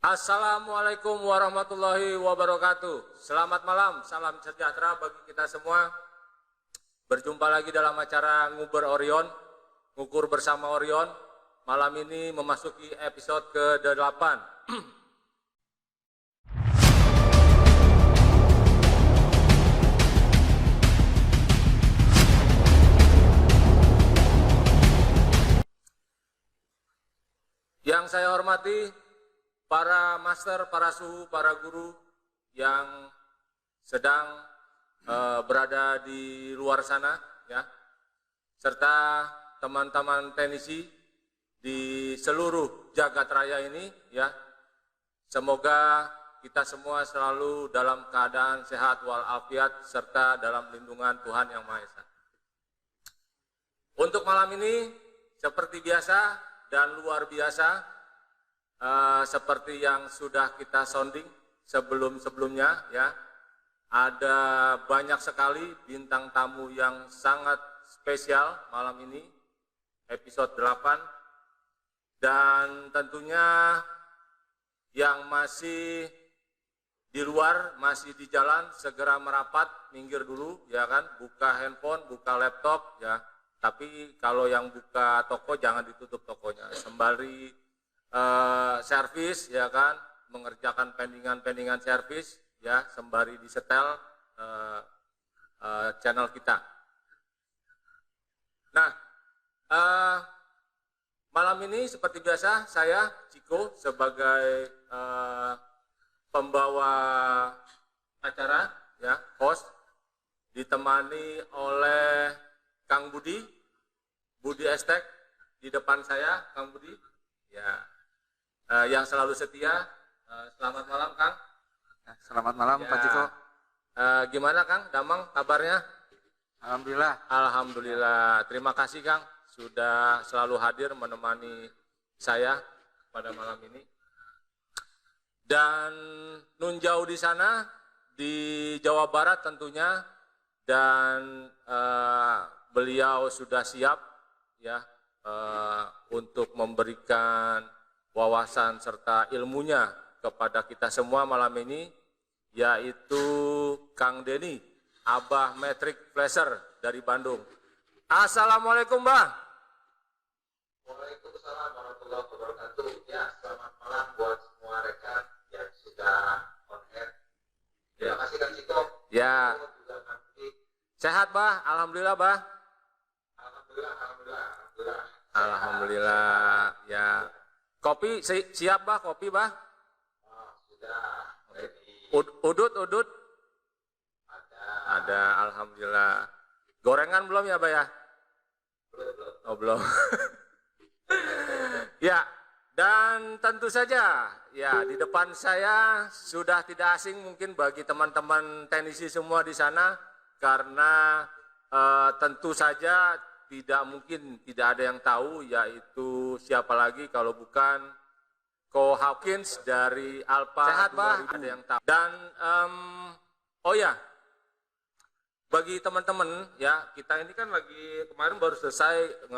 Assalamualaikum warahmatullahi wabarakatuh. Selamat malam, salam sejahtera bagi kita semua. Berjumpa lagi dalam acara Nguber Orion, ngukur bersama Orion. Malam ini memasuki episode ke-8. Yang saya hormati para master, para suhu, para guru yang sedang berada di luar sana, ya, serta teman-teman teknisi di seluruh jagat raya ini, ya. Semoga kita semua selalu dalam keadaan sehat walafiat serta dalam lindungan Tuhan Yang Maha Esa. Untuk malam ini seperti biasa dan luar biasa, seperti yang sudah kita sounding sebelum-sebelumnya, ya, ada banyak sekali bintang tamu yang sangat spesial malam ini, episode 8, dan tentunya yang masih di luar, masih di jalan, segera merapat, minggir dulu, ya kan, buka handphone, buka laptop, ya, tapi kalau yang buka toko jangan ditutup tokonya, sembari servis, ya kan, mengerjakan pendingan servis, ya, sembari disetel channel kita. Nah, malam ini seperti biasa saya Ciko sebagai pembawa acara, ya, host, ditemani oleh Kang Budi Estek di depan saya, Kang Budi, ya. Yang selalu setia. Selamat malam, Kang. Selamat malam, ya. Pak Ciko. Gimana, Kang Damang, kabarnya? Alhamdulillah. Alhamdulillah. Terima kasih, Kang, sudah selalu hadir menemani saya pada malam ini. Dan nun jauh di sana, di Jawa Barat tentunya, dan beliau sudah siap, ya, untuk memberikan wawasan serta ilmunya kepada kita semua malam ini, yaitu Kang Denny, Abah Metric Flasher dari Bandung. Assalamualaikum, Mbah. Waalaikumsalam warahmatullahi wabarakatuh. Ya, selamat malam buat semua rekan yang sudah on air. Terima kasih, Kang Ciko. Ya. Sehat, Bah? Alhamdulillah, Bah. Alhamdulillah, ya. Kopi siap, Bah? Kopi, Bah? Sudah. Udut? Ada, alhamdulillah. Gorengan belum ya, Bah, ya? Belum. Oh, belum. Ya, dan tentu saja, ya, di depan saya sudah tidak asing mungkin bagi teman-teman teknisi semua di sana, karena tentu saja tidak mungkin tidak ada yang tahu, yaitu siapa lagi kalau bukan Ko Hawkins dari Alpha. Sehat, Bah? Ada yang tahu. Dan oh ya, bagi teman-teman, ya, kita ini kan lagi kemarin baru selesai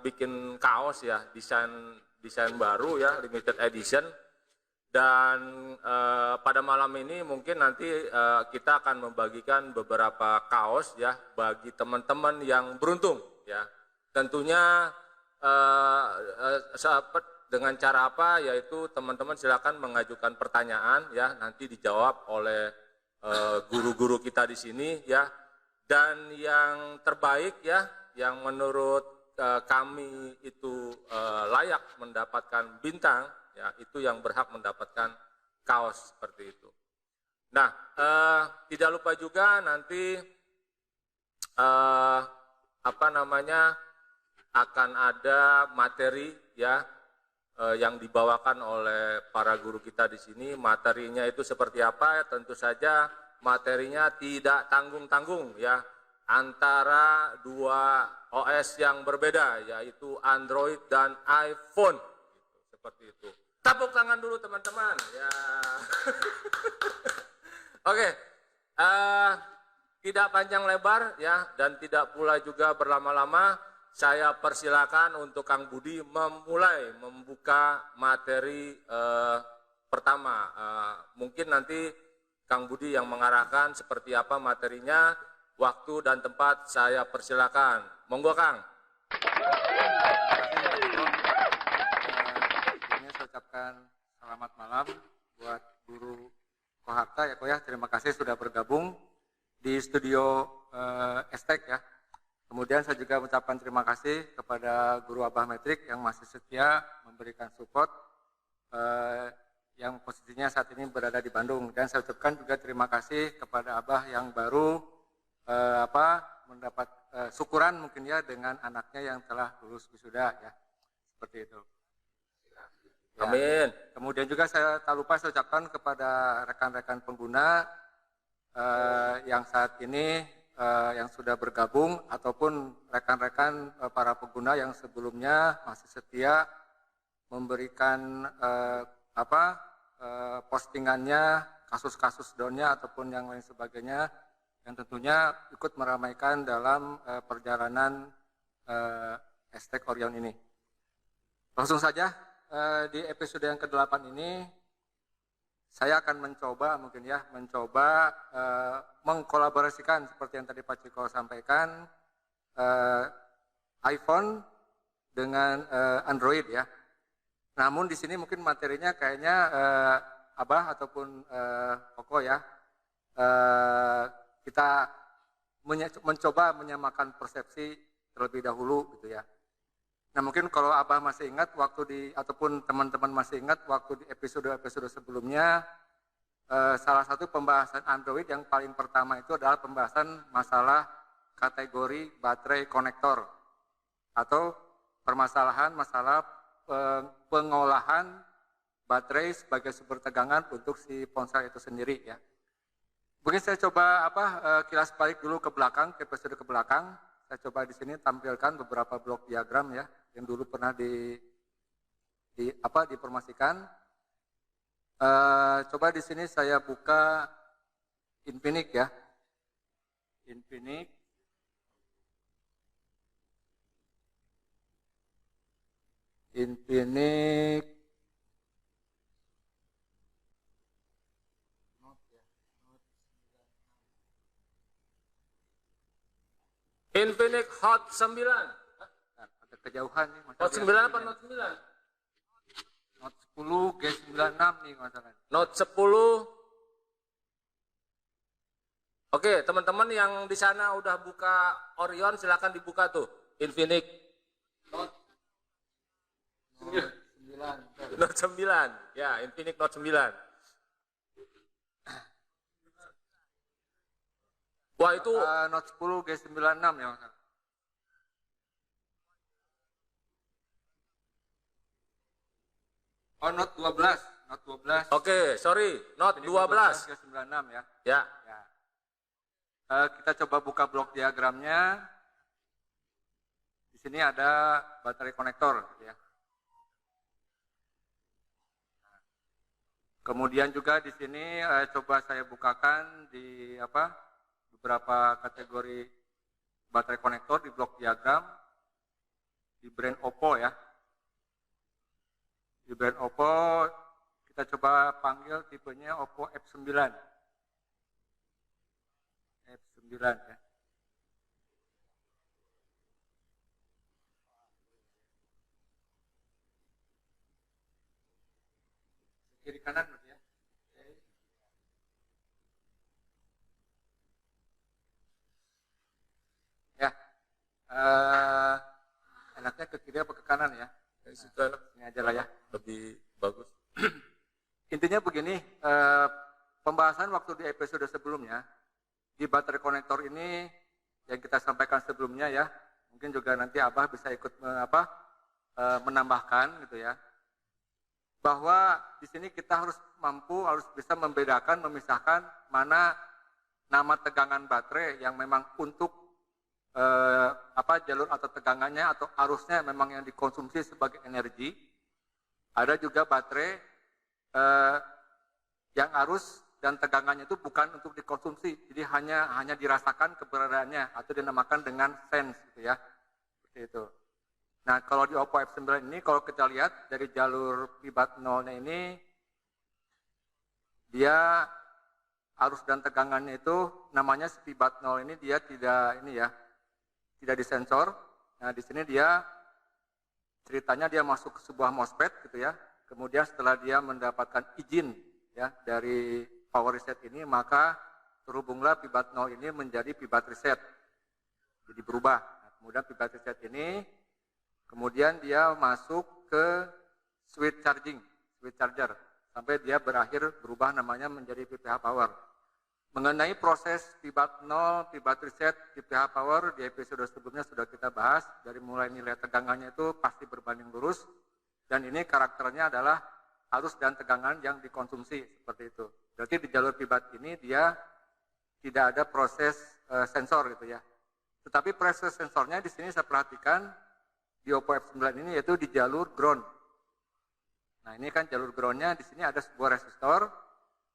bikin kaos, ya, desain baru, ya, limited edition. Dan pada malam ini mungkin nanti kita akan membagikan beberapa kaos, ya, bagi teman-teman yang beruntung, ya. Tentunya dengan cara apa, yaitu teman-teman silakan mengajukan pertanyaan, ya, nanti dijawab oleh guru-guru kita di sini, ya. Dan yang terbaik, ya, yang menurut kami itu layak mendapatkan bintang, ya, itu yang berhak mendapatkan kaos seperti itu. Nah, tidak lupa juga nanti akan ada materi, ya, yang dibawakan oleh para guru kita di sini. Materinya itu seperti apa? Tentu saja materinya tidak tanggung-tanggung, ya, antara dua OS yang berbeda, yaitu Android dan iPhone, seperti itu. Tepuk tangan dulu, teman-teman, ya. Oke, tidak panjang lebar, ya, dan tidak pula juga berlama-lama. Saya persilakan untuk Kang Budi memulai membuka materi pertama. Mungkin nanti Kang Budi yang mengarahkan seperti apa materinya, waktu dan tempat saya persilakan. Monggo Kang. Ini saya ucapkan selamat malam buat guru Koharta ya Ko ya. Terima kasih sudah bergabung di studio Estek ya. Kemudian saya juga mengucapkan terima kasih kepada guru Abah Metrik yang masih setia memberikan support yang posisinya saat ini berada di Bandung. Dan saya ucapkan juga terima kasih kepada Abah yang baru mendapat syukuran mungkin ya dengan anaknya yang telah lulus wisuda ya. Seperti itu. Ya. Amin. Kemudian juga saya tak lupa saya ucapkan kepada rekan-rekan pengguna yang saat ini yang sudah bergabung ataupun rekan-rekan para pengguna yang sebelumnya masih setia memberikan postingannya, kasus-kasus downnya ataupun yang lain sebagainya yang tentunya ikut meramaikan dalam perjalanan Estek Orion ini. Langsung saja di episode yang ke-8 ini saya akan mencoba mengkolaborasikan seperti yang tadi Pak Ciko sampaikan iPhone dengan Android ya. Namun di sini mungkin materinya kayaknya Abah ataupun Koko ya kita mencoba menyamakan persepsi terlebih dahulu gitu ya. Nah mungkin kalau Abah masih ingat ataupun teman-teman masih ingat waktu di episode sebelumnya salah satu pembahasan Android yang paling pertama itu adalah pembahasan masalah kategori baterai konektor atau permasalahan masalah pengolahan baterai sebagai sumber tegangan untuk si ponsel itu sendiri ya. Mungkin saya coba kilas balik dulu ke belakang, ke episode ke belakang. Saya coba di sini tampilkan beberapa blok diagram ya yang dulu pernah diinformasikan. Coba di sini saya buka Infinix ya. Infinix. Infinix Hot 9. Agak kejauhan nih. Hot 9 apa Note 9? Note 10 G96 nih masalahnya. Note 10. Oke, teman-teman yang di sana udah buka Orion silakan dibuka tuh. Infinix Note 9. Note 9. Ya, Infinix Note 9. Wah itu Note 10 G96 ya Mas. Oh Note 12. Oke, sorry, Note 12. G96 ya. Ya. Ya. Kita coba buka blok diagramnya. Di sini ada baterai konektor gitu ya. Kemudian juga di sini coba saya bukakan di beberapa kategori baterai konektor di blok diagram di brand Oppo ya. Di brand Oppo kita coba panggil tipenya Oppo F9. F9 ya. Kiri kanan berarti ya. Ya, enaknya ke kiri apa ke kanan ya? Ini aja lah ya. Lebih bagus. Intinya begini, pembahasan waktu di episode sebelumnya di baterai konektor ini yang kita sampaikan sebelumnya ya, mungkin juga nanti Abah bisa ikut menambahkan gitu ya, bahwa di sini kita harus bisa membedakan, memisahkan mana nama tegangan baterai yang memang untuk jalur atau tegangannya atau arusnya memang yang dikonsumsi sebagai energi. Ada juga baterai yang arus dan tegangannya itu bukan untuk dikonsumsi, jadi hanya dirasakan keberadaannya atau dinamakan dengan sense gitu ya, seperti itu. Nah kalau di Oppo F9 ini kalau kita lihat dari jalur P-Bat 0-nya ini dia arus dan tegangannya itu namanya si pibat 0 ini dia tidak tidak disensor. Nah, di sini dia ceritanya dia masuk ke sebuah MOSFET gitu ya. Kemudian setelah dia mendapatkan izin ya dari power reset ini, maka terhubunglah pibat 0 ini menjadi pibat reset. Jadi berubah. Nah, kemudian pibat reset ini kemudian dia masuk ke switch charger sampai dia berakhir berubah namanya menjadi PPH power. Mengenai proses pibat 0, pibat reset, PPH power di episode sebelumnya sudah kita bahas. Dari mulai nilai tegangannya itu pasti berbanding lurus. Dan ini karakternya adalah arus dan tegangan yang dikonsumsi seperti itu. Berarti di jalur pibat ini dia tidak ada proses sensor gitu ya. Tetapi proses sensornya di sini saya perhatikan di Oppo F9 ini yaitu di jalur ground. Nah, ini kan jalur groundnya, di sini ada sebuah resistor.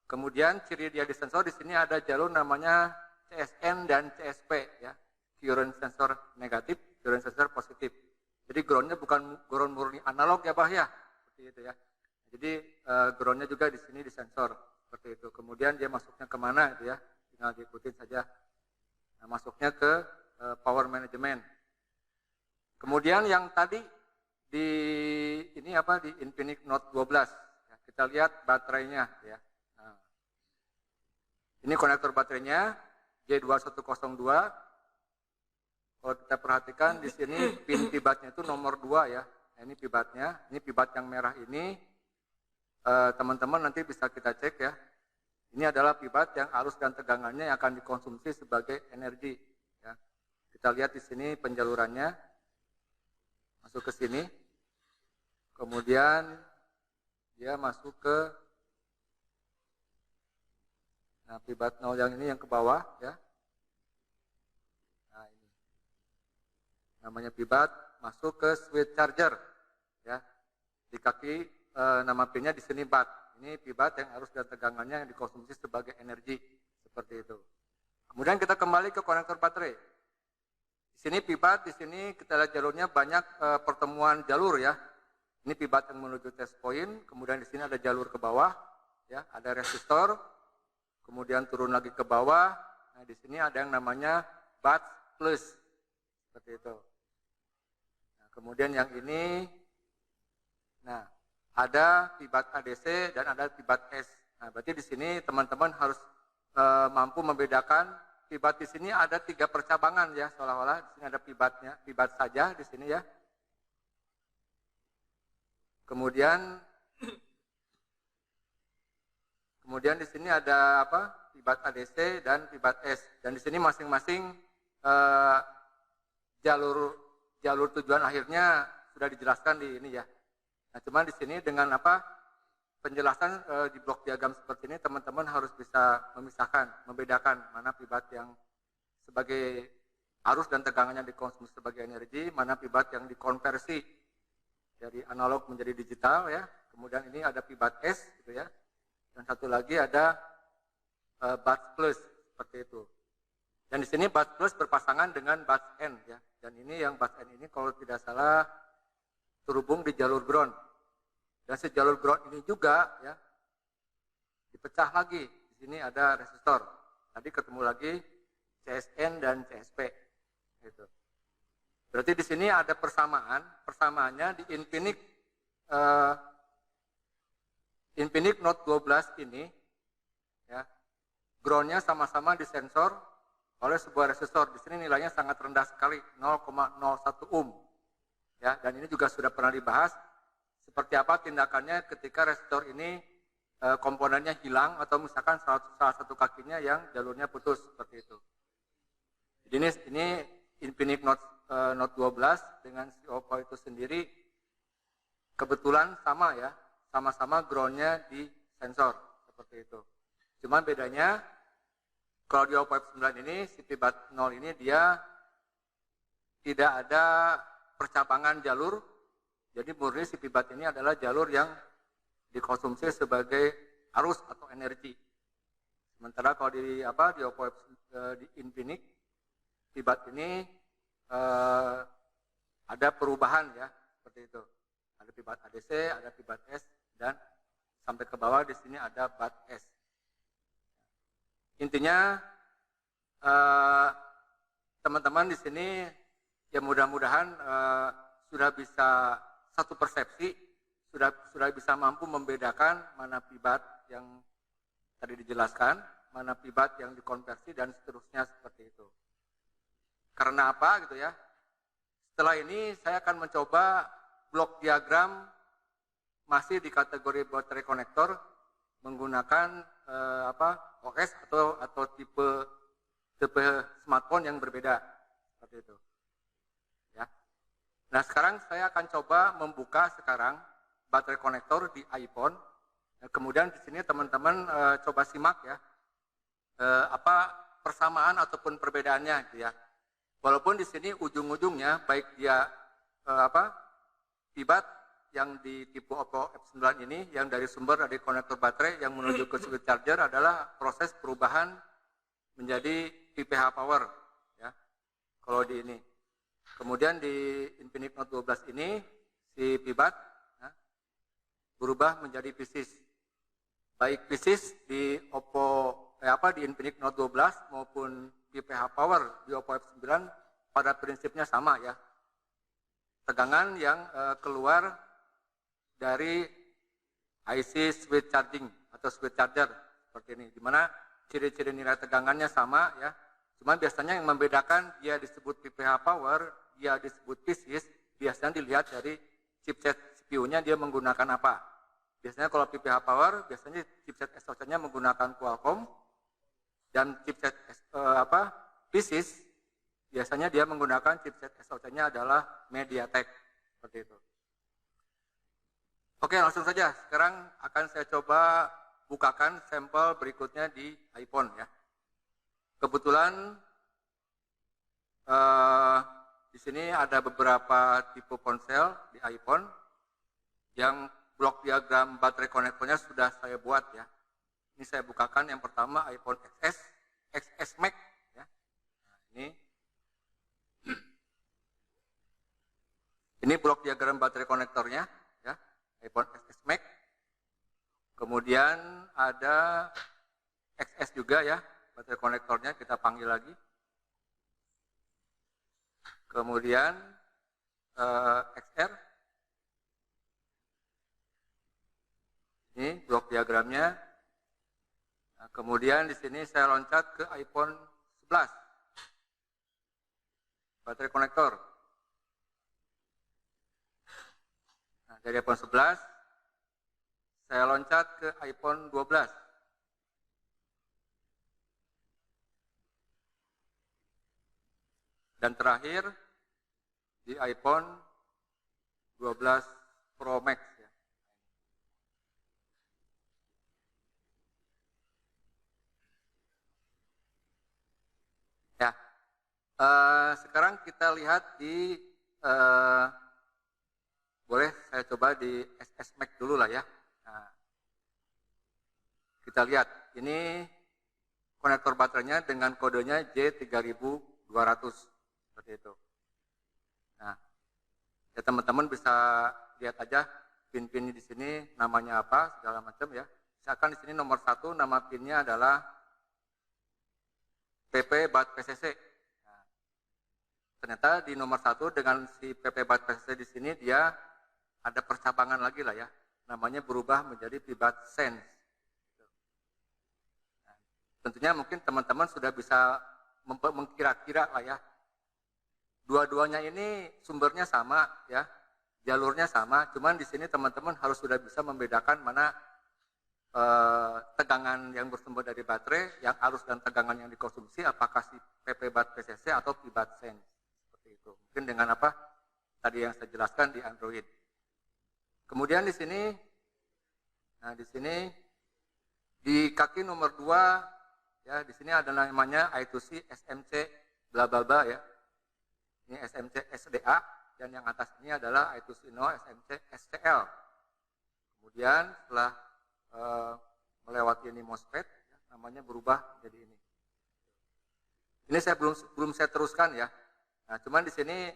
Kemudian ciri dia disensor di sini ada jalur namanya CSN dan CSP ya. Current sensor negatif, current sensor positif. Jadi groundnya bukan ground murni analog ya Bah ya. Seperti itu ya. Jadi groundnya juga di sini disensor seperti itu. Kemudian dia masuknya kemana itu ya. Tinggal diikutin saja. Nah, masuknya ke power management. Kemudian yang tadi di ini apa di Infinix Note 12 ya, kita lihat baterainya ya. Nah, ini konektor baterainya J2102. Kalau kita perhatikan di sini pin pibatnya itu nomor 2 ya. Nah, ini pibatnya, ini pibat yang merah ini teman-teman nanti bisa kita cek ya. Ini adalah pibat yang arus dan tegangannya yang akan dikonsumsi sebagai energi ya. Kita lihat di sini penjalurannya masuk ke sini. Kemudian dia masuk ke pibat 0 yang ini yang ke bawah ya. Nah, ini namanya pibat masuk ke switch charger ya. Di kaki nama pinnya di sini bat. Ini pibat yang arus dan tegangannya yang dikonsumsi sebagai energi seperti itu. Kemudian kita kembali ke konektor baterai. Di sini pibat, di sini kita lihat jalurnya banyak pertemuan jalur ya. Ini pibat yang menuju test point, kemudian di sini ada jalur ke bawah, ya, ada resistor, kemudian turun lagi ke bawah. Nah, di sini ada yang namanya bus plus, seperti itu. Nah, kemudian yang ini, nah, ada pibat ADC dan ada pibat S. Nah, berarti di sini teman-teman harus mampu membedakan pibat di sini ada 3 percabangan ya, seolah-olah di sini ada pibatnya, pibat saja di sini ya. Kemudian di sini ada apa? Pibat ADC dan pibat S. Dan di sini masing-masing jalur tujuan akhirnya sudah dijelaskan di ini ya. Nah, cuman di sini dengan apa? Penjelasan di blok diagram seperti ini teman-teman harus bisa memisahkan, membedakan mana pibat yang sebagai arus dan tegangannya dikonsumsi sebagai energi, mana pibat yang dikonversi dari analog menjadi digital ya. Kemudian ini ada pibat S gitu ya. Dan satu lagi ada bus plus seperti itu. Dan di sini bus plus berpasangan dengan bus N ya. Dan ini yang bus N ini kalau tidak salah terhubung di jalur ground. Dan sejalur ground ini juga ya dipecah lagi. Di sini ada resistor. Tadi ketemu lagi CSN dan CSP. Gitu. Berarti di sini ada persamaan. Persamaannya di Infinix Note 12 ini ya, groundnya sama-sama disensor oleh sebuah resistor. Di sini nilainya sangat rendah sekali, 0,01 ohm. Ya, dan ini juga sudah pernah dibahas. Seperti apa tindakannya ketika resistor ini komponennya hilang atau misalkan salah satu kakinya yang jalurnya putus seperti itu. Jadi ini Infinix Note 12 dengan si Oppo itu sendiri kebetulan sama ya, sama-sama groundnya di sensor seperti itu. Cuman bedanya kalau di Oppo F9 ini si pibat 0 ini dia tidak ada percabangan jalur. Jadi murni si pibat ini adalah jalur yang dikonsumsi sebagai arus atau energi. Sementara kalau di Oppo di Infinix pibat ini ada perubahan ya seperti itu. Ada pibat ADC, ada pibat S dan sampai ke bawah di sini ada bat S Intinya teman-teman di sini ya mudah-mudahan sudah bisa satu persepsi, sudah bisa mampu membedakan mana pibat yang tadi dijelaskan, mana pibat yang dikonversi dan seterusnya seperti itu. Karena apa gitu ya? Setelah ini saya akan mencoba blok diagram masih di kategori baterai konektor menggunakan OS atau tipe smartphone yang berbeda seperti itu. Ya. Nah sekarang saya akan coba membuka sekarang baterai konektor di iPhone. Kemudian di sini teman-teman coba simak ya apa persamaan ataupun perbedaannya gitu ya. Walaupun di sini ujung-ujungnya baik dia pibat yang di tipe Oppo F9 ini yang dari sumber dari konektor baterai yang menuju ke switch charger adalah proses perubahan menjadi PPH power ya. Kalau di ini. Kemudian di Infinix Note 12 ini si pibat ya, berubah menjadi PCS. Baik PCS di di Infinix Note 12 maupun PPH power di Oppo F9 pada prinsipnya sama ya. Tegangan yang keluar dari IC switch charging atau switch charger seperti ini, di mana ciri-ciri nilai tegangannya sama ya. Cuma biasanya yang membedakan dia disebut PPH power, dia disebut PCS, biasanya dilihat dari chipset CPU-nya dia menggunakan apa. Biasanya kalau PPH power, biasanya chipset SoC-nya menggunakan Qualcomm dan chipset PCS biasanya dia menggunakan chipset SoC-nya adalah MediaTek seperti itu. Oke, langsung saja. Sekarang akan saya coba bukakan sampel berikutnya di iPhone ya. Kebetulan di sini ada beberapa tipe ponsel di iPhone yang blok diagram baterai konektornya sudah saya buat ya. Ini saya bukakan yang pertama iPhone XS, XS Max ya. Nah, ini blok diagram baterai konektornya ya, iPhone XS Max. Kemudian ada XS juga ya, baterai konektornya kita panggil lagi. Kemudian XR. Ini blok diagramnya. Nah, kemudian di sini saya loncat ke iPhone 11. Baterai konektor. Nah, dari iPhone 11 saya loncat ke iPhone 12. Dan terakhir di iPhone 12 Pro Max ya. Ya. Sekarang kita lihat di boleh saya coba di SS Max dulu lah ya. Nah, kita lihat ini konektor baterainya dengan kodenya J3200 seperti itu. Nah, ya teman-teman bisa lihat aja pin-pin di sini namanya apa segala macam ya. Misalkan di sini nomor 1 nama pinnya adalah PP BAT PCC. Nah, ternyata di nomor 1 dengan si PP BAT PCC di sini dia ada percabangan lagi lah ya. Namanya berubah menjadi PBAT Sense. Nah, tentunya mungkin teman-teman sudah bisa mengkira-kira lah ya. Dua-duanya ini sumbernya sama ya, jalurnya sama. Cuman di sini teman-teman harus sudah bisa membedakan mana tegangan yang bersumber dari baterai, yang arus dan tegangan yang dikonsumsi, apakah si PP BAT PCC atau PBAT Sense seperti itu. Mungkin dengan apa tadi yang saya jelaskan di Android. Kemudian di sini, nah di sini di kaki nomor 2 ya, di sini ada namanya I2C SMC bla bla bla ya. Ini SMC SDA dan yang atas ini adalah I2C No SMC SCL. Kemudian setelah melewati ini MOSFET, ya, namanya berubah menjadi ini. Ini saya belum saya teruskan ya. Nah, cuman di sini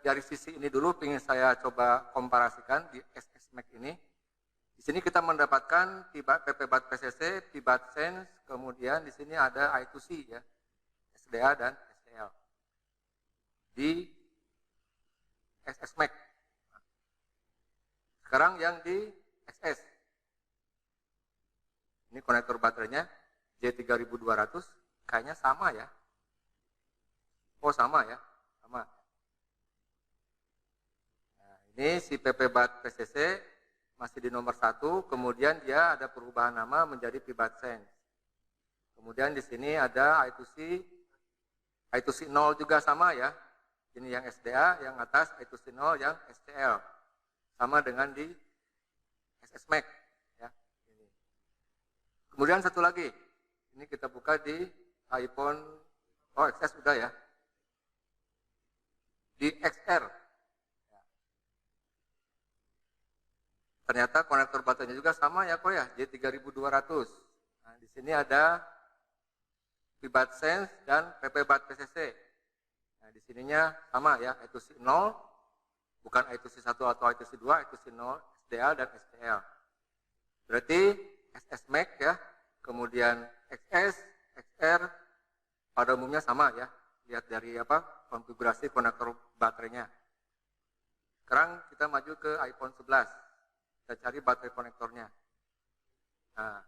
dari sisi ini dulu ingin saya coba komparasikan di SS Max ini. Di sini kita mendapatkan PP BAT PCC, P BAT Sense, kemudian di sini ada I2C ya, SDA dan SCL. Di SSMAC. Sekarang yang di SS. Ini konektor baterainya J3200, kayaknya sama ya. Oh sama ya, sama. Nah, ini si PP BAT PCC masih di nomor 1, kemudian dia ada perubahan nama menjadi P BAT Sense. Kemudian di sini ada I2C 0 juga sama ya. Ini yang SDA, yang atas I2C 0, yang SCL. Sama dengan di SSMAC. Ya. Ini. Kemudian satu lagi, ini kita buka di iPhone, XS sudah ya. Di XR. Ya. Ternyata konektor baterainya juga sama ya kok ya, J3200. Nah, di sini ada P BAT Sense dan PP BAT PCC. Nah, di sininya sama ya, I2C 0, bukan I2C 1 atau I2C 2, I2C 0, SDA dan SCL. Berarti SSMAC ya, kemudian XS, XR, pada umumnya sama ya. Lihat dari konfigurasi konektor baterainya. Sekarang kita maju ke iPhone 11. Kita cari baterai konektornya. Nah,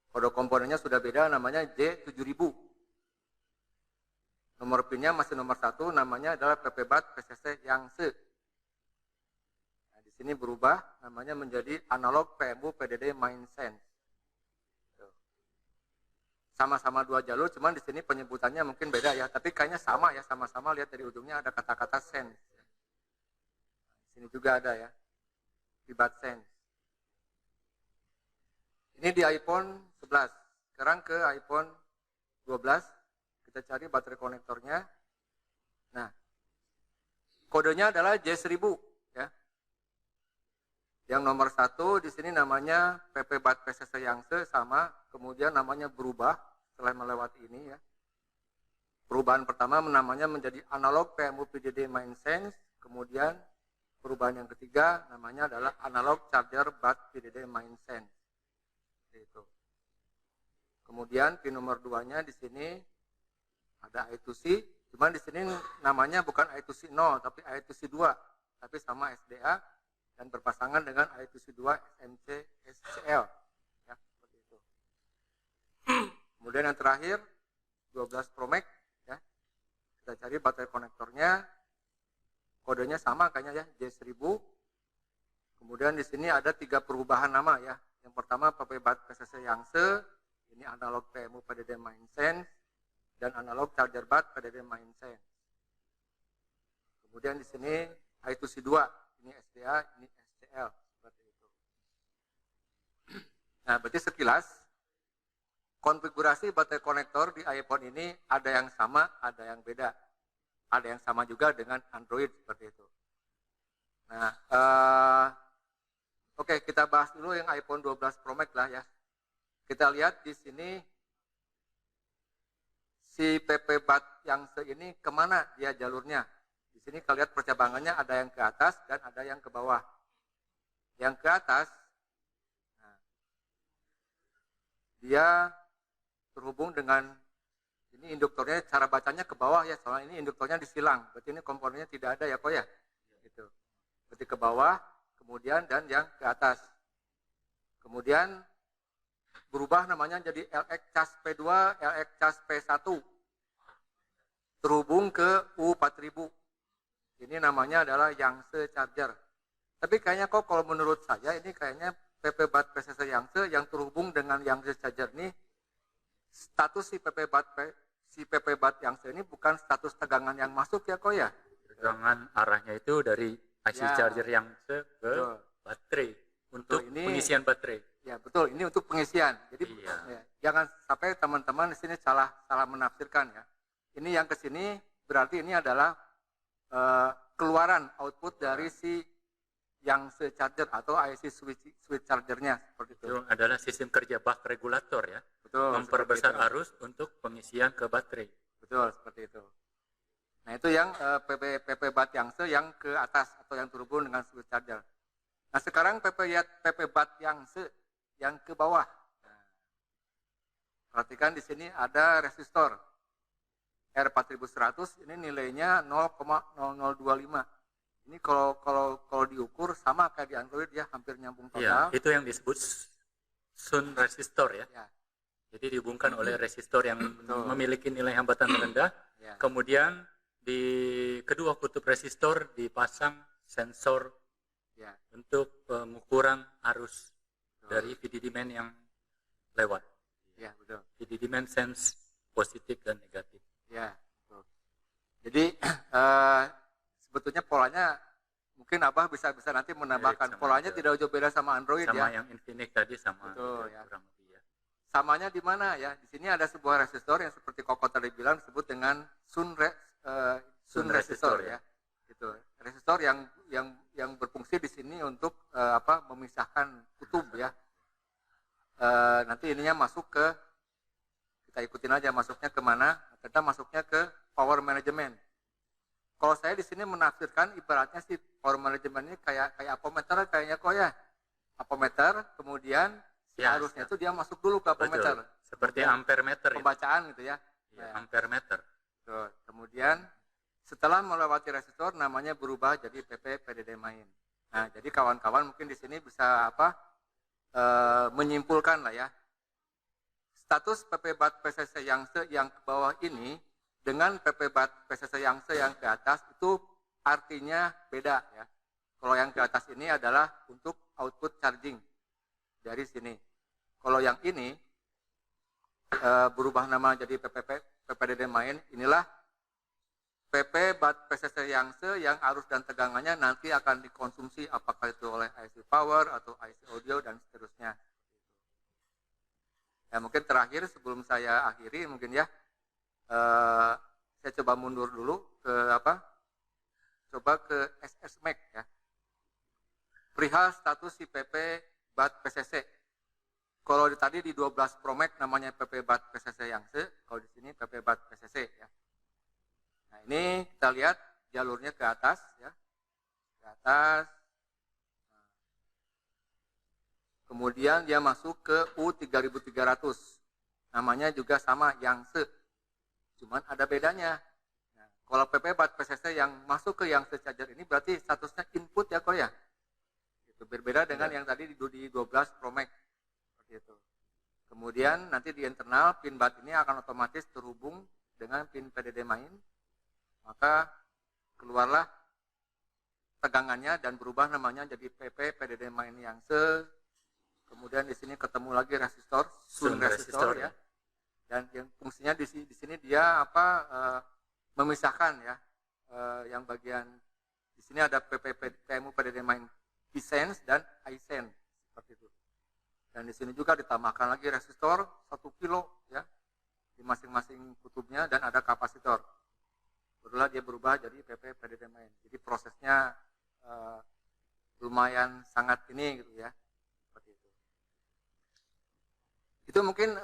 kode komponennya sudah beda, namanya J7000. Nomor pinnya masih nomor 1, namanya adalah PP BAT PCC Yangtze. Nah, di sini berubah, namanya menjadi analog PMU PDD Main Sense. Sama-sama 2 jalur, cuman di sini penyebutannya mungkin beda ya, tapi kayaknya sama ya, sama-sama. Lihat dari ujungnya ada kata-kata sense. Di sini juga ada ya, P BAT Sense. Ini di iPhone 11. Sekarang ke iPhone 12. Kita cari baterai konektornya. Nah, kodenya adalah J1000 ya. Yang nomor 1 di sini namanya PP BAT PCC Yangtze sama, kemudian namanya berubah setelah melewati ini ya. Perubahan pertama namanya menjadi analog PMU PDD Main Sense, kemudian perubahan yang ketiga namanya adalah analog charger BAT PDD Main Sense. Itu. Kemudian pin nomor 2-nya di sini ada I2C, cuman di sini namanya bukan I2C 0 tapi I2C 2, tapi sama SDA dan berpasangan dengan I2C 2 SMC SCL ya, seperti itu. Kemudian yang terakhir 12 Pro Max ya. Kita cari baterai konektornya. Kodenya sama kayaknya ya, J1000. Kemudian di sini ada 3 perubahan nama ya. Yang pertama PP BAT PCC Yangtze, ini analog PMU PDD Main Sense dan analog charger BAT PDD Main Sense. Kemudian di sini I2C 2, ini SDA, ini SCL, seperti itu. Nah, berarti sekilas konfigurasi baterai konektor di iPhone ini ada yang sama, ada yang beda. Ada yang sama juga dengan Android, seperti itu. Nah, oke, kita bahas dulu yang iPhone 12 Pro Max lah ya. Kita lihat di sini si PP BAT Yangtze ini kemana dia jalurnya. Di sini kalau lihat percabangannya ada yang ke atas dan ada yang ke bawah. Yang ke atas, nah, dia terhubung dengan, ini induktornya cara bacanya ke bawah ya, soalnya ini induktornya disilang. Berarti ini komponennya tidak ada ya kok ya. Gitu. Berarti ke bawah, kemudian dan yang ke atas. Kemudian berubah namanya jadi LX Cas P2, LX Cas P1. Terhubung ke U4000. Ini namanya adalah Yangtze Charger. Tapi kayaknya kok kalau menurut saya ini kayaknya PP BAT PCC Yangtze yang terhubung dengan Yangtze Charger ini status si PP BAT Yangtze ini bukan status tegangan yang masuk ya kok ya. Tegangan arahnya itu dari IC Ya. charger Yangtze ke baterai untuk Betul, ini pengisian baterai. Ya betul, ini untuk pengisian. Jadi Iya. ya, jangan sampai teman-teman di sini salah menafsirkan ya. Ini yang ke sini berarti ini adalah keluaran output dari si Yangtze charger atau IC switch chargernya seperti itu. Itu adalah sistem kerja bak regulator ya. Betul. Memperbesar seperti itu. arus untuk pengisian ke baterai. Betul seperti itu. Nah itu yang PP BAT Yangtze yang ke atas atau yang terhubung dengan switch charger. Nah sekarang PP BAT yang ke bawah. Nah, perhatikan di sini ada resistor R4100, ini nilainya 0,0025. Ini kalau diukur sama kayak di Android ya, hampir nyambung Ya, total. itu yang disebut Sun resistor ya. Ya, Jadi dihubungkan oleh resistor yang Betul. memiliki nilai hambatan rendah. ya, Kemudian di kedua kutub resistor dipasang sensor ya, untuk pengukuran arus betul. dari VDD main yang lewat. Ya, betul. VDD main sense positif dan negatif. Ya, betul. Jadi sebetulnya polanya mungkin Abah bisa nanti menambahkan. Sama Polanya aja. tidak jauh beda sama Android Sama ya. yang Infinix tadi sama Betul, ya, ya. kurang lebih ya. Samanya di mana ya? Di sini ada sebuah resistor yang seperti Koko tadi bilang disebut dengan Sun Sun resistor resistor, ya. Gitu. Resistor yang berfungsi di sini untuk memisahkan kutub ya. Nanti ininya masuk ke, kita ikutin aja masuknya ke mana? Kita masuknya ke power management. Kalau saya di sini menafsirkan ibaratnya sih power management ini kayak apometer kayaknya kok ya. Apometer, kemudian si Ya, arusnya ya. itu dia masuk dulu ke apometer. Betul. Seperti Kemudian ampere meter ya. pembacaan gitu ya. Ya, Ya. ampere meter. Tuh. Kemudian setelah melewati resistor namanya berubah jadi PP PDD main. Nah, jadi kawan-kawan mungkin di sini bisa menyimpulkan lah ya. Status PP BAT PCC yang ke bawah ini dengan PP BAT PCC yang ke atas itu artinya beda ya. Kalau yang ke atas ini adalah untuk output charging dari sini. Kalau yang ini berubah nama jadi PPDD main, inilah PP BAT PCC yang arus dan tegangannya nanti akan dikonsumsi apakah itu oleh IC power atau IC audio dan seterusnya. Ya mungkin terakhir sebelum saya akhiri mungkin ya saya coba mundur dulu ke coba ke SS Mac ya. Perihal status si PP BAT PCC. Kalau tadi di 12 Pro Max namanya PP BAT PCC yang kalau di sini PP BAT PCC ya. Nah, ini kita lihat jalurnya ke atas ya. Ke atas. Kemudian dia masuk ke U3300. Namanya juga sama yang cuman ada bedanya. Nah, kalau PP BAT PCC yang masuk ke yang charger ini berarti statusnya input ya kok ya. Itu berbeda dengan yang tadi di 12 Pro Max. Seperti itu. Kemudian nanti di internal pin BAT ini akan otomatis terhubung dengan pin PDD main. Maka keluarlah tegangannya dan berubah namanya jadi PP PDD main yang kemudian di sini ketemu lagi resistor Sun resistor ya. Dan yang fungsinya di sini dia memisahkan ya yang bagian di sini ada PMU PDD main P-Sense dan I-Sense seperti itu. Dan di sini juga ditambahkan lagi resistor 1 kilo ya di masing-masing kutubnya dan ada kapasitor. Barulah dia berubah jadi PP PDD main. Jadi prosesnya lumayan sangat ini gitu ya. Seperti itu. Itu mungkin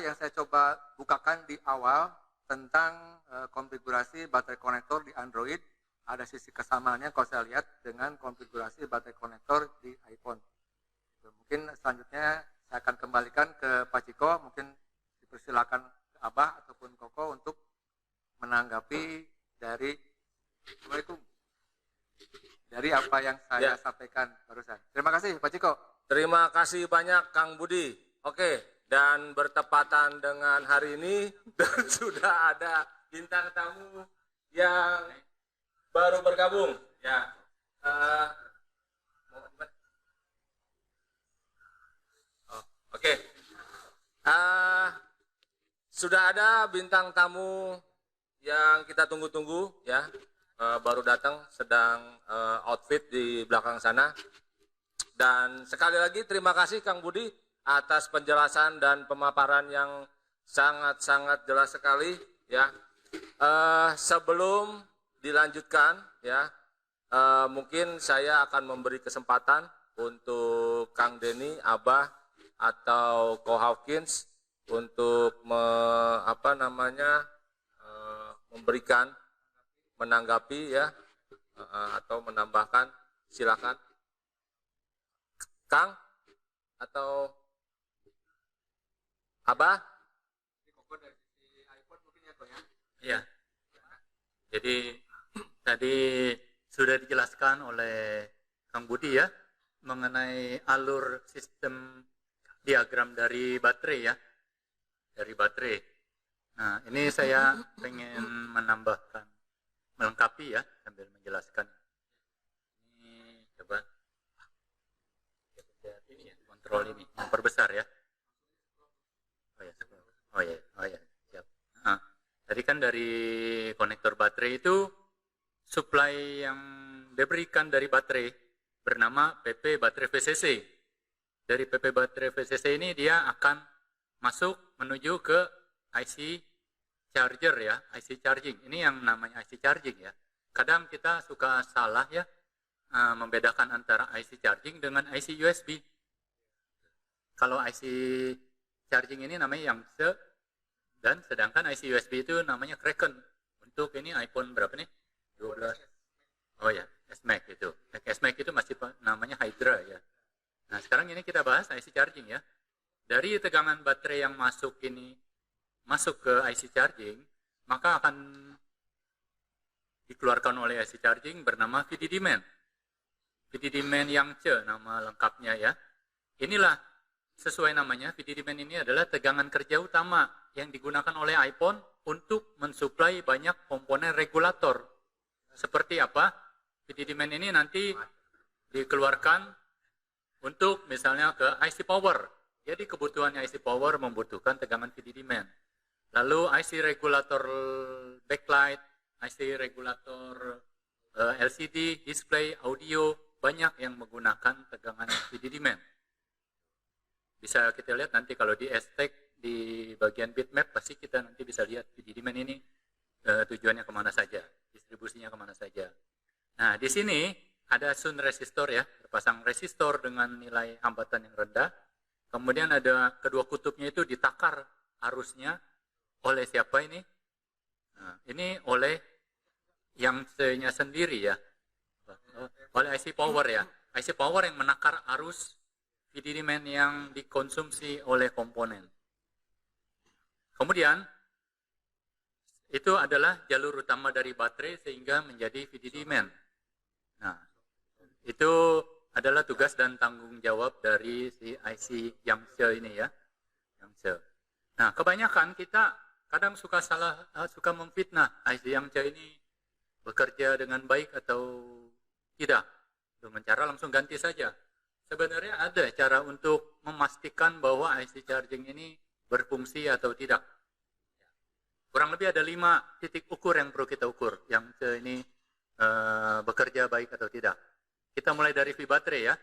yang saya coba bukakan di awal tentang konfigurasi baterai konektor di Android. Ada sisi kesamaannya kalau saya lihat dengan konfigurasi baterai konektor di iPhone. Mungkin selanjutnya saya akan kembalikan ke Pak Ciko, mungkin dipersilakan ke Abah ataupun Koko untuk menanggapi dari Assalamualaikum dari apa yang saya sampaikan barusan. Terima kasih Pak Ciko. Terima kasih banyak Kang Budi. Oke, dan bertepatan dengan hari ini dan sudah ada bintang tamu yang baru bergabung. Ya, oke. Sudah ada bintang tamu yang kita tunggu-tunggu ya, baru datang, sedang outfit di belakang sana. Dan sekali lagi terima kasih Kang Budi atas penjelasan dan pemaparan yang sangat-sangat jelas sekali ya. Sebelum dilanjutkan ya, mungkin saya akan memberi kesempatan untuk Kang Denny, Abah atau Ko Hawkins untuk memberikan, menanggapi ya, atau menambahkan, silakan. Kang atau Abah? Ya. Jadi tadi sudah dijelaskan oleh Kang Budi ya mengenai alur sistem diagram dari baterai ya, dari baterai. Nah, ini saya pengen menambahkan, melengkapi ya sambil menjelaskan. Ini coba ini ya, kontrol ini, memperbesar ya. Oh ya, siap. Nah, tadi kan dari konektor baterai itu supply yang diberikan dari baterai bernama PP baterai VCC. Dari PP baterai VCC ini dia akan masuk menuju ke IC charger ya, IC charging. Ini yang namanya IC charging ya. Kadang kita suka salah ya membedakan antara IC charging dengan IC USB. Kalau IC charging ini namanya Yangtze dan sedangkan IC USB itu namanya Kraken. Untuk ini iPhone berapa nih? 12. Oh ya, S-Max itu. S-Max itu masih namanya Hydra ya. Nah, sekarang ini kita bahas IC charging ya. Dari tegangan baterai yang masuk ini masuk ke IC charging, maka akan dikeluarkan oleh IC charging bernama VDD main. VDD main Yangtze nama lengkapnya ya. Inilah sesuai namanya, VDD main ini adalah tegangan kerja utama yang digunakan oleh iPhone untuk mensuplai banyak komponen regulator. Seperti apa? VDD main ini nanti dikeluarkan untuk misalnya ke IC power. Jadi kebutuhannya IC power membutuhkan tegangan VDD main. Lalu IC regulator backlight, IC regulator LCD, display, audio, banyak yang menggunakan tegangan VDD main. Bisa kita lihat nanti kalau di STEC di bagian bitmap pasti kita nanti bisa lihat VDD main ini tujuannya kemana saja, distribusinya kemana saja. Nah di sini ada shunt resistor ya, terpasang resistor dengan nilai hambatan yang rendah. Kemudian ada kedua kutubnya itu ditakar arusnya oleh siapa ini? Nah, ini oleh Yangtze-nya sendiri ya, oleh IC power ya. IC power yang menakar arus VDD main yang dikonsumsi oleh komponen. Kemudian itu adalah jalur utama dari baterai sehingga menjadi VDD main. Nah, itu adalah tugas dan tanggung jawab dari si IC Yangtze ini ya. Yangtze. Nah, kebanyakan kita kadang suka memfitnah IC Yangtze ini bekerja dengan baik atau tidak. Dengan cara langsung ganti saja. Sebenarnya ada cara untuk memastikan bahwa IC charging ini berfungsi atau tidak. Kurang lebih ada 5 titik ukur yang perlu kita ukur. Yang ini bekerja baik atau tidak. Kita mulai dari V baterai ya.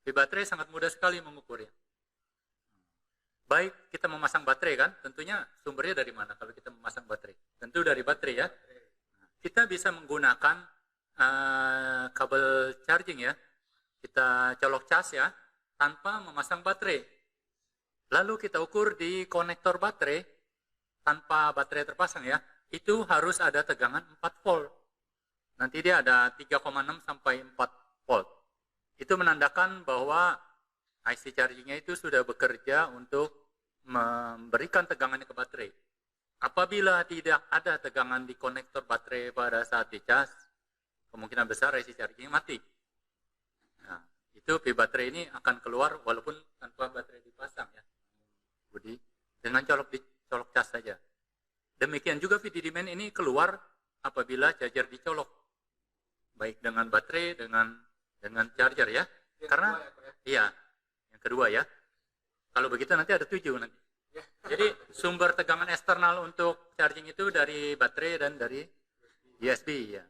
V baterai sangat mudah sekali mengukurnya. Baik kita memasang baterai kan, tentunya sumbernya dari mana kalau kita memasang baterai? Tentu dari baterai ya. Kita bisa menggunakan kabel charging ya. Kita colok cas ya, tanpa memasang baterai. Lalu kita ukur di konektor baterai, tanpa baterai terpasang ya, itu harus ada tegangan 4 volt. Nanti dia ada 3,6 sampai 4 volt. Itu menandakan bahwa IC chargingnya itu sudah bekerja untuk memberikan tegangannya ke baterai. Apabila tidak ada tegangan di konektor baterai pada saat dicas, kemungkinan besar IC chargingnya mati. Nah, itu V baterai ini akan keluar walaupun tanpa baterai dipasang ya, Budi, dengan colok cas saja. Demikian juga VDD main ini keluar apabila charger dicolok, baik dengan baterai dengan charger ya. Karena iya, yang kedua ya. Kalau begitu nanti ada 7 nanti. Jadi sumber tegangan eksternal untuk charging itu dari baterai dan dari USB ya.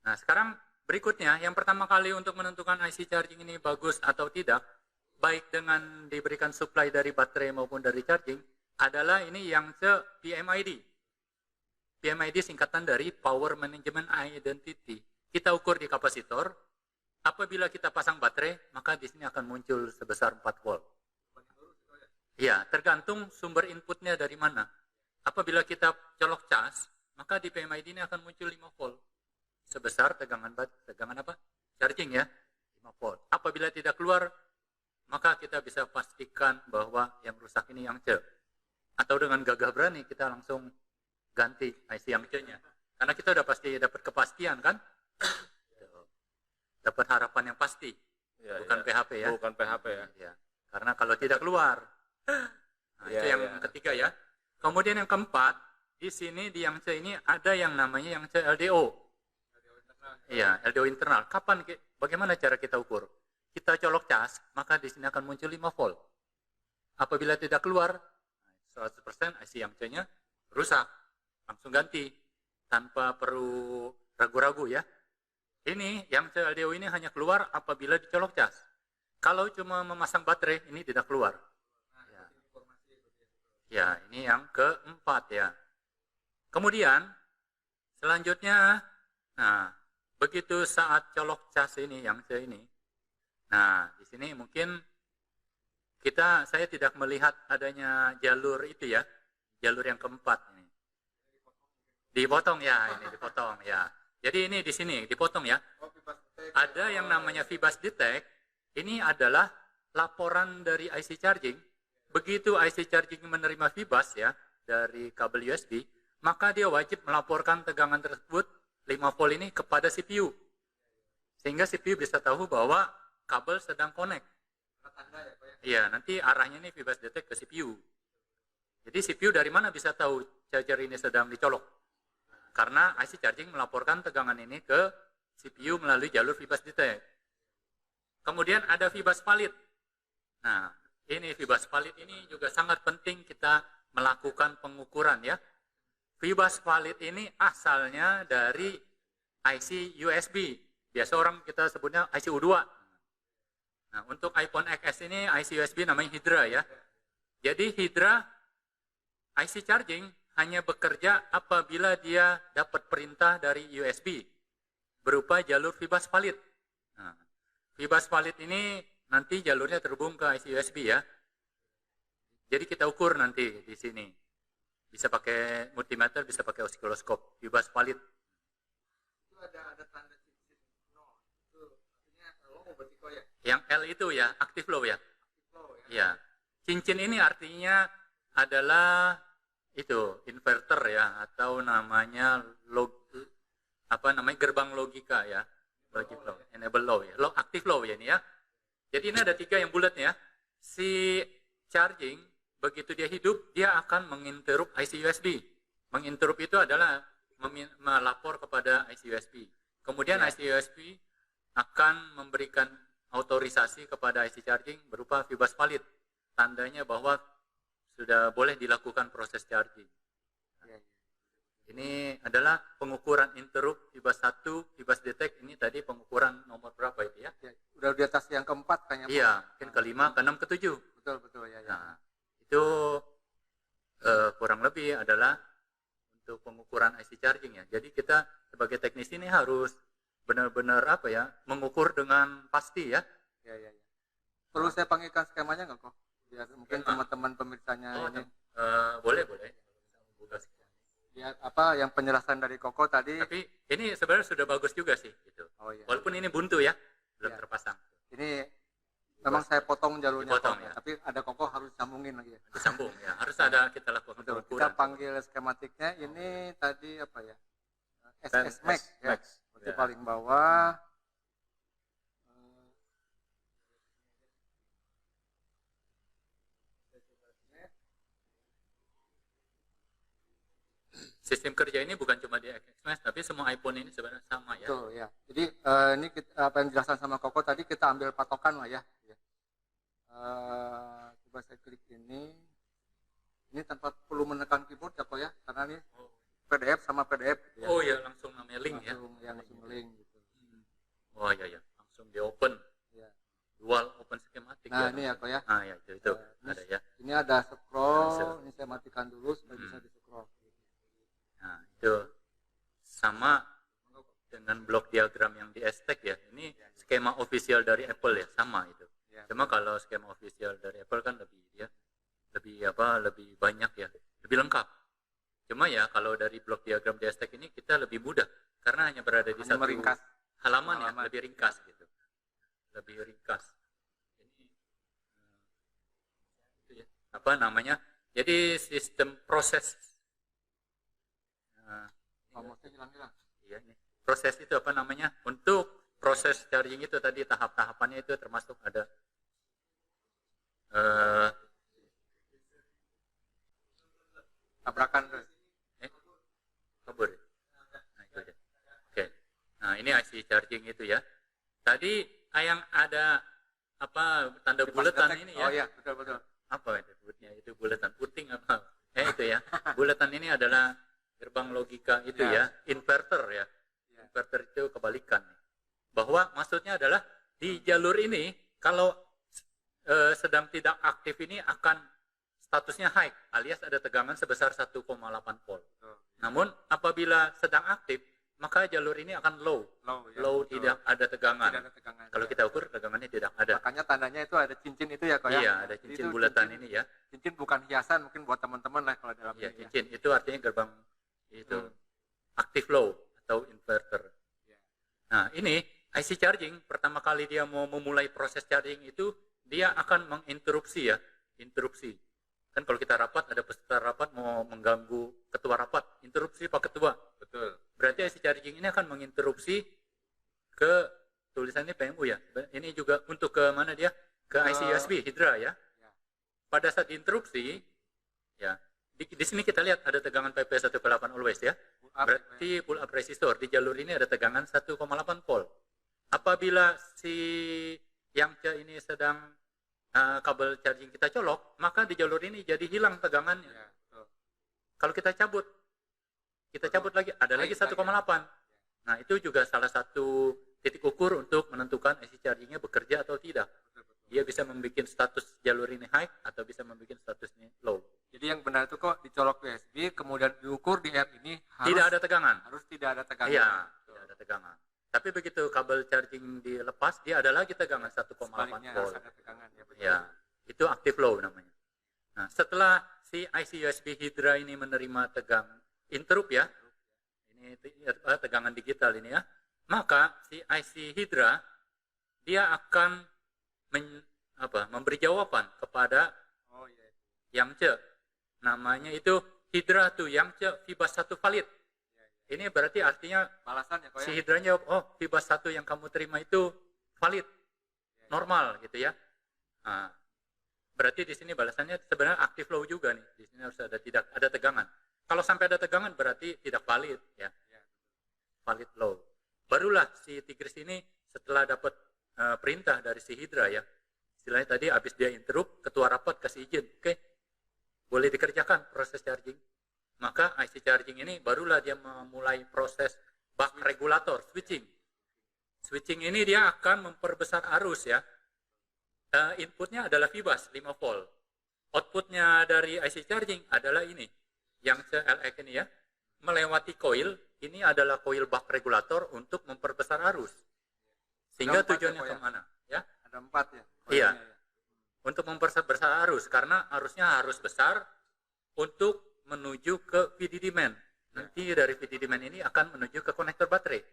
Nah sekarang berikutnya, yang pertama kali untuk menentukan IC charging ini bagus atau tidak, baik dengan diberikan supply dari baterai maupun dari charging, adalah ini Yangtze PMID. PMID singkatan dari Power Management Identity. Kita ukur di kapasitor, apabila kita pasang baterai, maka di sini akan muncul sebesar 4 volt. Ya, tergantung sumber inputnya dari mana. Apabila kita colok cas, maka di PMID ini akan muncul 5 volt. Sebesar tegangan apa? Charging ya, 5 volt. Apabila tidak keluar maka kita bisa pastikan bahwa yang rusak ini yang C. Atau dengan gagah berani kita langsung ganti IC yang C-nya. Karena kita udah pasti dapat kepastian kan? Dapat harapan yang pasti. Ya, Bukan ya. PHP ya. Bukan PHP ya. Ya. Karena kalau tidak keluar. Nah, Ya, itu yang ya. ketiga ya. Kemudian yang keempat, di sini di yang C ini ada yang namanya yang C LDO. Iya, LDO internal. Bagaimana cara kita ukur? Kita colok cas, maka di sini akan muncul 5 volt. Apabila tidak keluar, 100% IC yang C-nya rusak. Langsung ganti. Tanpa perlu ragu-ragu ya. Ini yang C LDO ini hanya keluar apabila dicolok cas. Kalau cuma memasang baterai, ini tidak keluar. Ya, ini yang keempat ya. Kemudian, selanjutnya, nah, begitu saat colok cas ini, yang C ini, nah, di sini mungkin saya tidak melihat adanya jalur itu ya, jalur yang keempat ini. Dipotong ya, ini dipotong ya. Jadi ini di sini dipotong ya. Ada yang namanya Fibus Detect, ini adalah laporan dari IC charging. Begitu IC charging menerima Fibus ya dari kabel USB, maka dia wajib melaporkan tegangan tersebut 5 volt ini kepada CPU. Sehingga CPU bisa tahu bahwa kabel sedang connect. Iya, nanti arahnya ini Fibus Detect ke CPU. Jadi CPU dari mana bisa tahu charger ini sedang dicolok? Karena IC charging melaporkan tegangan ini ke CPU melalui jalur Fibus Detect. Kemudian ada Fibus Valid. Nah, ini Fibus Valid ini juga sangat penting kita melakukan pengukuran ya. Fibus Valid ini asalnya dari IC USB. Biasa orang kita sebutnya IC U2. Nah, untuk iPhone XS ini IC USB namanya Hydra ya. Jadi Hydra IC charging hanya bekerja apabila dia dapat perintah dari USB berupa jalur Fibus Valid. Nah, Fibus Valid ini nanti jalurnya terhubung ke IC USB ya. Jadi kita ukur nanti di sini. Bisa pakai multimeter, bisa pakai osiloskop. Fibus Valid. Itu ada tanda cincin nol. Itu artinya low berarti kok ya. Yang L itu ya, active low ya. Low ya. Ya. Cincin ini artinya adalah itu inverter ya atau namanya gerbang logika ya. Logic low, enable low ya. Low active low ya ini ya. Jadi ini ada 3 yang bulat ya. Si charging begitu dia hidup, dia akan menginterrupt IC USB. Menginterrupt itu adalah melapor kepada IC USB. Kemudian IC USB akan memberikan autorisasi kepada IC charging berupa Fibus Valid. Tandanya bahwa sudah boleh dilakukan proses charging. Ini adalah pengukuran interrupt Fibus 1, Fibus Detect. Ini tadi pengukuran nomor berapa itu ya? Udah di atas yang keempat kayaknya. Iya, mungkin ke-5, ke-6, ke-7. Betul ya. Nah, itu kurang lebih adalah untuk pengukuran IC charging ya. Jadi kita sebagai teknisi ini harus benar-benar mengukur dengan pasti ya. Ya. Perlu saya panggilkan skemanya nggak kok? Biar mungkin teman-teman pemirsanya ini. Boleh. Lihat yang penjelasan dari Koko tadi. Tapi ini sebenarnya sudah bagus juga sih gitu. Oh iya. Walaupun ini buntu ya, belum Iya. terpasang. Ini memang saya potong jalurnya, Dipotong, Kok, ya. tapi ada Koko harus sambungin lagi ya. Disambung ya, harus ada kita lakukan Betul. pengukuran. Kita panggil skematiknya. Ini tadi apa ya? Dan SS Max ya. Max. Berarti Ya. paling bawah. Sistem kerja ini bukan cuma di XS, tapi semua iPhone ini sebenarnya sama ya. Betul ya. Jadi ini apa yang dijelaskan sama Koko tadi kita ambil patokan lah ya. Coba saya klik ini. Ini tanpa perlu menekan keyboard ya Kok ya, karena ini PDF sama PDF. Gitu ya. Oh ya, langsung namanya link ya. Langsung link gitu. Oh ya, langsung di open. Ya. Dual open schematic Nah ya. ini ya Kok ya. Ah ya, itu ada ya. Ini ada scroll. Ini saya matikan dulu supaya bisa di scroll. Nah, itu sama dengan blok diagram yang di Aztec ya. Ini skema official dari Apple ya, sama itu. Ya. Cuma kalau skema official dari Apple kan lebih banyak ya, lebih lengkap. Cuma ya kalau dari blok diagram di Aztec ini kita lebih mudah karena hanya berada di satu meringkas. halaman ya, lebih ringkas gitu. Lebih ringkas. Ini apa namanya? Jadi sistem proses. Iya, ini. Proses itu apa namanya? Untuk proses charging itu tadi tahap-tahapannya itu termasuk ada tabrakan. kabur. Nah, itu aja. Oke. Nah, ini IC charging itu ya. Tadi yang ada apa tanda buletan ini ya. Oh iya, betul. Apa itu sebutnya? Itu buletan puting apa? Itu ya. Buletan ini adalah gerbang logika itu ya, inverter ya. Inverter itu kebalikan. Bahwa maksudnya adalah di jalur ini kalau sedang tidak aktif ini akan statusnya high alias ada tegangan sebesar 1,8 volt. Namun apabila sedang aktif maka jalur ini akan low, tidak ada tegangan. Kalau kita ukur tegangannya tidak ada. Makanya tandanya itu ada cincin itu ya, Kak ya. Iya, ada cincin buletan ini ya. Cincin bukan hiasan, mungkin buat teman-teman lah kalau dalam Iya, ini, cincin itu artinya gerbang itu aktif low atau inverter. Nah, ini IC charging pertama kali dia mau memulai proses charging itu dia akan menginterupsi ya, interupsi. Kan kalau kita rapat ada peserta rapat mau mengganggu ketua rapat, interupsi Pak Ketua. Betul. Berarti IC charging ini akan menginterupsi ke tulisannya PMU ya. Ini juga untuk ke mana dia? Ke IC USB Hydra ya. Pada saat interupsi ya, di sini kita lihat ada tegangan PP 1,8 always ya. Berarti pull up resistor di jalur ini ada tegangan 1,8 volt. Apabila si yang ini sedang kabel charging kita colok, maka di jalur ini jadi hilang tegangannya. Kalau kita cabut lagi, ada lagi 1,8. Nah, itu juga salah satu titik ukur untuk menentukan IC chargingnya bekerja atau tidak. Dia bisa membuat status jalur ini high atau bisa membuat statusnya low. Jadi yang benar itu kok dicolok USB, kemudian diukur di app ini harus Tidak ada tegangan. Harus tidak ada tegangan. Iya, tidak ada tegangan. Tapi begitu kabel charging dilepas, dia ada lagi tegangan 1,8 Sebaliknya volt. harus ada tegangan ya. Betul. Ya, itu active low namanya. Nah, setelah si IC USB Hydra ini menerima tegangan interrupt ya, ini tegangan digital ini ya, maka si IC Hydra dia akan memberi jawaban kepada Yangtze. Namanya itu Hydra to Yangtze Fibas 1 valid. Ini berarti artinya Balasan ya, Kak si ya. Hydra jawab, oh Fibas 1 yang kamu terima itu valid, normal gitu ya. Nah, berarti di sini balasannya sebenarnya active low juga nih. Di sini harus tidak ada tegangan. Kalau sampai ada tegangan berarti tidak valid ya. Valid low. Barulah si Tigris ini setelah dapat perintah dari si Hydra ya. Istilahnya tadi habis dia interrupt, ketua rapat kasih izin, oke. Boleh dikerjakan proses charging. Maka IC charging ini barulah dia memulai proses buck regulator, switching. Switching ini dia akan memperbesar arus ya. Inputnya adalah Fibas 5 volt. Outputnya dari IC charging adalah ini. Yang CLX ini ya. Melewati coil, ini adalah coil buck regulator untuk memperbesar arus. Sehingga tujuannya kemana? Ya? Ada 4 ya. Iya. Untuk memperbesar arus, karena arusnya harus besar untuk menuju ke VDD main. Nanti dari VDD main ini akan menuju ke konektor baterai.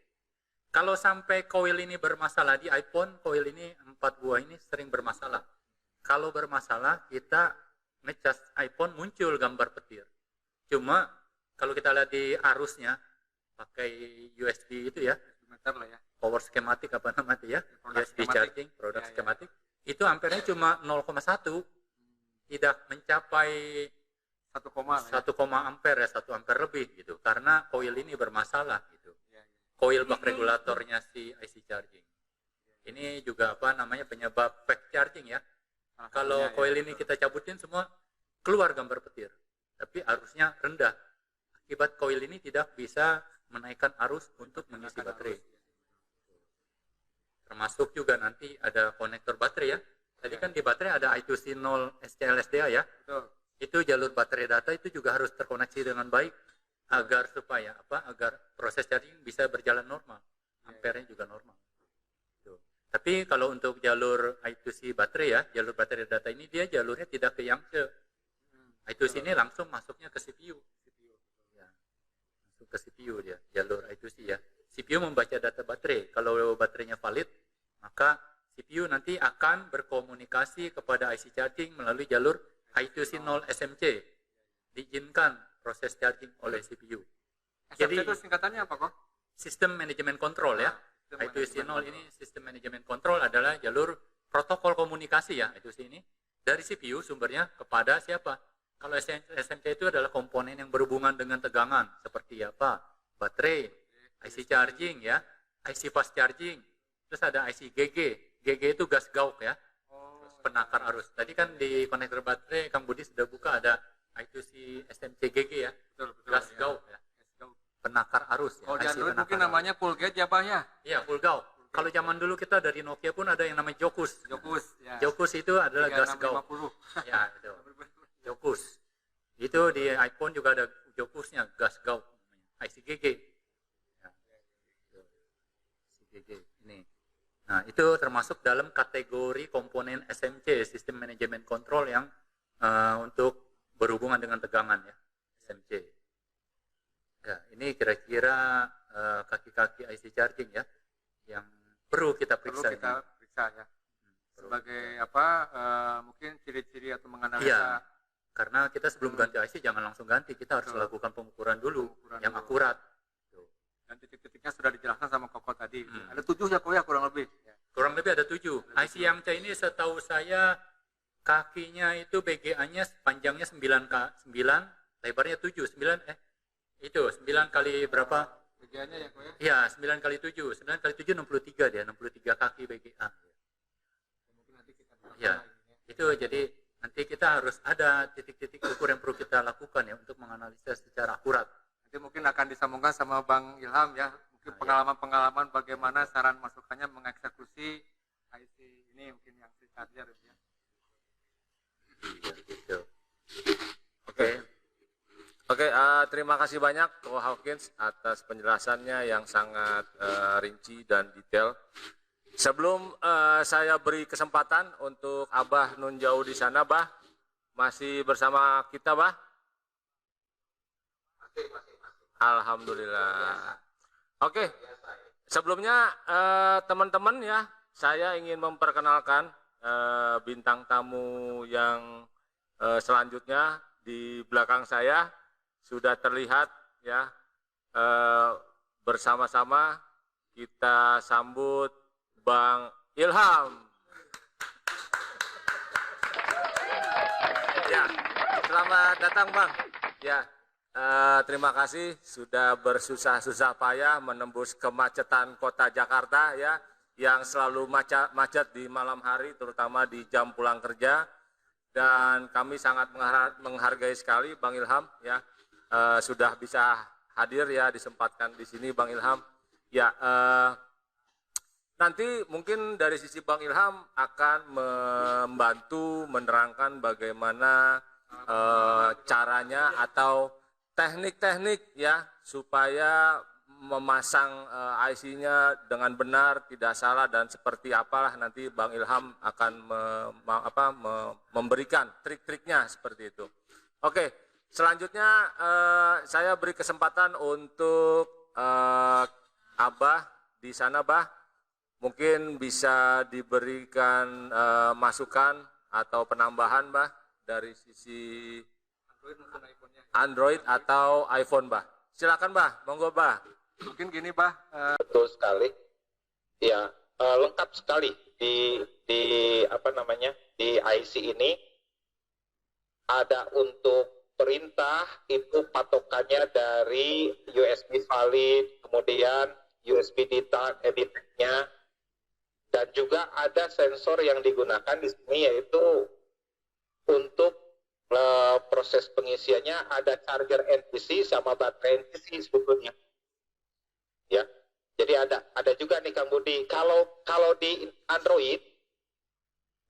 Kalau sampai coil ini bermasalah di iPhone, coil ini 4 buah ini sering bermasalah. Kalau bermasalah, kita ngecas iPhone muncul gambar petir. Cuma kalau kita lihat di arusnya, pakai USB itu ya, Meter lah ya. power schematic apa namanya ya, USB schematic. charging, produk schematic, itu ampernya cuma 0,1, tidak mencapai 1 koma lah ya. 1, ampere ya, 1 ampere lebih gitu, karena coil ini bermasalah gitu. Coil buck regulatornya si IC charging. Ini juga apa namanya penyebab fake charging ya. Kalau coil ini kita cabutin semua keluar gambar petir, tapi arusnya rendah. Akibat coil ini tidak bisa menaikkan arus untuk mengisi baterai. Termasuk juga nanti ada konektor baterai ya. Tadi kan di baterai ada I2C 0 SCLSDA ya. Betul. Itu jalur baterai data itu juga harus terkoneksi dengan baik agar supaya agar proses charging bisa berjalan normal, ampernya juga normal. Tuh. Tapi kalau untuk jalur I2C baterai ya, jalur baterai data ini dia jalurnya tidak ke Yangtze. I2C ini langsung masuknya ke CPU. Ya, masuk ke CPU dia, jalur I2C ya. CPU membaca data baterai. Kalau baterainya valid, maka CPU nanti akan berkomunikasi kepada IC charging melalui jalur I2C 0 SMC, diizinkan proses charging oleh CPU. SMC Jadi itu singkatannya apa kok? sistem manajemen kontrol ya. Sistem I2C 0 manajemen ini sistem manajemen kontrol adalah jalur protokol komunikasi ya I2C ini dari CPU sumbernya kepada siapa? Kalau SMC itu adalah komponen yang berhubungan dengan tegangan seperti apa? Baterai, IC charging ya, IC fast charging, terus ada IC GG. GG itu gas gauk ya, terus penakar arus. Tadi kan di konektor baterai Kang Budi sudah buka ada I2C SMC GG ya, Betul, gas ya. gauk ya, penakar arus ya. Oh, di IC Android penakar mungkin arus. namanya full gate ya, Bah ya? Iya, full gauk. Kalau zaman dulu kita dari Nokia pun ada yang namanya Jokus. Jokus ya. Jokus itu adalah gas gauk. 3650. Ya, itu. Jokus. Itu di iPhone juga ada Jokusnya, gas gauk namanya. ICGG. Ya. ICGG ini. Nah, itu termasuk dalam kategori komponen SMC, sistem manajemen kontrol yang untuk berhubungan dengan tegangan ya, SMC. Ya, ini kira-kira kaki-kaki IC charging ya yang perlu kita Perlu periksa. kita ini. periksa ya. Perlu. Sebagai apa? Mungkin ciri-ciri atau menganalisa. Iya, karena kita sebelum ganti IC jangan langsung ganti, kita harus Betul. lakukan pengukuran dulu Pengukuran yang dulu. akurat. Dan titik-titiknya sudah dijelaskan sama Koko tadi. Hmm. Ada 7 ya kok ya kurang lebih. Ya. Kurang lebih ada 7. IC yang C ini setahu saya kakinya itu BGA-nya panjangnya 9, lebarnya 7. 9 itu 9 kali berapa? BGA-nya ya kok ya. Iya, 9 kali 7. 9 kali 7 63 dia, 63 kaki BGA. Mungkin nanti kita Ya, itu jadi nanti kita harus ada titik-titik ukur yang perlu kita lakukan ya untuk menganalisa secara akurat. Nanti mungkin akan disambungkan sama Bang Ilham ya. Mungkin Nah, pengalaman-pengalaman bagaimana saran masukannya mengeksekusi IC ini mungkin yang si charger ya. Iya, gitu. Oke. Oke, terima kasih banyak Ko Hawkins atas penjelasannya yang sangat rinci dan detail. Sebelum saya beri kesempatan untuk Abah Nun Jauh di sana, Bah, masih bersama kita, Bah? Alhamdulillah. Oke, sebelumnya teman-teman ya, saya ingin memperkenalkan bintang tamu yang selanjutnya di belakang saya sudah terlihat ya. Bersama-sama kita sambut Bang Ilham. Ya, selamat datang Bang. Ya. Terima kasih sudah bersusah-susah payah menembus kemacetan kota Jakarta ya, yang selalu macet di malam hari terutama di jam pulang kerja, dan kami sangat menghargai sekali Bang Ilham ya, sudah bisa hadir ya, disempatkan di sini Bang Ilham ya. Nanti mungkin dari sisi Bang Ilham akan membantu menerangkan bagaimana caranya atau teknik-teknik ya supaya memasang IC-nya dengan benar, tidak salah, dan seperti apalah nanti Bang Ilham akan memberikan trik-triknya seperti itu. Oke, selanjutnya saya beri kesempatan untuk Abah di sana, Bah, mungkin bisa diberikan masukan atau penambahan, Bah, dari sisi Android atau iPhone, Bah. Silakan, Bah. Monggo, Bah. Mungkin gini, Bah. Betul sekali. Ya, lengkap sekali di apa namanya? Di IC ini ada untuk perintah itu patokannya dari USB valid, kemudian USB detect-nya, dan juga ada sensor yang digunakan di sini yaitu untuk proses pengisiannya ada charger NTC sama baterai NTC sebetulnya. Ya. Jadi ada juga nih Kang Budi. Kalau di Android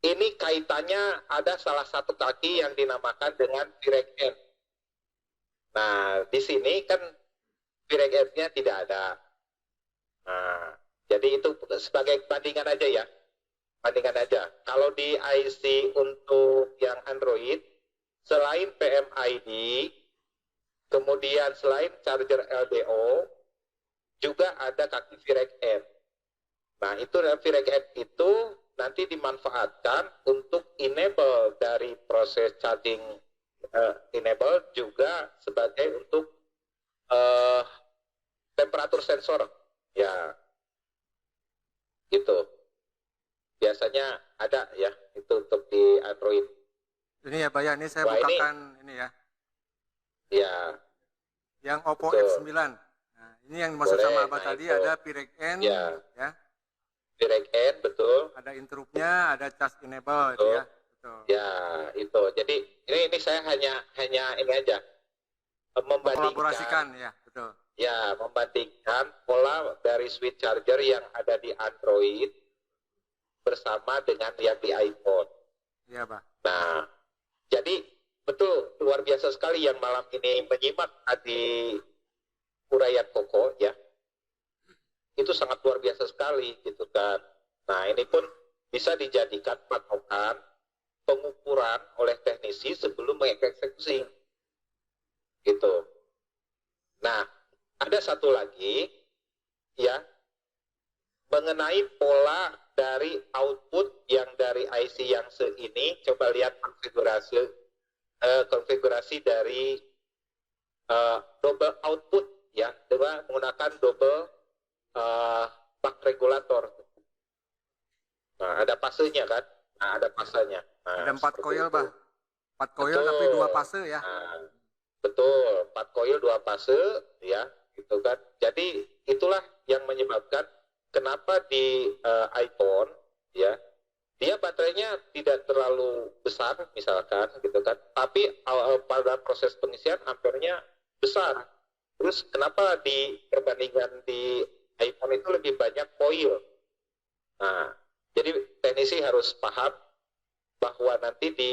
ini kaitannya ada salah satu kaki yang dinamakan dengan Direct End. Nah, di sini kan Direct End-nya tidak ada. Nah, jadi itu sebagai bandingan aja ya. Bandingan aja. Kalau di IC untuk yang Android, selain PMID, kemudian selain charger LDO, juga ada kaki Direct End. Nah, itu Direct End itu nanti dimanfaatkan untuk enable dari proses charging, enable juga sebagai untuk temperatur sensor, ya gitu. Biasanya ada ya itu untuk di Android. Ini ya Pak ya, ini saya Wah, bukakan ini ya, Ya, yang Oppo betul. F9. Nah, ini yang dimaksud Boleh, sama Abah nah tadi itu. ada Pirec N, Ya, ya, direct end betul. ada interruptnya, ada charge enable itu Betul. ya. Betul. Ya, itu. Jadi ini saya hanya ini aja Kolaborasikan membandingkan, ya, betul. ya membandingkan pola dari switch charger yang ada di Android bersama dengan yang di iPhone. Iya Pak. Nah, jadi betul luar biasa sekali yang malam ini menyimak tadi uraian Koko ya. Itu sangat luar biasa sekali gitu kan. Nah, ini pun bisa dijadikan patokan pengukuran oleh teknisi sebelum mengeksekusi. Gitu. Nah, ada satu lagi ya mengenai pola dari output yang dari IC yang ini, coba lihat konfigurasi dari double output ya, dengan menggunakan double buck regulator. Nah, ada fasenya kan? Nah, ada fasenya. Nah, Ada 4 coil, itu. Bah. 4 coil Betul. tapi 2 fase ya. Nah, betul, 4 coil 2 fase ya, gitu kan. Jadi itulah yang menyebabkan kenapa di iPhone ya, dia baterainya tidak terlalu besar misalkan gitu kan, tapi pada proses pengisian ampernya besar. Terus kenapa di perbandingan di iPhone itu lebih banyak coil? Nah, jadi teknisi harus paham bahwa nanti di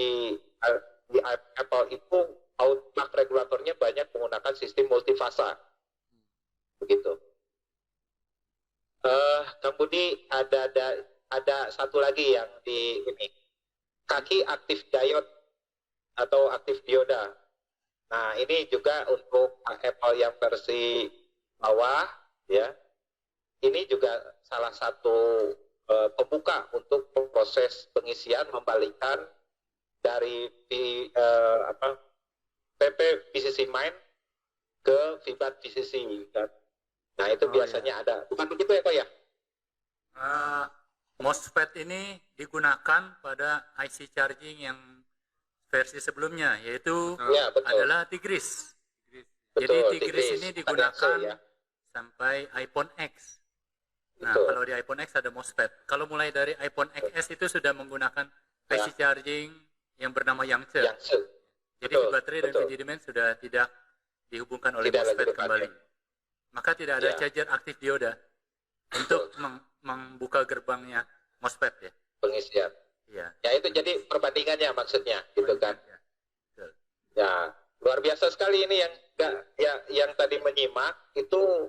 Apple itu output regulatornya banyak menggunakan sistem multifasa, begitu. Kemudian ada satu lagi yang di ini, kaki aktif diode atau aktif dioda. Nah, ini juga untuk Apple yang versi bawah ya. Ini juga salah satu pembuka untuk proses pengisian membalikkan dari PP VCC main ke VBAT VCC kan. Nah, itu biasanya ada. Bukan begitu ya, Pak ya? MOSFET ini digunakan pada IC charging yang versi sebelumnya, yaitu Ya, betul. adalah Tigris. Jadi Betul, Tigris ini digunakan ya. sampai iPhone X. Nah, Betul. kalau di iPhone X ada MOSFET. Kalau mulai dari iPhone XS itu sudah menggunakan IC charging yang bernama Yangtze. Jadi Betul, baterai dan betul. VGD sudah tidak dihubungkan oleh Tidak lagi MOSFET kembali. dipakai. Maka tidak ada Ya. charger aktif dioda untuk membuka gerbangnya MOSFET ya. Pengisian. Iya. Ya, itu jadi perbandingannya maksudnya gitu kan. Ya. Betul. Ya, luar biasa sekali ini yang tadi menyimak itu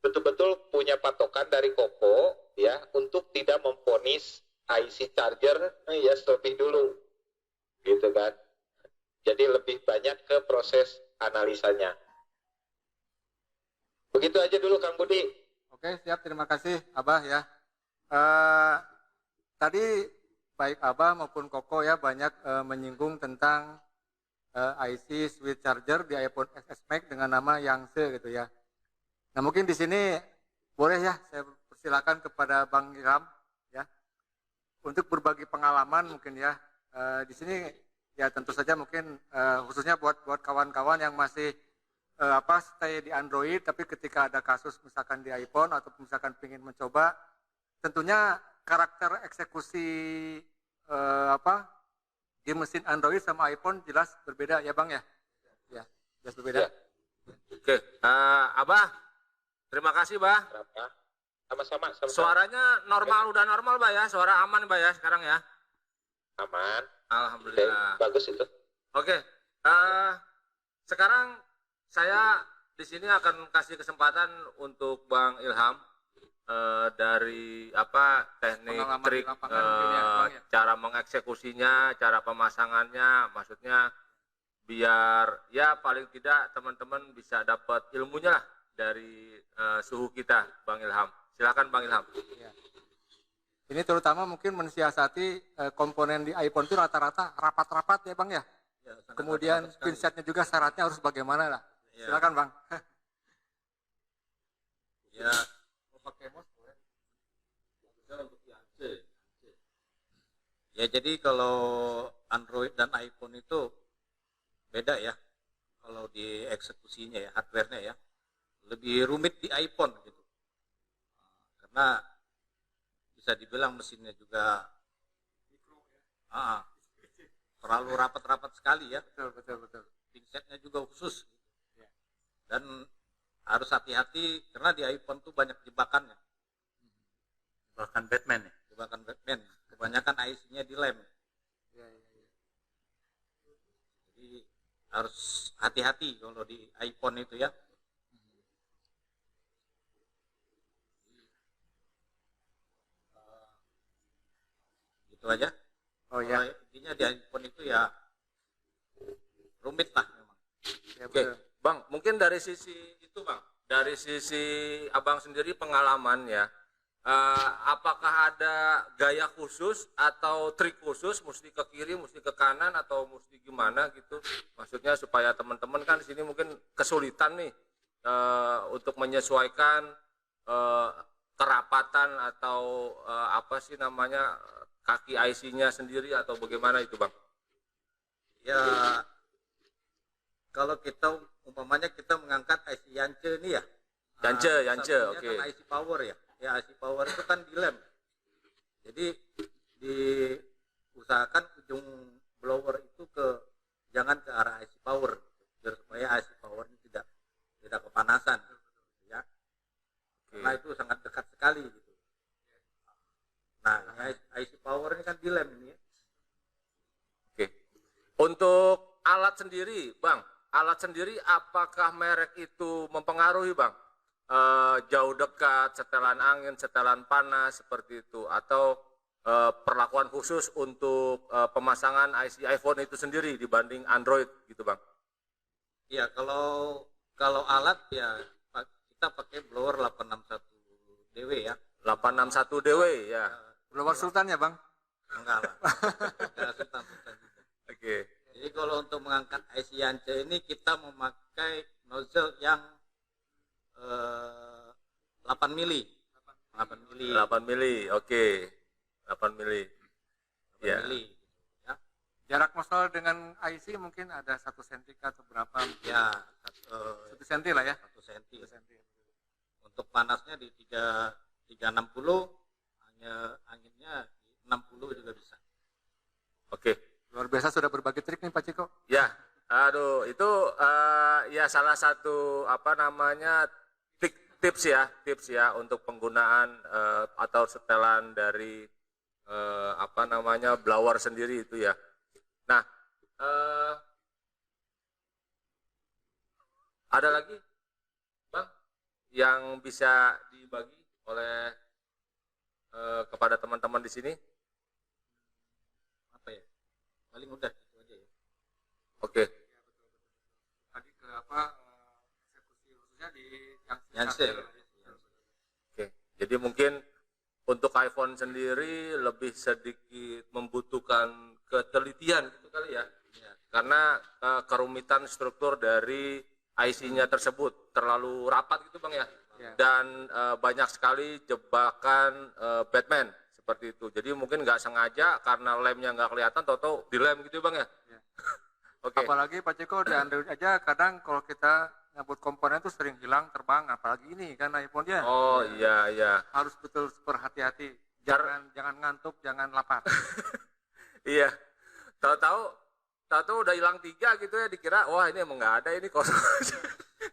betul-betul punya patokan dari Koko ya untuk tidak memvonis IC charger ya terlebih dulu gitu kan. Jadi lebih banyak ke proses analisanya. Begitu aja dulu Kang Budi. Oke, siap. Terima kasih, Abah ya. Tadi baik Abah maupun Koko ya banyak menyinggung tentang IC switch charger di iPhone XS Max dengan nama Yangtze gitu ya. Nah, mungkin di sini boleh ya saya persilakan kepada Bang Ilham ya untuk berbagi pengalaman mungkin ya. Di sini ya tentu saja mungkin khususnya buat kawan-kawan yang masih stay di Android, tapi ketika ada kasus misalkan di iPhone atau misalkan ingin mencoba, tentunya karakter eksekusi di mesin Android sama iPhone jelas berbeda ya Bang ya? Ya, jelas berbeda. Ya. Oke, Abah, terima kasih, Bah. Sama-sama. Suaranya normal, udah normal, Bah ya. Suara aman, Bah ya, sekarang ya. Aman. Alhamdulillah. Bagus itu. Oke, sekarang saya di sini akan kasih kesempatan untuk Bang Ilham dari teknik, Pengalaman di trik, lapangan mungkin ya, Bang ya. cara mengeksekusinya, cara pemasangannya, maksudnya biar ya paling tidak teman-teman bisa dapat ilmunya lah dari suhu kita, Bang Ilham. Silakan Bang Ilham. Ya. Ini terutama mungkin mensiasati komponen di iPhone itu rata-rata rapat-rapat ya Bang ya. Ya, sangat Kemudian rapat sekali. pinsetnya juga syaratnya harus bagaimana lah. Ya. Silakan Bang. Ya, Pakai mouse boleh. ya jadi kalau Android dan iPhone itu beda ya. Kalau di eksekusinya ya, hardware-nya ya. Lebih rumit di iPhone gitu. Karena bisa dibilang mesinnya juga terlalu rapat-rapat sekali ya. Betul. Pinsetnya juga khusus. Ya. Dan harus hati-hati karena di iPhone tuh banyak jebakannya. Bahkan Batman ya. Jebakan Batman. Kebanyakan IC-nya dilem. Ya. Jadi harus hati-hati kalau di iPhone itu ya. Gitu aja. Oh ya. Kalau intinya di iPhone itu ya rumit lah memang. Ya, Oke, betul. Bang, mungkin dari sisi itu Bang, dari sisi Abang sendiri pengalaman ya, apakah ada gaya khusus atau trik khusus, mesti ke kiri, mesti ke kanan, atau mesti gimana gitu? Maksudnya supaya teman-teman kan di sini mungkin kesulitan nih untuk menyesuaikan kerapatan atau apa sih namanya kaki IC-nya sendiri atau bagaimana itu Bang? Ya kalau kita umpamanya kita mengangkat IC Yance ini ya. Yance, satunya oke. kan IC power ya. Ya IC power itu kan dilem. Jadi diusahakan ujung blower itu jangan ke arah IC power biar supaya IC power ini tidak kepanasan ya. Karena itu sangat dekat sekali gitu. Nah, IC power ini kan dilem ini ya. Oke. Untuk alat sendiri, Bang, alat sendiri apakah merek itu mempengaruhi, Bang? Jauh dekat, setelan angin, setelan panas, seperti itu, atau perlakuan khusus untuk pemasangan IC iPhone itu sendiri dibanding Android, gitu, Bang? Ya, kalau alat ya kita pakai blower 861 DW ya. 861 DW, ya. Blower Sultan ya Bang? Enggak lah. Enggak sultan-sultan juga. Oke. Jadi kalau untuk mengangkat IC Yance ini kita memakai nozzle yang 8 mili. 8 mili. 8 mili, oke. 8 mili. 8 Ya. mili. Ya. Jarak nozzle dengan IC mungkin ada 1 cm atau berapa? Ya, 1 cm lah ya. 1 cm. 1 cm. Untuk panasnya di 360, hanya anginnya di 60 juga bisa. Oke. Luar biasa sudah berbagi trik nih Pak Ciko. Ya, aduh, itu ya salah satu apa namanya tips ya untuk penggunaan atau setelan dari apa namanya blower sendiri itu ya. Nah, ada lagi, Bang, yang bisa dibagi oleh kepada teman-teman di sini? Apa ya? Paling udah gitu aja ya. Oke. Tadi ke apa eksekusi khususnya di yang Yance. Oke, jadi mungkin untuk iPhone sendiri lebih sedikit membutuhkan ketelitian gitu kali ya. Karena kerumitan struktur dari IC-nya tersebut terlalu rapat gitu Bang ya. Ya. Dan banyak sekali jebakan Batman seperti itu. Jadi mungkin nggak sengaja karena lemnya nggak kelihatan, toto dilem gitu Bang ya. Ya. Oke. Apalagi Pak Ciko di Android aja kadang kalau kita nyabut komponen itu sering hilang, terbang, apalagi ini kan iPhone dia. Oh iya. Harus betul berhati-hati. Jangan ngantuk, jangan lapar. Iya. Tahu-tahu udah hilang 3 gitu ya, dikira wah ini emang nggak ada, ini kosong.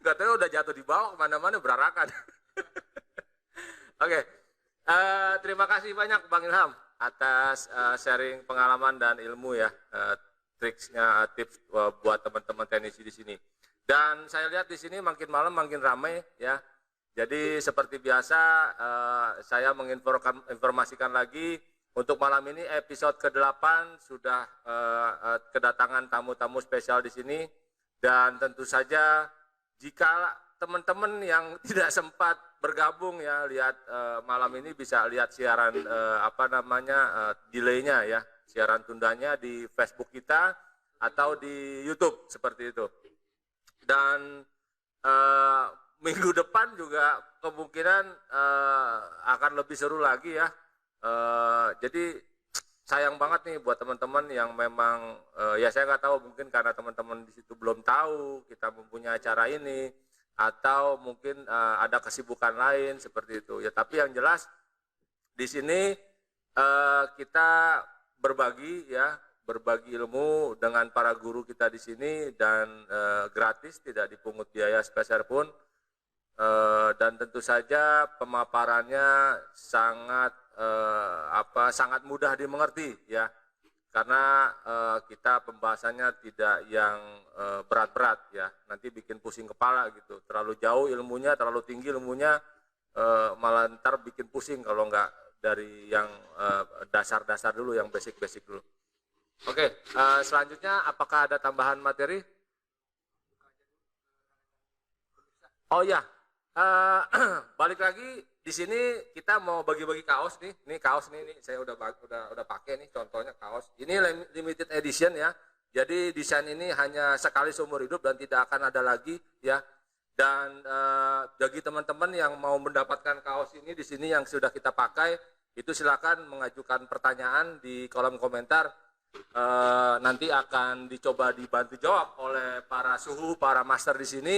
Nggak tahu udah jatuh di bawah kemana-mana berarakan. Oke. Terima kasih banyak Bang Ilham atas sharing pengalaman dan ilmu ya, triksnya, tips buat teman-teman teknisi di sini. Dan saya lihat di sini makin malam makin ramai ya. Jadi seperti biasa saya menginformasikan lagi untuk malam ini episode ke-8 sudah kedatangan tamu-tamu spesial di sini, dan tentu saja jika teman-teman yang tidak sempat bergabung ya lihat malam ini bisa lihat siaran delaynya ya, siaran tundanya di Facebook kita atau di YouTube seperti itu. Dan minggu depan juga kemungkinan akan lebih seru lagi ya. Jadi sayang banget nih buat teman-teman yang memang ya saya nggak tahu, mungkin karena teman-teman di situ belum tahu kita mempunyai acara ini atau mungkin ada kesibukan lain seperti itu ya. Tapi yang jelas di sini kita berbagi ya, berbagi ilmu dengan para guru kita di sini dan gratis, tidak dipungut biaya sepeser pun. Dan tentu saja pemaparannya sangat sangat mudah dimengerti ya, karena kita pembahasannya tidak yang berat-berat ya, nanti bikin pusing kepala gitu, terlalu jauh ilmunya, terlalu tinggi ilmunya, malah ntar bikin pusing kalau nggak dari yang dasar-dasar dulu, yang basic-basic dulu. Oke, selanjutnya apakah ada tambahan materi? Oh ya, balik lagi di sini kita mau bagi-bagi kaos nih. Ini kaos nih saya udah pakai nih, contohnya kaos. Ini limited edition ya. Jadi desain ini hanya sekali seumur hidup dan tidak akan ada lagi ya. Dan bagi teman-teman yang mau mendapatkan kaos ini di sini yang sudah kita pakai, itu silakan mengajukan pertanyaan di kolom komentar. Nanti akan dicoba dibantu jawab oleh para suhu, para master di sini.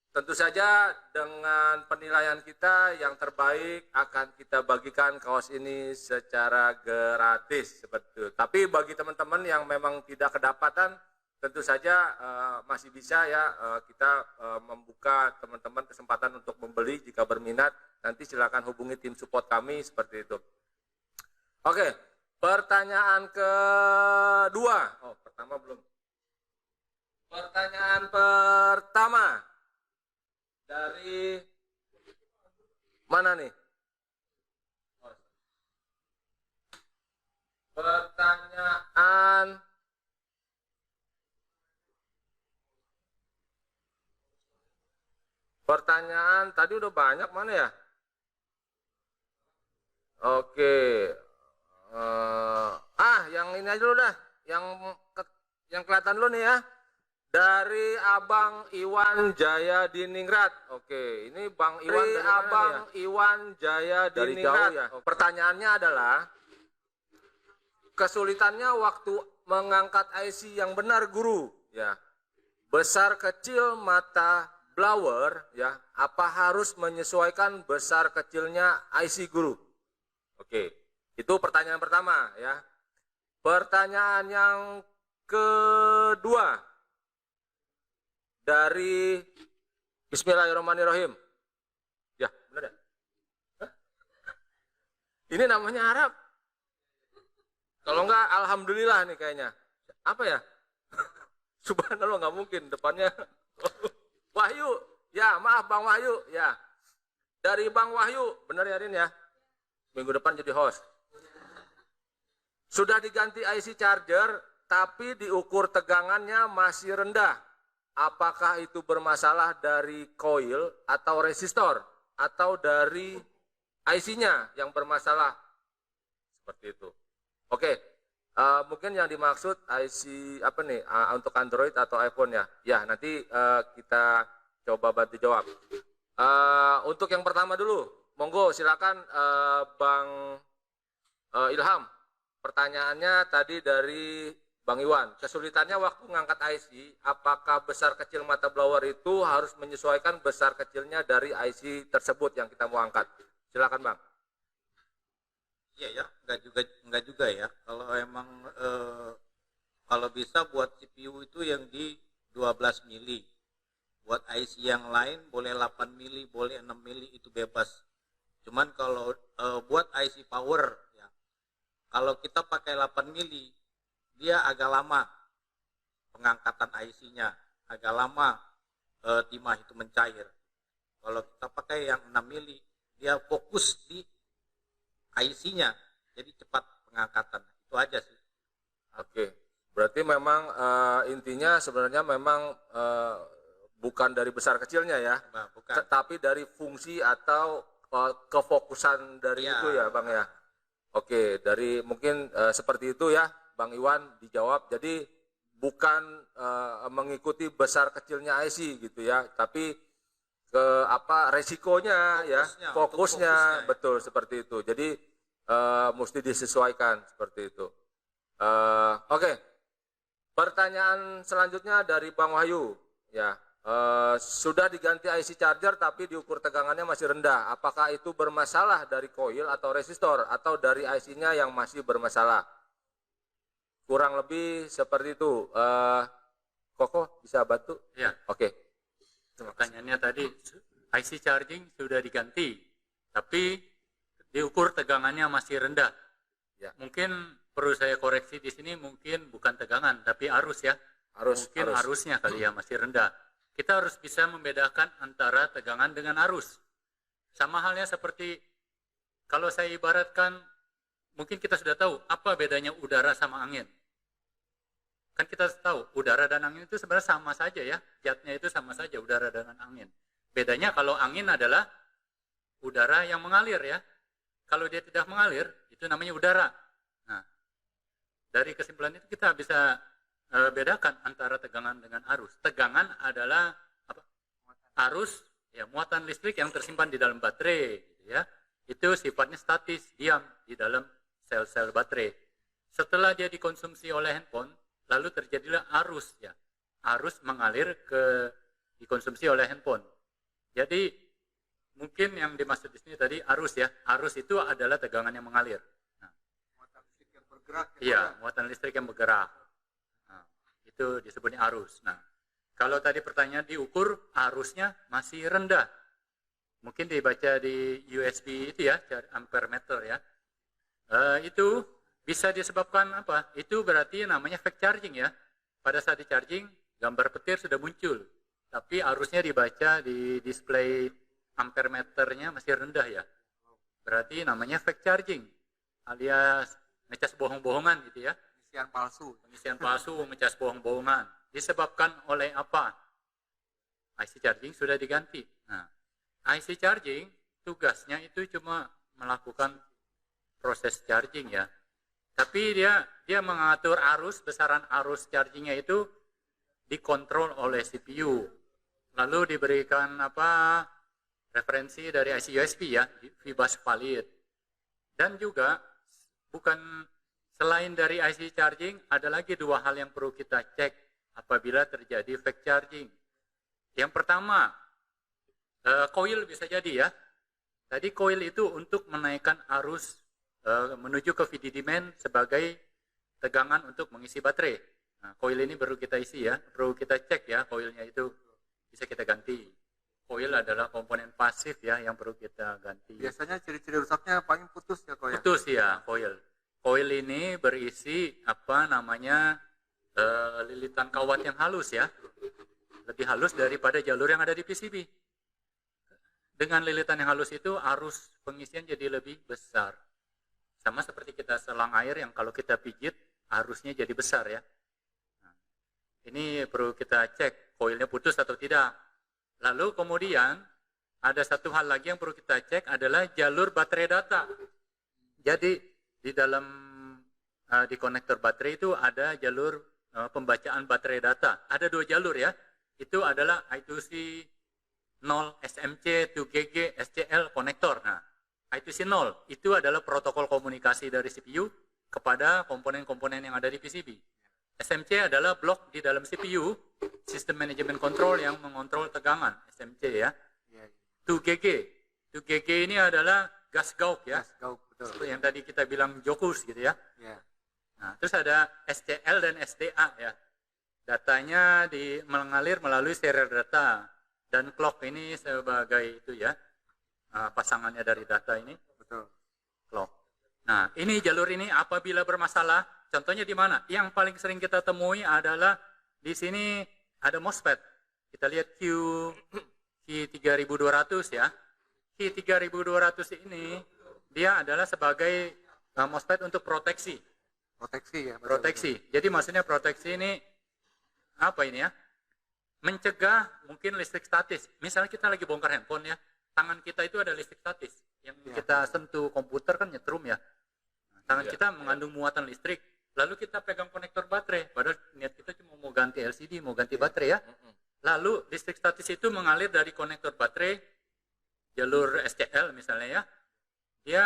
Tentu saja dengan penilaian kita yang terbaik akan kita bagikan kaos ini secara gratis seperti itu. Tapi bagi teman-teman yang memang tidak kedapatan, tentu saja masih bisa ya, kita membuka teman-teman kesempatan untuk membeli jika berminat. Nanti silakan hubungi tim support kami seperti itu. Oke, pertanyaan kedua. Oh, pertama belum. Pertanyaan pertama. Dari mana nih? Pertanyaan tadi udah banyak, mana ya? Oke. Yang ini aja dulu dah. Yang kelihatan dulu nih ya. Dari Abang Iwan Jaya Diningrat. Oke, ini Bang Iwan dari Abang ya? Iwan Jaya Diningrat. Ya? Pertanyaannya adalah kesulitannya waktu mengangkat IC yang benar, guru. Ya, besar kecil mata blower. Ya, apa harus menyesuaikan besar kecilnya IC, guru? Oke, itu pertanyaan pertama. Ya, pertanyaan yang kedua. Dari Bismillahirrahmanirrahim. Ya, benar ya? Hah? Ini namanya Arab. Kalau enggak, Alhamdulillah nih kayaknya. Apa ya? Subhanallah, nggak mungkin depannya. Wahyu. Ya, maaf Bang Wahyu. Ya, dari Bang Wahyu. Benar ya Rin ya? Minggu depan jadi host. Sudah diganti IC charger, tapi diukur tegangannya masih rendah. Apakah itu bermasalah dari coil atau resistor atau dari IC-nya yang bermasalah? Seperti itu. Oke, mungkin yang dimaksud IC apa nih, untuk Android atau iPhone ya? Ya, nanti kita coba bantu jawab. Untuk yang pertama dulu, monggo silakan Bang Ilham. Pertanyaannya tadi dari Bang Iwan, kesulitannya waktu ngangkat IC, apakah besar kecil mata blower itu harus menyesuaikan besar kecilnya dari IC tersebut yang kita mau angkat? Silakan Bang. Iya ya, enggak juga ya. Kalau emang kalau bisa buat CPU itu yang di 12 mili. Buat IC yang lain boleh 8 mili, boleh 6 mili, itu bebas. Cuman kalau buat IC power ya, kalau kita pakai 8 mili, dia agak lama pengangkatan IC-nya, agak lama timah itu mencair. Kalau kita pakai yang 6 mili, dia fokus di IC-nya, jadi cepat pengangkatan. Itu aja sih. Oke, berarti memang intinya sebenarnya memang bukan dari besar kecilnya ya, Nah, bukan. tapi dari fungsi atau kefokusan dari Ya. itu ya Bang ya. Oke, dari mungkin seperti itu ya Bang Iwan dijawab. Jadi bukan mengikuti besar kecilnya IC gitu ya, tapi ke apa resikonya ya, Fokusnya, untuk fokusnya fokusnya, ya. betul seperti itu. Jadi mesti disesuaikan seperti itu. Oke. Pertanyaan selanjutnya dari Bang Wahyu ya. Sudah diganti IC charger tapi diukur tegangannya masih rendah. Apakah itu bermasalah dari koil atau resistor atau dari IC-nya yang masih bermasalah? Kurang lebih seperti itu. Koko bisa bantu? Ya, Oke. pertanyaannya tadi IC charging sudah diganti, tapi diukur tegangannya masih rendah. Ya. Mungkin perlu saya koreksi di sini, mungkin bukan tegangan tapi arus ya. Mungkin arusnya kali ya masih rendah. Kita harus bisa membedakan antara tegangan dengan arus. Sama halnya seperti kalau saya ibaratkan, mungkin kita sudah tahu apa bedanya udara sama angin. Kan kita tahu udara dan angin itu sebenarnya sama saja ya, zatnya itu sama saja udara dan angin. Bedanya kalau angin adalah udara yang mengalir ya. Kalau dia tidak mengalir, itu namanya udara. Nah, dari kesimpulan itu kita bisa bedakan antara tegangan dengan arus. Tegangan adalah apa? Arus, ya muatan listrik yang tersimpan di dalam baterai, gitu ya. Itu sifatnya statis, diam di dalam sel-sel baterai. Setelah dia dikonsumsi oleh handphone, lalu terjadilah arus, ya. Arus mengalir dikonsumsi oleh handphone. Jadi mungkin yang dimaksud di sini tadi arus ya. Arus itu adalah tegangan yang mengalir. Nah, Muatan listrik yang bergerak. iya, muatan listrik yang bergerak. Nah, itu disebutnya arus. Nah, kalau tadi pertanyaan diukur arusnya masih rendah. Mungkin dibaca di USB itu ya, ampere meter ya. Itu bisa disebabkan apa? Itu berarti namanya fake charging ya. Pada saat di charging, gambar petir sudah muncul. Tapi arusnya dibaca di display ampere meternya masih rendah ya. Berarti namanya fake charging. Alias ngecas bohong-bohongan gitu ya. Pengisian palsu. Pengisian palsu, ngecas bohong-bohongan. Disebabkan oleh apa? IC charging sudah diganti. Nah, IC charging tugasnya itu cuma melakukan proses charging ya. Tapi dia mengatur arus, besaran arus chargingnya itu dikontrol oleh CPU. Lalu diberikan apa? Referensi dari IC USB ya, VBus valid. Dan juga bukan selain dari IC charging, ada lagi dua hal yang perlu kita cek apabila terjadi fake charging. Yang pertama, coil bisa jadi ya. Tadi coil itu untuk menaikkan arus menuju ke VDD main sebagai tegangan untuk mengisi baterai. Nah, coil ini perlu kita isi ya, perlu kita cek ya, coilnya itu bisa kita ganti. Coil adalah komponen pasif ya yang perlu kita ganti. Biasanya ciri-ciri rusaknya paling putus ya kok ya. Putus ya coil. Coil ini berisi apa namanya lilitan kawat yang halus ya, lebih halus daripada jalur yang ada di PCB. Dengan lilitan yang halus itu arus pengisian jadi lebih besar. Sama seperti kita selang air yang kalau kita pijit arusnya jadi besar ya. Nah, ini perlu kita cek koilnya putus atau tidak. Lalu kemudian ada satu hal lagi yang perlu kita cek adalah jalur baterai data. Jadi di dalam di konektor baterai itu ada jalur pembacaan baterai data. Ada dua jalur ya. Itu adalah I2C 0 SMC 2GG SCL konektor. Nah, I2C 0 itu adalah protokol komunikasi dari CPU kepada komponen-komponen yang ada di PCB. SMC adalah blok di dalam CPU, System Management Control yang mengontrol tegangan, SMC ya. 2GG. 2GG ini adalah gas gauk ya. Gas gauk, betul. Seperti yang tadi kita bilang jokus gitu ya. Ya. Nah, terus ada SCL dan SDA ya. Datanya mengalir melalui serial data. Dan clock ini sebagai itu ya, pasangannya dari data ini. Betul. Clock. Nah, ini jalur ini apabila bermasalah, contohnya di mana? Yang paling sering kita temui adalah di sini ada MOSFET. Kita lihat Q3200 ya. Q3200 ini dia adalah sebagai MOSFET untuk proteksi. Proteksi ya. Betul, Proteksi. Jadi maksudnya proteksi ini apa ini ya? mencegah mungkin listrik statis. Misalnya kita lagi bongkar handphone ya, tangan kita itu ada listrik statis. Yang kita sentuh komputer kan nyetrum ya. Tangan kita mengandung muatan listrik. Lalu kita pegang konektor baterai. Padahal niat kita cuma mau ganti LCD, mau ganti baterai ya. Lalu listrik statis itu mengalir dari konektor baterai, jalur SCL misalnya ya. Dia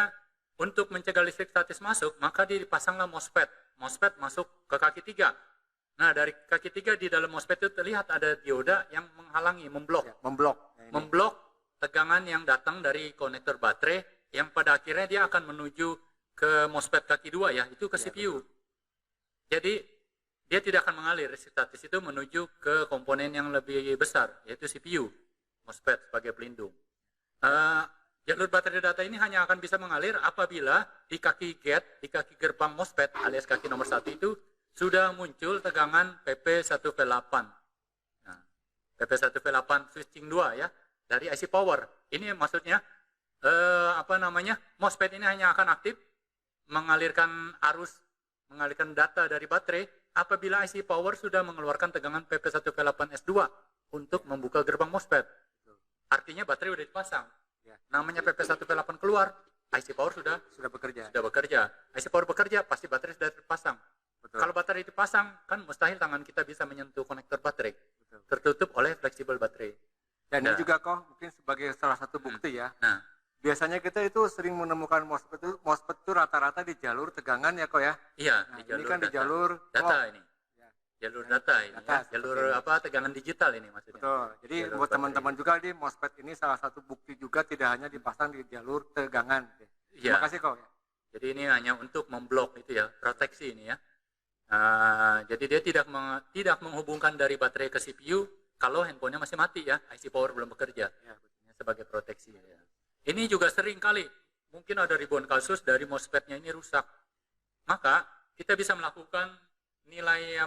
untuk mencegah listrik statis masuk, maka dipasanglah MOSFET. MOSFET masuk ke kaki 3. Nah, dari kaki 3 di dalam MOSFET itu terlihat ada dioda yang menghalangi, memblok. Ya, memblok. Memblok tegangan yang datang dari konektor baterai yang pada akhirnya dia akan menuju ke MOSFET kaki 2 ya, itu ke CPU. Jadi dia tidak akan mengalir, listrik statis itu menuju ke komponen yang lebih besar, yaitu CPU, MOSFET sebagai pelindung. Jalur baterai data ini hanya akan bisa mengalir apabila di kaki gate, di kaki gerbang MOSFET alias kaki nomor 1 itu sudah muncul tegangan PP1V8. Nah, PP1V8 switching 2 ya, dari IC power. Ini maksudnya MOSFET ini hanya akan aktif mengalirkan arus, mengalirkan data dari baterai apabila IC power sudah mengeluarkan tegangan PP1V8S2 untuk membuka gerbang MOSFET. Artinya baterai sudah dipasang. Namanya PP1V8 keluar, IC power sudah bekerja. IC power bekerja, pasti baterai sudah terpasang. Betul. Kalau baterai dipasang, kan mustahil tangan kita bisa menyentuh konektor baterai. Betul. Tertutup oleh fleksibel baterai. Dan ini juga kok mungkin sebagai salah satu bukti ya. Nah, Biasanya kita itu sering menemukan MOSFET itu rata-rata di jalur tegangan ya kok ya. iya, Nah, di jalur ini kan data. di jalur Data clock. ini. Ya. Jalur data ini. Data, Ya. seperti Jalur ini. tegangan digital ini maksudnya. Betul. Jadi Jalur buat baterai. teman-teman juga di MOSFET ini salah satu bukti juga tidak hanya dipasang di jalur tegangan. Iya. Terima kasih kok. Ya. Jadi ini hanya untuk memblok itu ya, proteksi ini ya. Jadi dia tidak menghubungkan dari baterai ke CPU kalau handphonenya masih mati ya, IC power belum bekerja. Ya, Sebagai proteksi ya. Ini juga sering kali, mungkin ada ribuan kasus dari MOSFET-nya ini rusak. Maka kita bisa melakukan nilai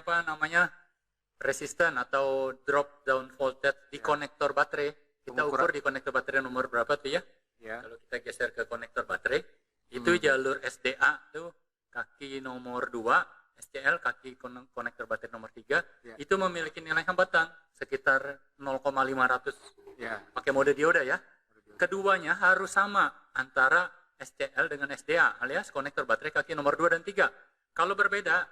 resisten atau drop down voltage di konektor baterai. Kita ukur di konektor baterai nomor berapa tuh ya? Ya. Kalau kita geser ke konektor baterai, itu jalur SDA tuh kaki nomor 2, SCL kaki konektor baterai nomor 3, Ya. itu memiliki nilai hambatan sekitar 0,500 Ya. pakai mode dioda ya. Keduanya harus sama antara SCL dengan SDA alias konektor baterai kaki nomor 2 dan 3. Kalau berbeda,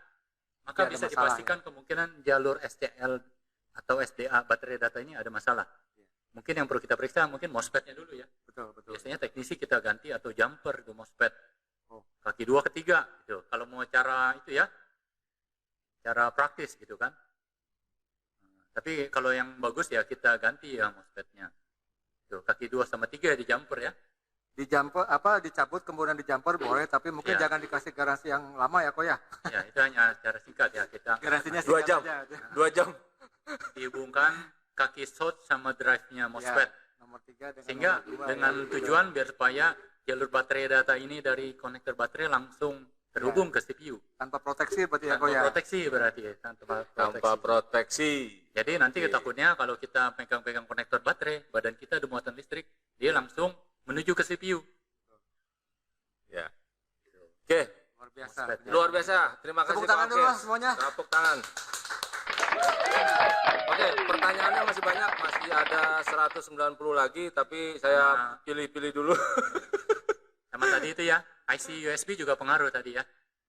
maka Tidak ada bisa masalah, dipastikan kemungkinan jalur SCL atau SDA baterai data ini ada masalah. Mungkin yang perlu kita periksa mungkin MOSFET-nya dulu ya. Betul. Biasanya teknisi kita ganti atau jumper ke MOSFET. Oh. Kaki 2 ke 3 gitu. Kalau mau cara itu ya, cara praktis gitu kan. Tapi kalau yang bagus ya kita ganti ya MOSFET-nya. Tuh, kaki 2 sama 3 di jumper ya. Di jumper dicabut kemudian di jumper boleh, tapi mungkin Ya. jangan dikasih garansi yang lama ya kok ya. Ya, itu hanya cara singkat ya kita Garansinya 2 singkat jam. saja. 2 jam. dihubungkan kaki short sama drive-nya MOSFET. Ya, nomor 3 dengan Sehingga nomor 2, dengan ya. tujuan biar supaya jalur baterai data ini dari konektor baterai langsung terhubung ke CPU. Tanpa proteksi berarti ya Tanpa kok ya. proteksi berarti ya, tanpa Tanpa proteksi. Jadi nanti takutnya kalau kita pegang-pegang konektor baterai, badan kita ada muatan listrik, dia langsung menuju ke CPU. Ya. Oke, Luar biasa. MOSFET. luar biasa. Terima kasih Tepuk Pak tangan dulu lah Alkes. semuanya. Tepuk tangan. Oke, pertanyaannya masih banyak, masih ada 190 lagi, tapi saya pilih-pilih dulu. Sama tadi itu ya, IC USB juga pengaruh tadi ya.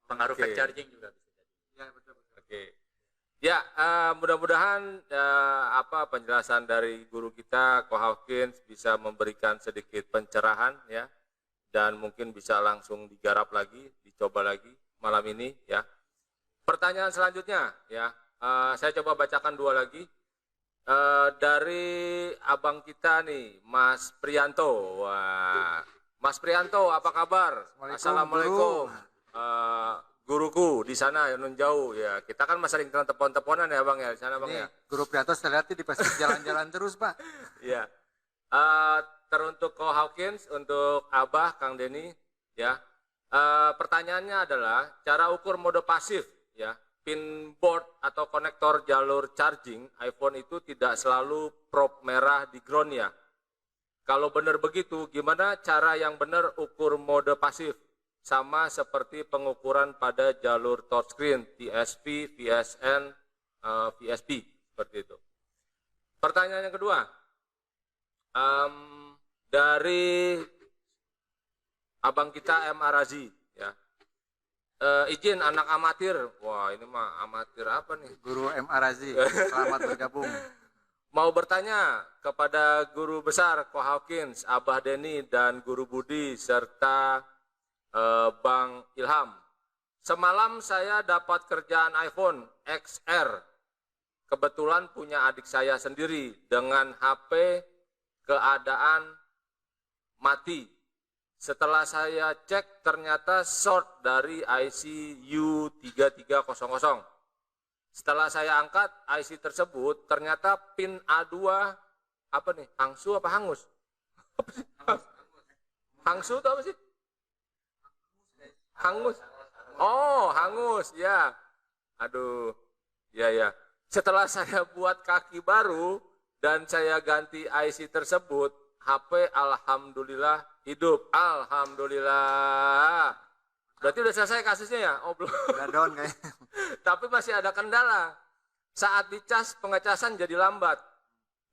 Pengaruh Oke. fast charging juga bisa jadi. Ya, betul. Oke. Ya, mudah-mudahan penjelasan dari guru kita, Ko Hawkins, bisa memberikan sedikit pencerahan ya, dan mungkin bisa langsung digarap lagi, dicoba lagi malam ini ya. Pertanyaan selanjutnya ya, saya coba bacakan 2 lagi. Dari abang kita nih, Mas Prianto. Wah, Mas Prianto, apa kabar? Assalamualaikum, Assalamualaikum. Guruku di sana yang nun jauh ya. Kita kan masih sering telepon-teleponan ya Bang ya di sana Bang Ini ya. Guru Prianto saya lihat di pasti jalan-jalan terus Pak. Iya. Teruntuk Ko Hawkins, untuk Abah Kang Denny ya. Pertanyaannya adalah cara ukur mode pasif ya. Pin board atau konektor jalur charging iPhone itu tidak selalu prop merah di ground ya. Kalau benar begitu, gimana cara yang benar ukur mode pasif? Sama seperti pengukuran pada jalur touchscreen, TSP, VSN, VSP, seperti itu. Pertanyaan yang kedua, dari abang kita M. Arazi, ya. Izin anak amatir, wah ini mah amatir apa nih? Guru M. Arazi, selamat bergabung. Mau bertanya kepada guru besar Ko Hawkins, Abah Denny, dan guru Budi, serta Bang Ilham. Semalam saya dapat kerjaan iPhone XR. Kebetulan punya adik saya sendiri dengan HP keadaan mati. Setelah saya cek ternyata short dari IC U3300. Setelah saya angkat IC tersebut, ternyata pin A2 apa nih? Hangsu apa hangus? Hangsu itu apa sih? Hangus. Oh, hangus, ya. Aduh, ya. Setelah saya buat kaki baru dan saya ganti IC tersebut, HP alhamdulillah hidup. Alhamdulillah. Berarti udah selesai kasusnya ya? Oh, belum. Udah down kayaknya. Tapi masih ada kendala. Saat dicas pengecasan jadi lambat.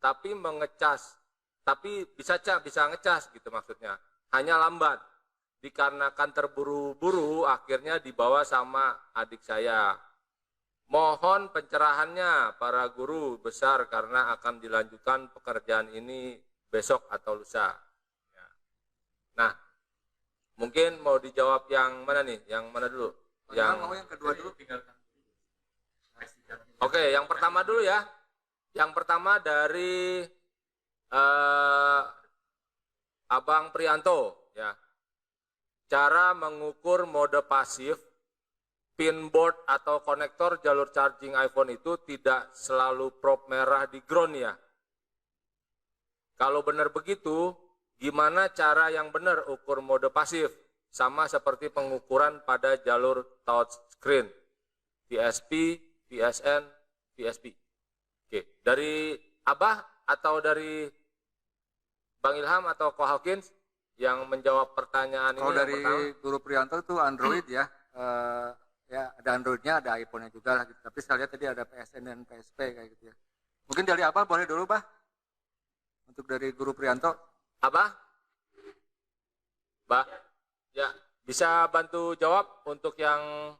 Tapi bisa ngecas gitu maksudnya. Hanya lambat. Dikarenakan terburu-buru akhirnya dibawa sama adik saya. Mohon pencerahannya para guru besar karena akan dilanjutkan pekerjaan ini besok atau lusa. Ya. Nah, mungkin mau dijawab yang mana nih? Yang mana dulu? Mau yang kedua dulu. Oke, yang pertama dulu ya. Yang pertama dari Abang Prianto, ya. Cara mengukur mode pasif pin board atau konektor jalur charging iPhone itu tidak selalu prop merah di ground ya. Kalau benar begitu, gimana cara yang benar ukur mode pasif? Sama seperti pengukuran pada jalur touchscreen, PSP, PSN, PSP. Oke, dari Abah atau dari Bang Ilham atau Ko Hawkins yang menjawab pertanyaan Kalau ini? dari Guru Prianto itu Android ya. Ya ada Androidnya, ada iPhone-nya juga lah gitu. Tapi saya lihat tadi ada PSN dan PSP kayak gitu ya. Mungkin dari Abah boleh dulu, Bah. Untuk dari Guru Prianto. Abah? Bah? Ya, bisa bantu jawab untuk yang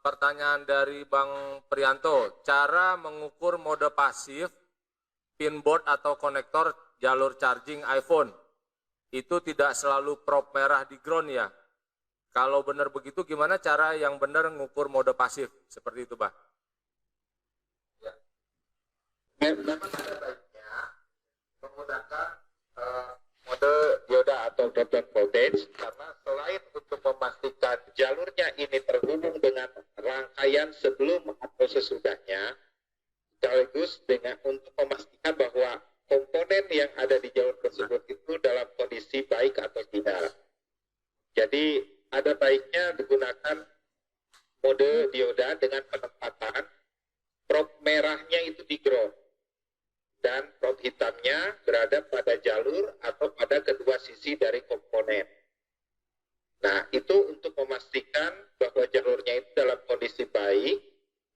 pertanyaan dari Bang Prianto. Cara mengukur mode pasif pin board atau konektor jalur charging iPhone itu tidak selalu prop merah di ground ya. Kalau benar begitu gimana cara yang benar mengukur mode pasif? Seperti itu, Pak. Ya. Memang ada baiknya menggunakan mode dioda atau drop-down voltage karena selain untuk memastikan jalurnya ini terhubung dengan rangkaian sebelum atau sesudahnya, sekaligus dengan untuk memastikan bahwa komponen yang ada di jalur tersebut itu dalam kondisi baik atau tidak. Jadi ada baiknya digunakan mode dioda dengan penempatan prop merahnya itu di ground dan prop hitamnya berada pada jalur atau pada kedua sisi dari komponen. Nah, itu untuk memastikan bahwa jalurnya itu dalam kondisi baik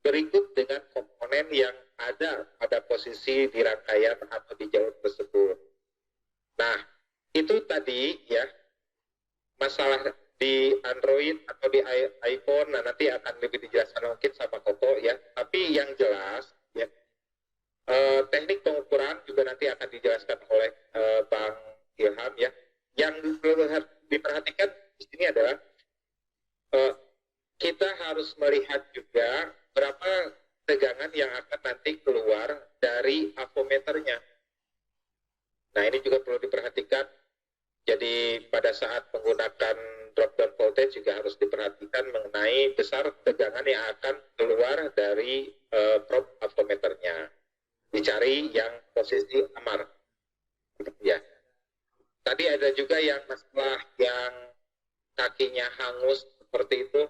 berikut dengan komponen yang ada pada posisi di rangkaian atau di jalur tersebut. Nah, itu tadi ya masalah di Android atau di iPhone. Nah, nanti akan lebih dijelaskan mungkin sama Koko ya. Tapi yang jelas ya teknik pengukuran juga nanti akan dijelaskan oleh Bang Ilham ya. Yang perlu diperhatikan di sini adalah kita harus melihat juga berapa tegangan yang akan nanti keluar dari avometernya. Nah, ini juga perlu diperhatikan. Jadi pada saat menggunakan drop-down voltage juga harus diperhatikan mengenai besar tegangan yang akan keluar dari probe avometernya. Dicari yang posisi amar. Ya. Tadi ada juga yang masalah yang kakinya hangus seperti itu.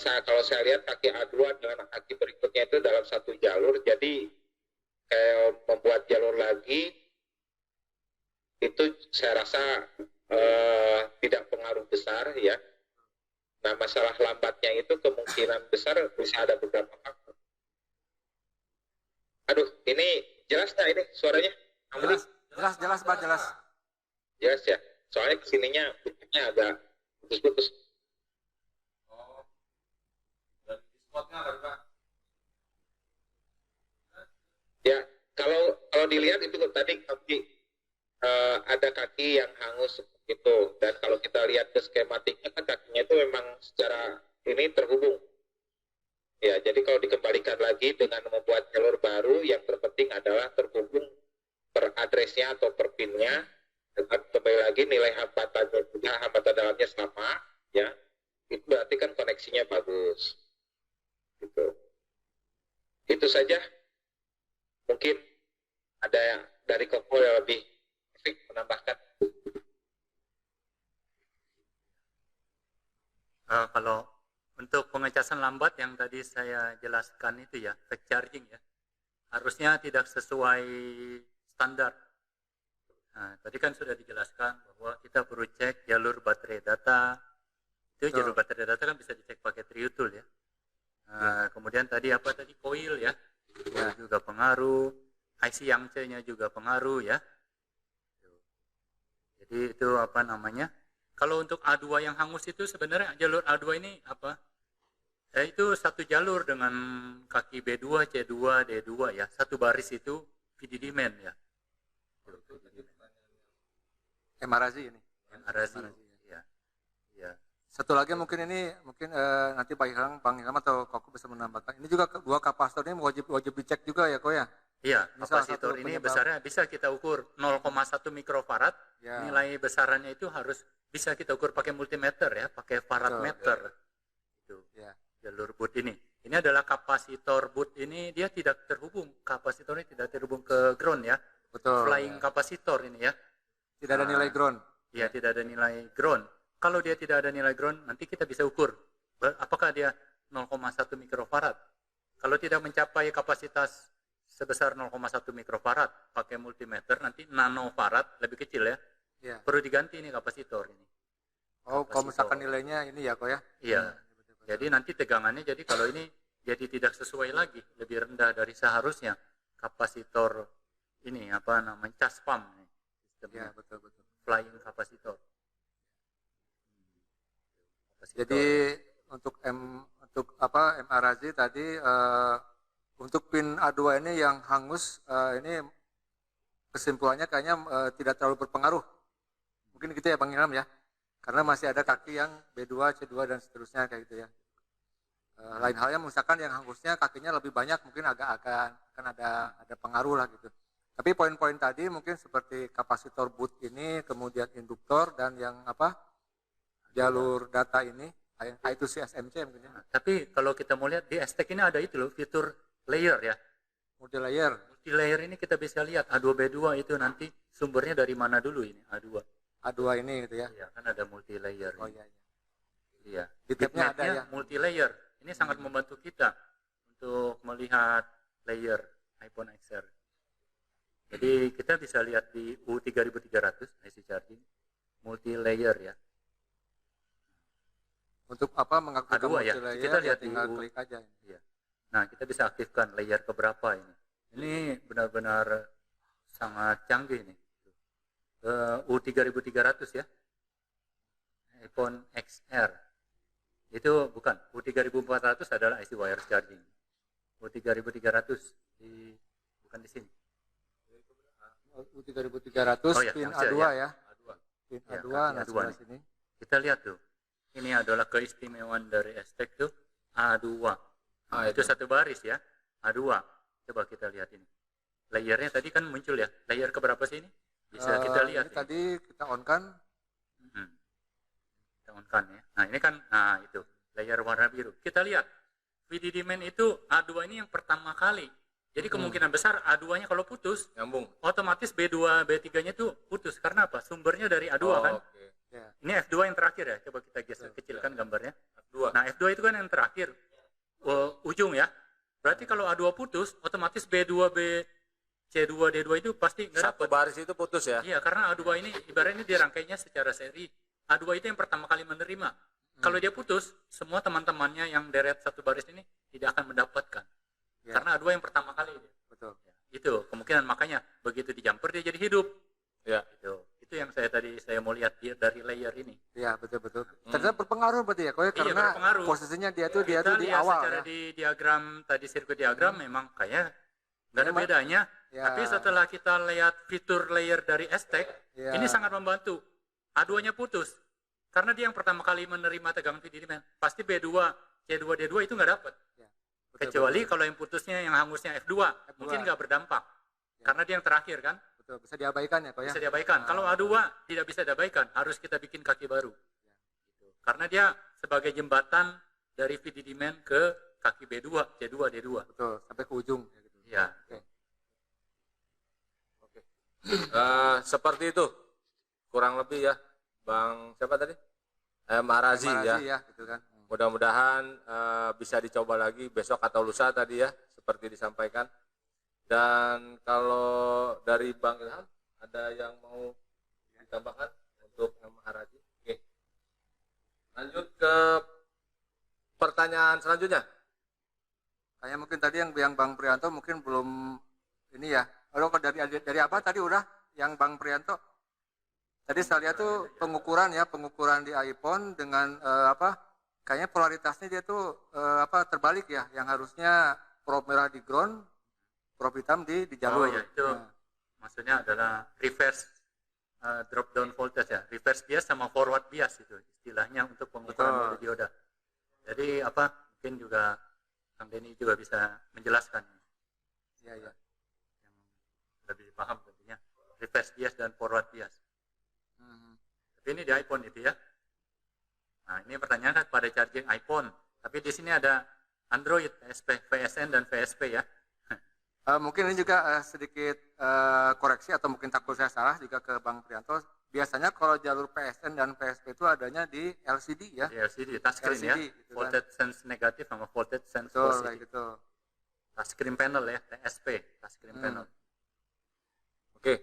Kalau saya lihat kaki A2 dengan kaki berikutnya itu dalam satu jalur, jadi membuat jalur lagi itu saya rasa tidak pengaruh besar ya. Nah, masalah lambatnya itu kemungkinan besar bisa ada beberapa faktor. Aduh, ini jelas nggak ini suaranya? Amri? Jelas, Pak, jelas. Jelas ya. Soalnya kesininya bentuknya agak putus-putus. Oh, dan di spotnya ada Pak. Ya, kalau dilihat itu tadi kaki ada kaki yang hangus seperti itu. Dan kalau kita lihat ke skematiknya kan kakinya itu memang secara ini terhubung. Ya, jadi kalau dikembalikan lagi dengan membuat jalur baru, yang terpenting adalah terhubung per addressnya atau per pinnya. Dan kembali lagi nilai hambatannya juga, hambatan dalamnya sama, ya. Itu berarti kan koneksinya bagus. Gitu. Itu saja. Mungkin ada yang dari Koko yang lebih menambahkan. Kalau untuk pengecasan lambat yang tadi saya jelaskan itu ya, fast charging ya, harusnya tidak sesuai standar. Nah, tadi kan sudah dijelaskan bahwa kita perlu cek jalur baterai data. Itu jalur baterai data kan bisa dicek pakai Triutul ya. Kemudian tadi apa tadi, coil ya, juga pengaruh, IC yang C-nya juga pengaruh ya. Jadi itu apa namanya? Kalau untuk A2 yang hangus itu sebenarnya jalur A2 ini apa? Itu satu jalur dengan kaki B2, C2, D2 ya. Satu baris itu VDD main ya. MRAZ ini. MRAZ ya. Ya. Satu lagi mungkin nanti Pak Ilham atau Koko bisa menambahkan. Ini juga dua kapasitor ini wajib dicek juga ya, Ko ya. Iya, Ini kapasitor ini besarnya bisa kita ukur 0,1 mikrofarad. Ya. Nilai besarannya itu harus bisa kita ukur pakai multimeter ya, pakai farad meter. Itu. Ya. Jalur boot ini. Ini adalah kapasitor boot ini, dia tidak terhubung. Kapasitornya tidak terhubung ke ground ya. Betul. Flying kapasitor ini ya. Tidak ada nilai ground. Iya, tidak ada nilai ground. Kalau dia tidak ada nilai ground, nanti kita bisa ukur apakah dia 0,1 mikrofarad. Kalau tidak mencapai kapasitas sebesar 0,1 mikrofarad, pakai multimeter nanti nanofarad, lebih kecil ya. Ya. Perlu diganti ini kapasitor ini. Oh, kalau misalkan nilainya ini ya, Ko ya. Iya. Jadi nanti tegangannya jadi kalau ini jadi tidak sesuai lagi, lebih rendah dari seharusnya. Kapasitor ini apa namanya, cas pump nih. Ya, betul. Flying kapasitor. Jadi untuk MRAZ tadi untuk pin A2 ini yang hangus ini kesimpulannya kayaknya tidak terlalu berpengaruh. Mungkin gitu ya Bang Ilham ya. Karena masih ada kaki yang B2, C2 dan seterusnya kayak gitu ya. Lain halnya misalkan yang hangusnya kakinya lebih banyak, mungkin agak akan ada pengaruh lah gitu. Tapi poin-poin tadi mungkin seperti kapasitor boot ini, kemudian induktor dan yang jalur data ini, I2C SMC mungkin ya. Tapi kalau kita mau lihat di STEC ini ada itu loh, fitur layer ya. Multi layer. Multi layer ini kita bisa lihat A2B2 itu nanti sumbernya dari mana dulu ini A2. A2 ini gitu ya. Iya, kan ada multi layer. Oh iya. Iya. Di tabnya ada ya. Multi layer. Ini sangat membantu kita untuk melihat layer iPhone XR. Jadi kita bisa lihat di U3300 IC charging multi layer ya. Untuk mengaktifkan A2 ya. multi layer Kita lihat tinggal di klik aja. Iya. Nah, kita bisa aktifkan layer keberapa ini. Ini benar-benar sangat canggih nih. U3300 ya. iPhone XR. Itu bukan. U3400 adalah IC wireless charging. U3300 bukan di sini. U3300 Oh, ya, pin yang A2 ya. ya. Pin Ya, A2 kaki nah A2 sebelah nih. sini. Kita lihat tuh. Ini adalah keistimewaan dari STEC tuh A2. Nah, itu satu baris ya. A2. Coba kita lihat ini. Layernya tadi kan muncul ya. Layer keberapa sih ini? Bisa kita lihat. Ini tadi kita on kan. Kita on kan ya. Nah, ini kan itu layer warna biru. Kita lihat. VDD main itu A2 ini yang pertama kali. Jadi kemungkinan besar A2-nya kalau putus, Nyambung. otomatis B2, B3-nya tuh putus. Karena apa? Sumbernya dari A2 kan. Oke. Ya. Ini F2 yang terakhir ya. Coba kita geser kecilkan gambarnya. F2. Nah, F2 itu kan yang terakhir. Ujung ya. Berarti kalau A2 putus, otomatis B2, C2, D2 itu pasti nggak Satu dapat. baris itu putus ya. Iya, karena A2 ini ibaratnya dirangkainya secara seri. A2 itu yang pertama kali menerima. Kalau dia putus, semua teman-temannya yang deret satu baris ini tidak akan mendapatkan. Ya. Karena A2 yang pertama kali. Betul. Ya, itu kemungkinan, makanya begitu dijumper dia jadi hidup. Ya. Itu yang saya mau lihat dari layer ini. Iya, betul. Ternyata berpengaruh berarti ya, Koy, karena berpengaruh. posisinya dia tuh di lihat awal secara ya. di diagram tadi, sirkuit diagram memang kayak nggak ada bedanya. Ya. Tapi setelah kita lihat fitur layer dari Aztec, Ya. ini sangat membantu. A2-nya putus. Karena dia yang pertama kali menerima tegangan feed demand. Pasti B2, C2, D2 itu nggak dapat. Ya. Kecuali kalau yang putusnya, yang hangusnya F2. Mungkin nggak berdampak. Ya. Karena dia yang terakhir kan. Betul, bisa diabaikan ya, Koy ya. Bisa diabaikan. Kalau A2 tidak bisa diabaikan, harus kita bikin kaki baru. Gitu. Karena dia sebagai jembatan dari feed demand ke kaki B2, C2, D2. Betul, sampai ke ujung ya gitu. Iya. Oke. Seperti itu kurang lebih ya, Bang siapa tadi? Maharazi ya. ya gitu kan. Mudah-mudahan bisa dicoba lagi besok atau lusa tadi ya, seperti disampaikan. Dan kalau dari Bang Ilham ada yang mau ditambahkan untuk Maharazi? Oke. Lanjut ke pertanyaan selanjutnya. Kayak mungkin tadi yang Bang Prianto mungkin belum ini ya. Kalau dari apa tadi udah yang Bang Prianto? Tadi saya lihat tuh pengukuran di iPhone dengan kayaknya polaritasnya dia tuh terbalik ya. Yang harusnya probe merah di ground, probe hitam di jalur. Oh ya, itu maksudnya adalah reverse drop down voltage ya. Reverse bias sama forward bias itu istilahnya untuk pengukuran dioda. Jadi mungkin juga Kang Denny juga bisa menjelaskan. Iya. Yang lebih paham tentunya. Reverse bias dan forward bias. Tapi ini di iPhone itu ya. Nah, ini pertanyaan kan pada charging iPhone. Tapi di sini ada Android, VSN dan VSP ya. Mungkin ini juga sedikit koreksi atau mungkin takut saya salah juga ke Bang Prianto. Biasanya kalau jalur PSN dan VSP itu adanya di LCD ya. Di LCD, touchscreen ya. gitu kan. Voltage sense negatif sama voltage sense Betul, positif. kayak gitu. Touchscreen panel ya, TSP, touchscreen panel. Oke.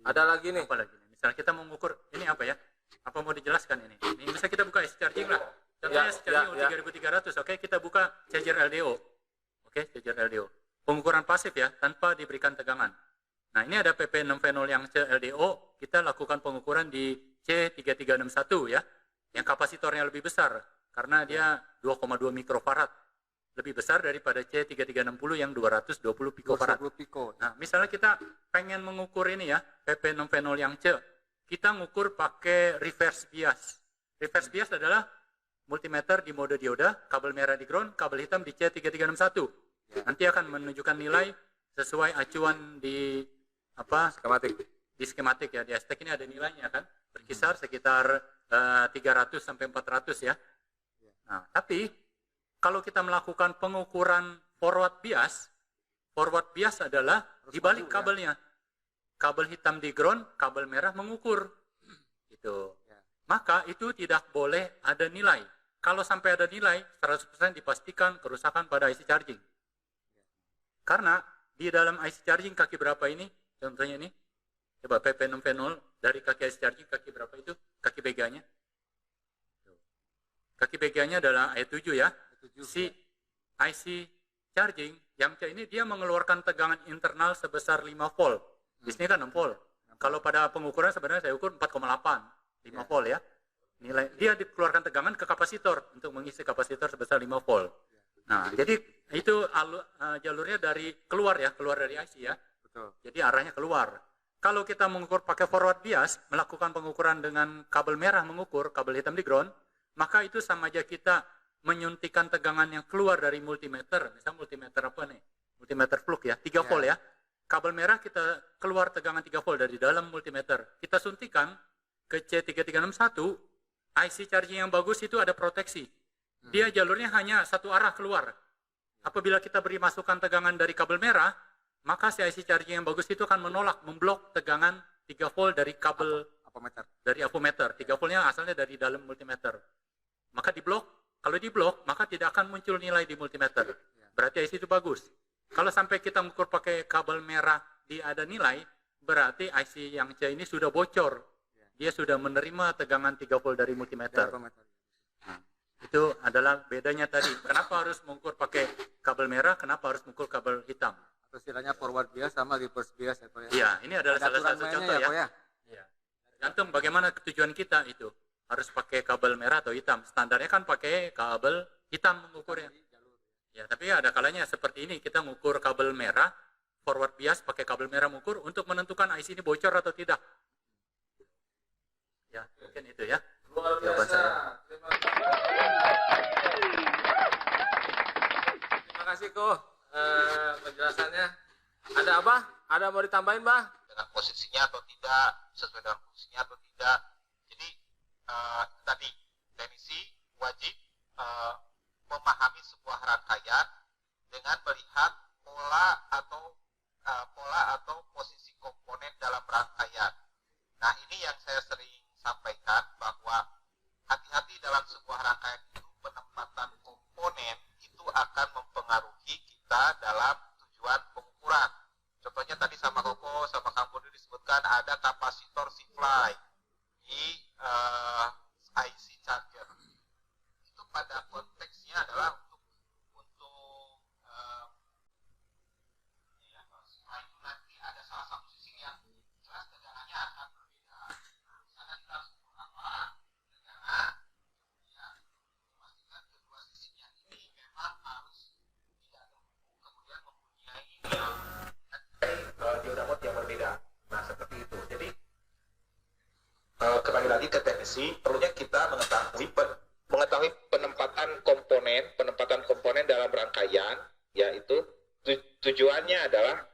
Ada lagi nih. Apa lagi nih? Misalnya kita mau mengukur, ini apa ya? Apa mau dijelaskan ini? Ini bisa kita buka AC charging lah. Contohnya AC charging 3300, oke, kita buka charger LDO. Oke, charger LDO. Pengukuran pasif ya, tanpa diberikan tegangan. Nah, ini ada PP6V0 yang LDO, kita lakukan pengukuran di C3361 ya, yang kapasitornya lebih besar, karena dia 2,2 mikrofarad. Lebih besar daripada C3360 yang 220 picofarad. 220 pico. Nah, misalnya kita pengen mengukur ini ya, PP6V0 yang C, kita ngukur pakai reverse bias. Reverse bias adalah multimeter di mode dioda, kabel merah di ground, kabel hitam di C3361. Nanti akan menunjukkan nilai sesuai acuan di Skematik. di skematik ya. Di Aztec ini ada nilainya kan, berkisar sekitar 300 sampai 400 ya. Nah, tapi kalau kita melakukan pengukuran forward bias adalah di balik kabelnya. Kabel hitam di ground, kabel merah mengukur. Gitu. Maka itu tidak boleh ada nilai. Kalau sampai ada nilai, 100% dipastikan kerusakan pada IC charging. Karena di dalam IC charging kaki berapa ini? Contohnya ini. Coba PP6V0 dari kaki IC charging kaki berapa itu? Kaki beganya. Kaki beganya adalah E7 ya. Si IC charging yang C ini dia mengeluarkan tegangan internal sebesar 5 volt. Di sini kan 6 volt. Kalau pada pengukuran sebenarnya saya ukur 4,8, 5 volt ya. Nilai dia dikeluarkan tegangan ke kapasitor untuk mengisi kapasitor sebesar 5 volt. Nah, jadi itu jalurnya dari keluar dari IC ya. Betul. Jadi arahnya keluar. Kalau kita mengukur pakai forward bias, melakukan pengukuran dengan kabel merah mengukur, kabel hitam di ground, maka itu sama aja kita menyuntikkan tegangan yang keluar dari multimeter. Misalnya multimeter apa nih? Multimeter plug ya, 3 volt ya. Kabel merah kita keluar tegangan 3 volt dari dalam multimeter. Kita suntikan ke C3361, IC charging yang bagus itu ada proteksi. Dia jalurnya hanya satu arah keluar. Apabila kita beri masukan tegangan dari kabel merah, maka si IC charging yang bagus itu akan menolak, memblok tegangan 3 volt dari kabel dari avometer. 3 voltnya asalnya dari dalam multimeter. Maka diblok. Kalau diblok, maka tidak akan muncul nilai di multimeter. Berarti IC itu bagus. Kalau sampai kita mengukur pakai kabel merah ada nilai, berarti IC yang C ini sudah bocor. Dia sudah menerima tegangan 3 volt dari multimeter. Nah, Itu adalah bedanya tadi. Kenapa harus mengukur pakai kabel merah, kenapa harus mengukur kabel hitam? Atau istilahnya forward bias sama reverse bias ya Pak ya. Iya, ini adalah Ada salah aturan satu mainnya contoh ya, ya. Pak ya. Iya. Tergantung bagaimana tujuan kita itu. Harus pakai kabel merah atau hitam. Standarnya kan pakai kabel hitam mengukurnya. Ya, tapi ada kalanya seperti ini, kita mengukur kabel merah, forward bias pakai kabel merah mengukur untuk menentukan IC ini bocor atau tidak. Ya, mungkin itu ya. Luar Jawaban biasa. saya. Terima kasih Ko penjelasannya. Ada apa? Ada mau ditambahin, Bah? dengan posisinya atau tidak, sesuai dengan fungsinya atau tidak. Jadi tadi teknisi wajib memahami sebuah rangkaian dengan melihat pola atau posisi komponen dalam rangkaian. Nah, ini yang saya sering sampaikan bahwa hati-hati dalam sebuah rangkaian itu penempatan komponen itu akan mempengaruhi kita dalam tujuan pengukuran. Contohnya tadi sama Koko, sama Kang Budi disebutkan ada kapasitor supply di IC charger. Itu pada konteksnya adalah untuk supply itu nanti ada salah satu sisi yang jelas tegangannya akan berbeda. Nah, misalnya kita harus ukur apa? Tegangan, ya, memastikan kedua sisinya ini memang harus tidak terhubung, kemudian mempunyai dioda mode yang berbeda. Nah, seperti itu. Jadi kembali lagi ke teknisi, perlunya kita mengetahui penempatan komponen dalam rangkaian, yaitu tujuannya adalah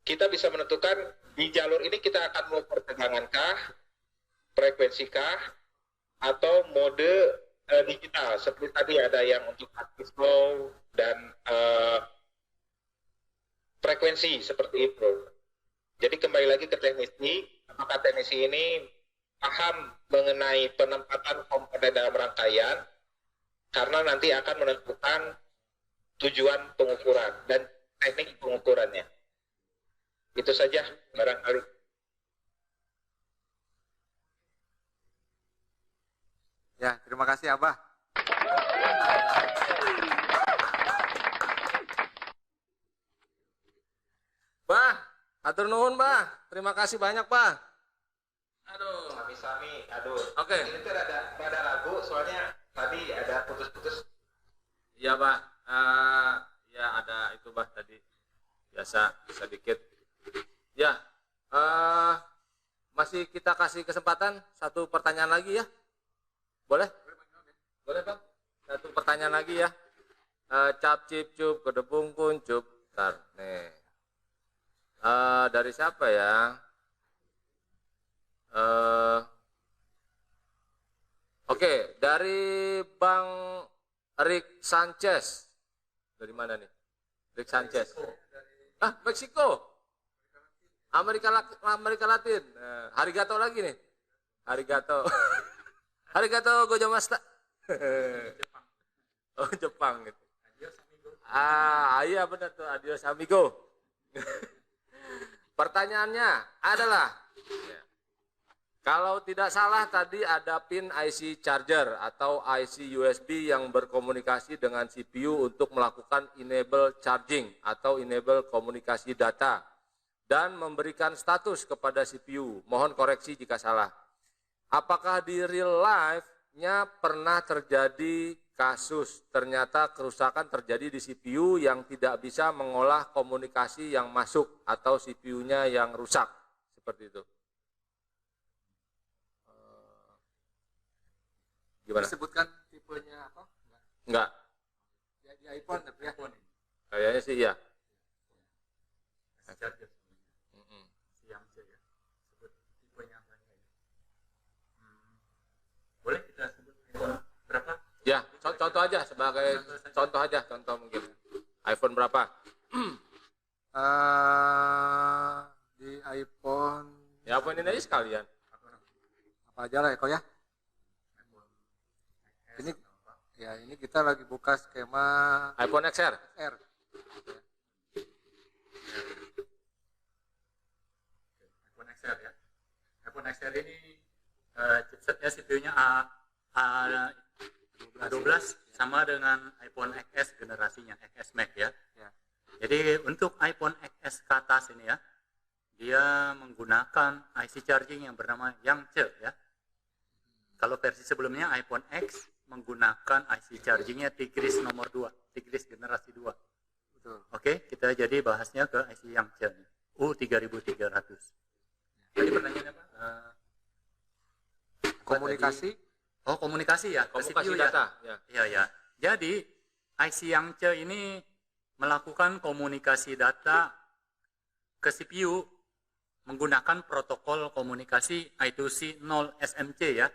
kita bisa menentukan di jalur ini kita akan mengukur tegangankah, frekuensikah, atau mode digital. Seperti tadi ada yang untuk active flow dan frekuensi seperti itu. Jadi kembali lagi ke teknisi, apakah teknisi ini paham mengenai penempatan komponen dalam rangkaian, karena nanti akan menentukan tujuan pengukuran dan teknik pengukurannya. Itu saja barangkali. Ya, terima kasih Abah. Bah, atur nuhun, Bah. Terima kasih banyak, Bah. Aduh. Sami-sami, aduh. Oke. Ini tuh ada lagu, soalnya tadi ada putus-putus. Iya, Bah. Ya ada itu, Bah, tadi. Biasa sedikit. Ya. Masih kita kasih kesempatan satu pertanyaan lagi ya. Boleh? Boleh, Bang. Satu pertanyaan lagi ya. Cap cip cup kedebung kuncup. Bentar, nih. Dari siapa ya? Oke, dari Bang Rick Sanchez. Dari mana nih? Rick Sanchez. Meksiko. Amerika Latin. Arigato lagi nih. Arigato. Arigato gozaimasu. Oh, Jepang gitu. Iya benar tuh, adios amigo. Pertanyaannya adalah, kalau tidak salah tadi ada pin IC charger atau IC USB yang berkomunikasi dengan CPU untuk melakukan enable charging atau enable komunikasi data dan memberikan status kepada CPU. Mohon koreksi jika salah. Apakah di real life-nya pernah terjadi kasus ternyata kerusakan terjadi di CPU yang tidak bisa mengolah komunikasi yang masuk atau CPU-nya yang rusak seperti itu? Gimana? Disebutkan tipenya apa? Enggak. Ya, di iPhone tapi ya. Kayaknya sih iya. Boleh kita sebut berapa? Ya, contoh aja sebagai contoh aja, contoh mungkin. iPhone berapa? Di iPhone Ya, iPhone ini aja sekalian. apa aja lah ya kok ya. Ini kita lagi buka skema iPhone XR. R. iPhone XR ya. iPhone XR ini chipsetnya CPU-nya A12 sama dengan iPhone XS generasinya, XS Max ya. Ya. Jadi untuk iPhone XS ke atas ini ya, dia menggunakan IC charging yang bernama Yangtze ya. Kalau versi sebelumnya iPhone X menggunakan IC chargingnya Tigris nomor 2, Tigris generasi 2. Betul. Oke, kita jadi bahasnya ke IC Yangtze U3300. Tadi pertanyaannya apa? Komunikasi. Oh, komunikasi ya, ke Komunikasi CPU data. ya. Ya. Iya, ya. Jadi, IC Yangtze ini melakukan komunikasi data ke CPU menggunakan protokol komunikasi I2C 0 SMC ya.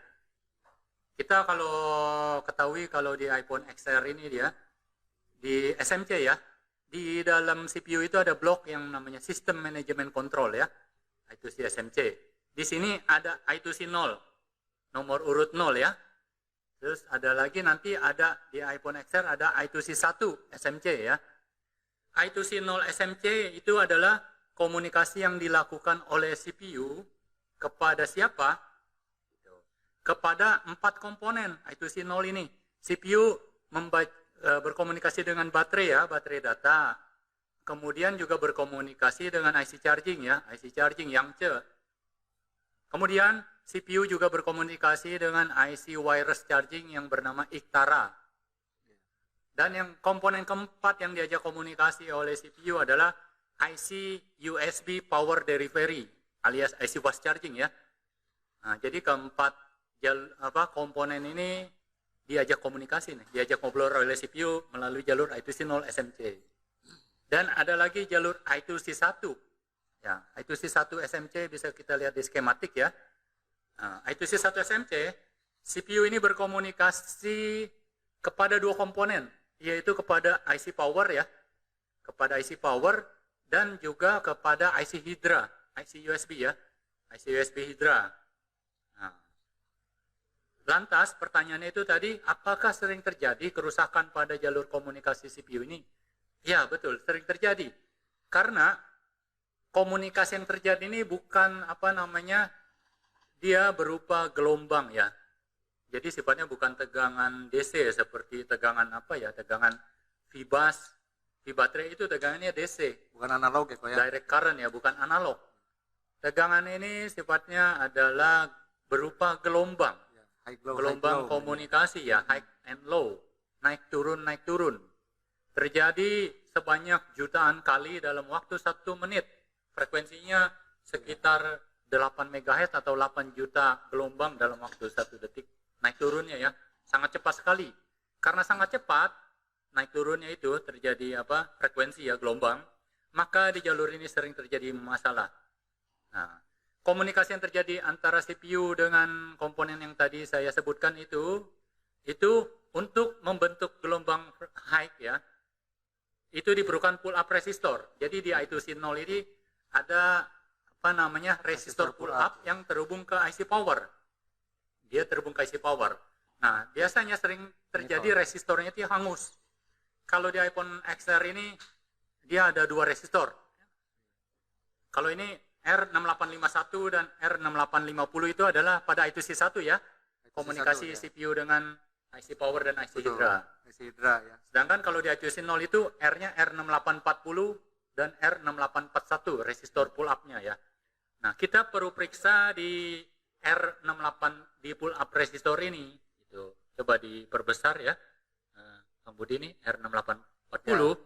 Kita kalau ketahui kalau di iPhone XR ini dia di SMC ya, di dalam CPU itu ada blok yang namanya System Management Control ya, I2C SMC. Di sini ada I2C 0, nomor urut 0 ya. Terus ada lagi nanti ada di iPhone XR ada I2C 1 SMC ya. I2C 0 SMC itu adalah komunikasi yang dilakukan oleh CPU kepada siapa? Kepada 4 komponen I2C 0 ini. CPU berkomunikasi dengan baterai ya, baterai data. Kemudian juga berkomunikasi dengan IC charging ya, IC charging Yangtze. Kemudian CPU juga berkomunikasi dengan IC wireless charging yang bernama Iktara. Dan yang komponen keempat yang diajak komunikasi oleh CPU adalah IC USB power delivery alias IC fast charging ya. Nah, jadi keempat komponen ini diajak komunikasi nih, diajak ngobrol oleh CPU melalui jalur I2C 0 SMC. Dan ada lagi jalur I2C 1. Ya, I2C 1 SMC bisa kita lihat di skematik ya. Nah, I2C 1 SMC, CPU ini berkomunikasi kepada 2 komponen, yaitu kepada IC power ya, kepada IC power dan juga kepada IC Hydra, IC USB ya, IC USB Hydra. Nah, lantas pertanyaannya itu tadi, apakah sering terjadi kerusakan pada jalur komunikasi CPU ini? Ya betul, sering terjadi. Karena komunikasi yang terjadi ini bukan dia berupa gelombang ya. Jadi sifatnya bukan tegangan DC seperti tegangan tegangan Vbus, baterai itu tegangannya DC. Bukan analog ya, Ko ya? Direct current ya, bukan analog. Tegangan ini sifatnya adalah berupa gelombang. Ya, high Gelombang low. komunikasi ya, high and low. Naik turun. Terjadi sebanyak jutaan kali dalam waktu 1 menit. Frekuensinya sekitar 8 MHz atau 8 juta gelombang dalam waktu 1 detik. Naik turunnya ya, sangat cepat sekali. Karena sangat cepat, naik turunnya itu terjadi frekuensi ya, gelombang. Maka di jalur ini sering terjadi masalah. Nah, komunikasi yang terjadi antara CPU dengan komponen yang tadi saya sebutkan itu untuk membentuk gelombang high ya, itu diperlukan pull up resistor. Jadi di I2C 0 ini ada resistor pull up yang terhubung ke IC power. Dia terhubung ke IC power. Nah, biasanya sering terjadi resistornya itu hangus. Kalau di iPhone XR ini dia ada 2 resistor. Kalau ini R6851 dan R6850 itu adalah pada I2C 1 ya. Komunikasi ya. CPU dengan IC power dan IC Hydra. IC Hydra ya. Sedangkan kalau di I2C 0 itu R-nya R6840 dan R6841 resistor pull up-nya ya. Nah, kita perlu periksa di R68 di pull up resistor ini. Itu coba diperbesar ya. Kemudian ini R6840. Ya.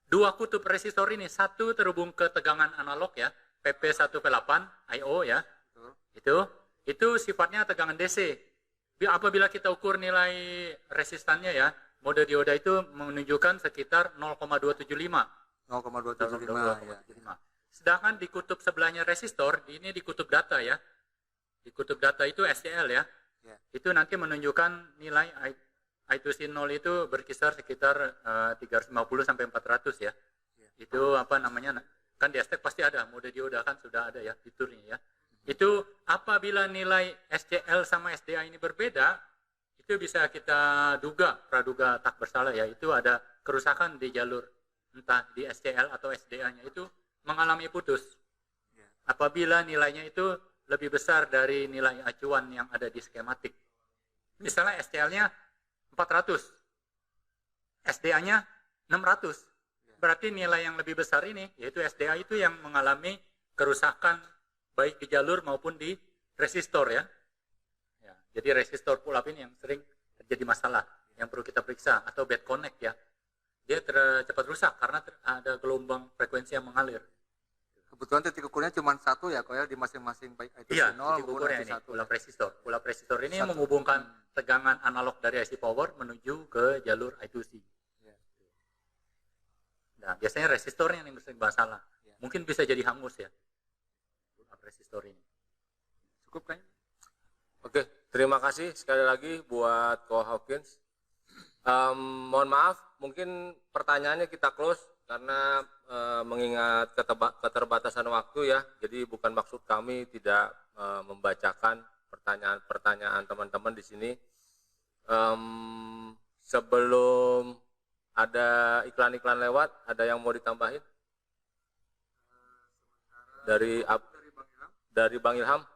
2 kutub resistor ini, satu terhubung ke tegangan analog ya, PP1P8 IO ya. Itu sifatnya tegangan DC. Apabila kita ukur nilai resistannya ya, mode dioda itu menunjukkan sekitar 0,275. 0,275 ya. Sedangkan di kutub sebelahnya resistor, ini di kutub data ya. Di kutub data itu SCL ya. Ya. Itu nanti menunjukkan nilai I2C 0 itu berkisar sekitar 350 sampai 400 ya. Ya. Itu kan di STEC pasti ada, mode dioda kan sudah ada ya fiturnya ya. Itu apabila nilai SCL sama SDA ini berbeda, itu bisa kita praduga tak bersalah ya. Itu ada kerusakan di jalur, entah di SCL atau SDA-nya itu mengalami putus. Ya. Apabila nilainya itu lebih besar dari nilai acuan yang ada di skematik. Misalnya SCL-nya 400, SDA-nya 600. Berarti nilai yang lebih besar ini, yaitu SDA itu yang mengalami kerusakan baik di jalur maupun di resistor ya. Jadi resistor pull up ini yang sering terjadi masalah, yang perlu kita periksa, atau bad connect ya. Dia cepat rusak karena ada gelombang frekuensi yang mengalir. Kebetulan titik ukurnya cuma satu ya, kok ya, di masing-masing baik ITC Iya, 0 titik maupun ukurnya ITC ini, 1. pull up resistor. Pull up resistor ini Satu. menghubungkan tegangan analog dari IC power menuju ke jalur I2C. Ya. Nah, biasanya resistornya yang sering masalah. Ya. Mungkin bisa jadi hangus ya, pull up resistor ini. Cukup kayaknya. Oke, terima kasih sekali lagi buat Ko Hawkins. Mohon maaf, mungkin pertanyaannya kita close karena mengingat keterbatasan waktu ya. Jadi bukan maksud kami tidak membacakan pertanyaan-pertanyaan teman-teman di sini. Sebelum ada iklan-iklan lewat, ada yang mau ditambahin? Dari Bang Ilham,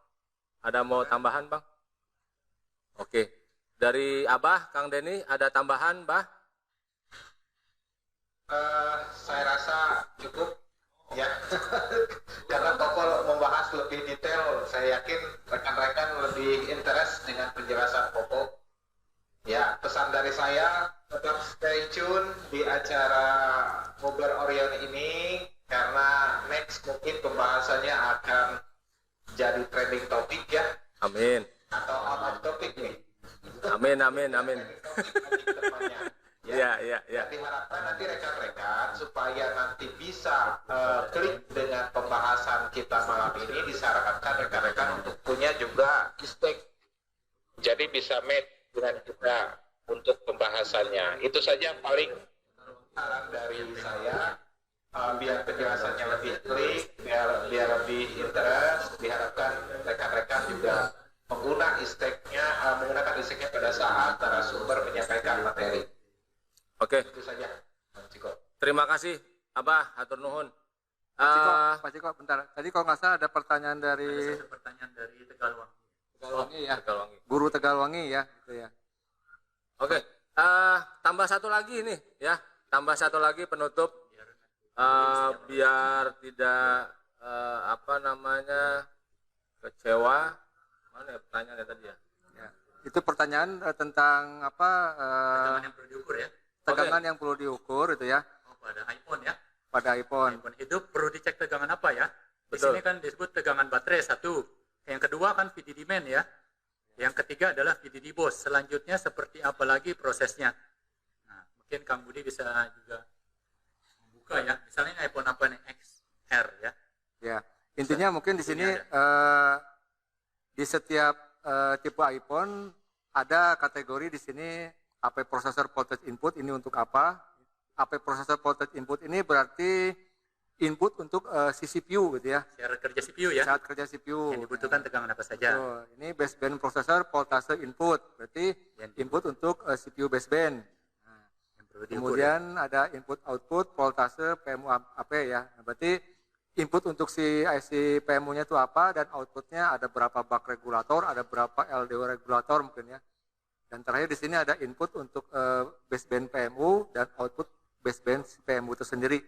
ada mau tambahan Bang? Oke, dari Abah, Kang Denny, ada tambahan, Bah? Saya rasa cukup ya. Karena Popol membahas lebih detail, saya yakin rekan-rekan lebih interest dengan penjelasan Popol. Ya, pesan dari saya tetap stay tune di acara Ngobrol Orion ini karena next mungkin pembahasannya akan jadi trending topik ya, Amin. atau out of topic nih. Amin, amin, amin. Ya, Ya. diharapkan nanti rekan-rekan supaya nanti bisa klik dengan pembahasan kita malam ini, disarankan rekan-rekan untuk punya juga stake. Jadi bisa match dengan kita untuk pembahasannya. Itu saja yang paling saran dari saya. Biar penjelasannya lebih klik, biar lebih interest, diharapkan rekan-rekan juga menggunakan isteknya pada saat narasumber menyampaikan materi. Oke, Itu saja, Bang Ciko. terima kasih, Abah, hatur nuhun. Pak Ciko, bentar. Tadi kalau nggak salah ada pertanyaan dari Ada pertanyaan dari Tegalwangi. Tegalwangi ya. Tegalwangi. Guru Tegalwangi ya, gitu ya. Oke, tambah satu lagi nih ya, tambah satu lagi penutup biar tidak kecewa. Mana ya pertanyaannya tadi ya? Ya. Itu pertanyaan tentang Tegangan yang perlu diukur ya. tegangan yang perlu diukur itu ya Oh, pada iPhone ya. pada iPhone. iPhone hidup perlu dicek tegangan apa ya? Di Betul. sini kan disebut tegangan baterai satu. Yang kedua kan VDD main ya. Yang ketiga adalah VDD BOS. Selanjutnya seperti apa lagi prosesnya? Nah, mungkin Kang Budi bisa juga membuka ya. Misalnya iPhone apa nih? XR ya. Ya, intinya mungkin di sini di setiap tipe iPhone ada kategori di sini AP processor voltage input ini untuk apa? AP processor voltage input ini berarti input untuk si CPU gitu ya. Syarat kerja CPU ya. Saat kerja CPU. Yang dibutuhkan tegangan apa saja? Tuh, ini baseband processor voltage input berarti input untuk CPU baseband. Yang perlu diukur ya. Kemudian ada input output voltase PMU AP ya. Nah, berarti input untuk si IC PMU-nya itu apa dan outputnya ada berapa buck regulator, ada berapa LDO regulator mungkin ya. Dan terakhir di sini ada input untuk baseband PMU dan output baseband PMU itu sendiri.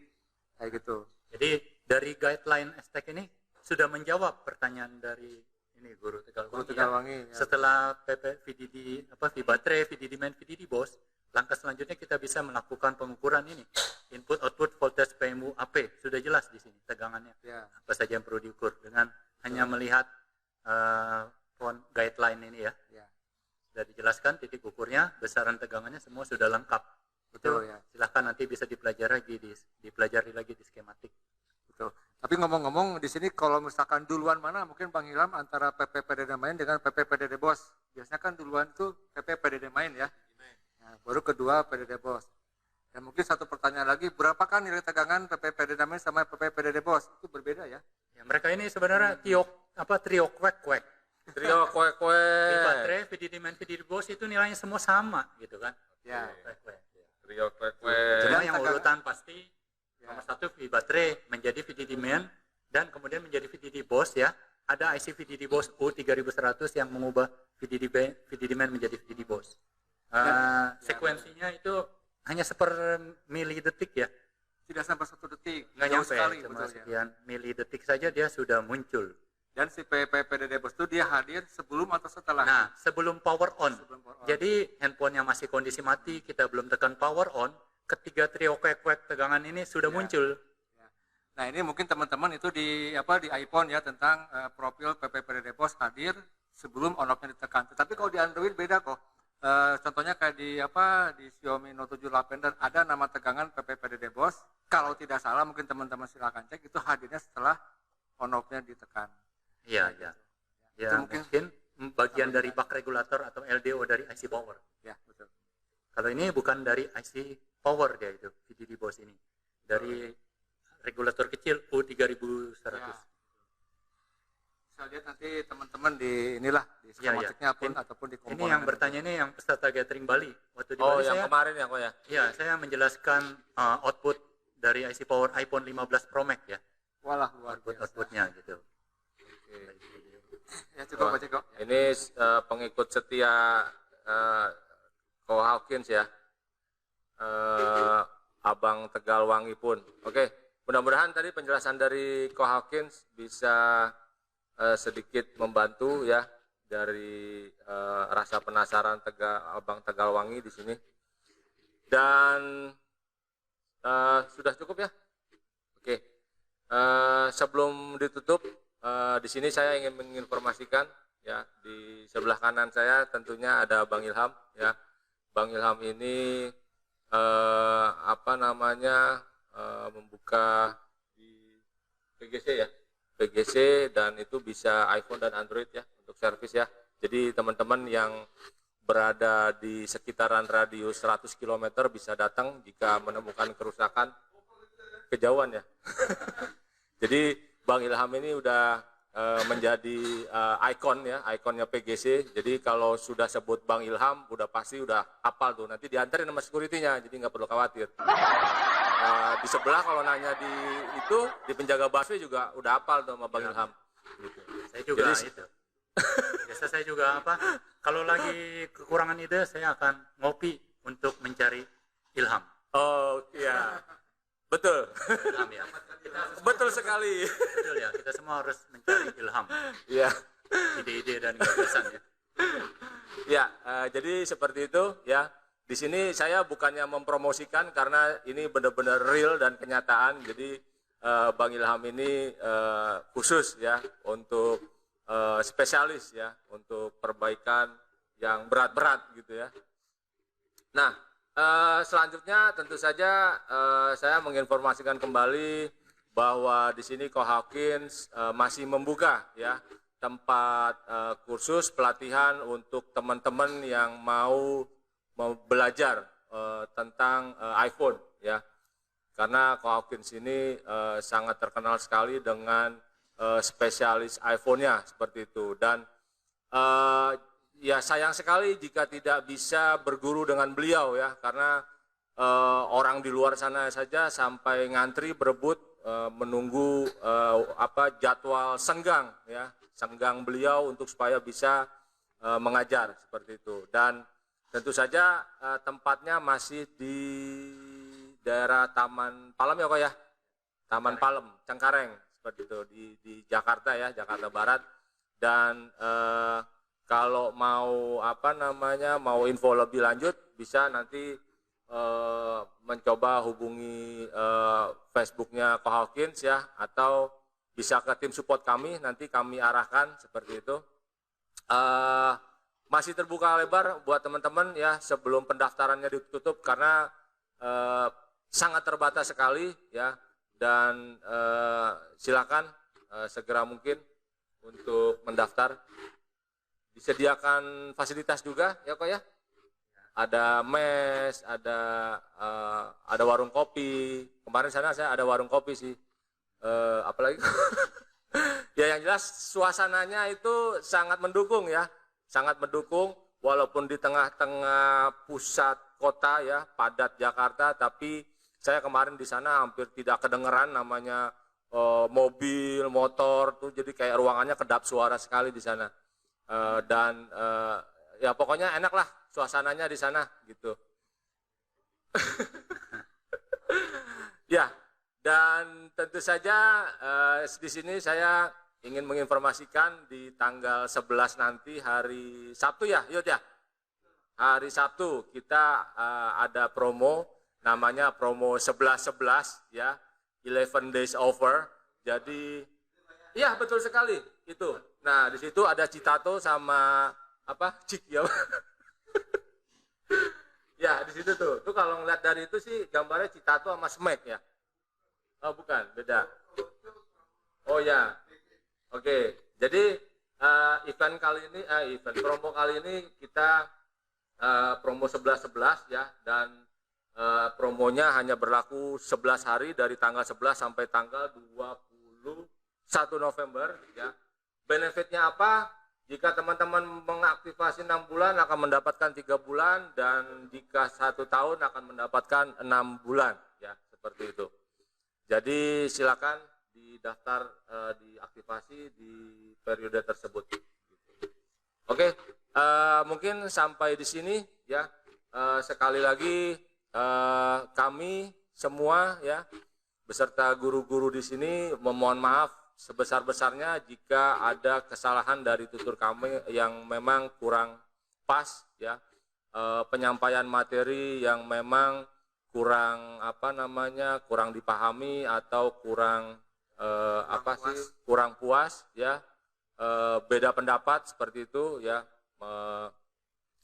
Kayak gitu. Jadi dari guideline STEC ini sudah menjawab pertanyaan dari ini Guru Tegalwangi. Guru Tegalwangi, ya. Setelah VDD baterai, VDD main, VDD BOS, langkah selanjutnya kita bisa melakukan pengukuran ini. Input output voltage PMU AP sudah jelas di sini tegangannya. Ya. Apa saja yang perlu diukur dengan hanya melihat font guideline ini ya. Ya. Sudah dijelaskan titik ukurnya, besaran tegangannya semua sudah lengkap. Betul, Itu ya. silahkan nanti bisa dipelajari lagi di skematik. Betul. Tapi ngomong-ngomong di sini kalau misalkan duluan mana mungkin Bang Ilham antara PP PDD main dengan PP PDD BOS. Biasanya kan duluan itu PP PDD main ya. Nah, baru kedua PDD BOS. Dan mungkin satu pertanyaan lagi, berapakah nilai tegangan PP PDD main sama PP PDD BOS? Itu berbeda ya? Ya, mereka ini sebenarnya trio kwek-kwek. Trio Di kue-kue. baterai, VDD main, VDD BOS itu nilainya semua sama gitu kan. Ya. Kwek-kwek. Trio kue-kue. Cuma Dan yang tegangan- urutan pasti Ya. nomor satu V baterai menjadi VDD main dan kemudian menjadi VDD BOS ya. Ada IC VDD BOS U3100 yang mengubah VDD main menjadi VDD BOS. Sekuensinya itu hanya seper-milidetik ya. Tidak sampai 1 detik, Nggak jauh nyampe, sekali, cuma betul ya. sekian milidetik saja dia sudah muncul. Dan si PPPDD Bos itu dia hadir sebelum atau setelah? Nah, sebelum power on. Sebelum power on. Jadi handphonenya masih kondisi mati, kita belum tekan power on, ketiga trio kwek-kwek tegangan ini sudah Ya. muncul. Nah, ini mungkin teman-teman itu di iPhone ya tentang profil PPPDD Bos hadir sebelum on-off-nya ditekan. Tetapi kalau di Android beda kok. Contohnya kayak di Xiaomi Note 7 Lavender ada nama tegangan PPPDD Bos. Kalau tidak salah mungkin teman-teman silakan cek, itu hadirnya setelah on-off-nya ditekan. Iya, iya. Ya, Itu mungkin bagian dari bak regulator atau LDO dari IC power. Ya, betul. Kalau ini bukan dari IC power dia itu, VDD Bos ini. Dari regulator kecil U3100. Ya. Bisa lihat nanti teman-teman di inilah di Ya, ya. skematiknya pun ataupun di komponen. Ini yang bertanya ini yang peserta gathering Bali. Waktu di Oh, Bali yang saya, kemarin ya kok ya? ya, saya menjelaskan output dari IC power iPhone 15 Pro Max ya. Walah, luar biasa. Outputnya gitu. Ya cukup aja kok. Ini pengikut setia Ko Hawkins ya, Abang Tegalwangi pun. Oke, mudah-mudahan tadi penjelasan dari Ko Hawkins bisa sedikit membantu ya dari rasa penasaran Abang Tegalwangi di sini. Dan sudah cukup ya. Oke, sebelum ditutup. Di sini saya ingin menginformasikan ya, di sebelah kanan saya tentunya ada Bang Ilham ya. Bang Ilham ini membuka di PGC ya. PGC dan itu bisa iPhone dan Android ya untuk servis ya. Jadi teman-teman yang berada di sekitaran radius 100 km bisa datang jika menemukan kerusakan kejauhan ya. Jadi Bang Ilham ini udah menjadi ikon ya, ikonnya PGC. Jadi kalau sudah sebut Bang Ilham, udah pasti udah hafal tuh. Nanti diantarin sama security-nya, jadi nggak perlu khawatir. Di sebelah kalau nanya di penjaga busway juga udah hafal tuh sama Bang Ilham. Gitu. Saya juga Jadi, itu. Biasa saya juga kalau lagi kekurangan ide, saya akan ngopi untuk mencari ilham. Oh iya, betul. Ilham ya. Betul sekali. Betul ya, kita semua harus mencari ilham. Iya. Ide-ide dan gagasan ya. Ya, jadi seperti itu ya. Di sini saya bukannya mempromosikan karena ini benar-benar real dan kenyataan. Jadi Bang Ilham ini khusus ya untuk spesialis ya untuk perbaikan yang berat-berat gitu ya. Nah, selanjutnya tentu saja saya menginformasikan kembali bahwa di sini Ko Hawkins masih membuka ya tempat kursus pelatihan untuk teman-teman yang mau belajar tentang iPhone ya. Karena Ko Hawkins ini sangat terkenal sekali dengan spesialis iPhone-nya seperti itu. Dan ya sayang sekali jika tidak bisa berguru dengan beliau ya, karena orang di luar sana saja sampai ngantri berebut menunggu jadwal senggang ya, senggang beliau untuk supaya bisa mengajar seperti itu. Dan tentu saja tempatnya masih di daerah Taman Palem ya kok ya, Taman Palem Cengkareng seperti itu di Jakarta ya, Jakarta Barat. Dan kalau mau mau info lebih lanjut bisa nanti mencoba hubungi Facebooknya Ko Hawkins ya, atau bisa ke tim support kami, nanti kami arahkan seperti itu. Masih terbuka lebar buat teman-teman ya sebelum pendaftarannya ditutup karena sangat terbatas sekali ya, dan silakan segera mungkin untuk mendaftar. Disediakan fasilitas juga ya kok ya. Ada mes, ada warung kopi. Kemarin sana saya ada warung kopi sih. Apalagi ya yang jelas suasananya itu sangat mendukung ya, sangat mendukung walaupun di tengah-tengah pusat kota ya, padat Jakarta, tapi saya kemarin di sana hampir tidak kedengeran namanya mobil, motor tuh, jadi kayak ruangannya kedap suara sekali di sana. Dan ya pokoknya enak lah suasananya di sana gitu. Ya, dan tentu saja di sini saya ingin menginformasikan di tanggal 11 nanti hari Sabtu ya, Yud ya. Hari Sabtu kita ada promo, namanya promo 11-11 ya, 11 days offer. Jadi, iya betul sekali itu. Nah di situ ada Citato sama apa Cik ya. Ya di situ tuh kalau ngeliat dari itu sih gambarnya Citato sama Smack ya. Oh bukan, beda. Oh ya, oke. Jadi event kali ini, event promo kali ini kita promo 11-11 ya, dan promonya hanya berlaku 11 hari dari tanggal 11 sampai tanggal 21 November ya. Benefitnya apa? Jika teman-teman mengaktifasi 6 bulan akan mendapatkan 3 bulan, dan jika 1 tahun akan mendapatkan 6 bulan ya, seperti itu. Jadi silakan didaftar, diaktifasi di periode tersebut. Oke, mungkin sampai di sini ya. Sekali lagi kami semua ya beserta guru-guru di sini memohon maaf sebesar-besarnya jika ada kesalahan dari tutur kami yang memang kurang pas ya, penyampaian materi yang memang kurang kurang dipahami atau kurang kurang puas ya, beda pendapat seperti itu ya.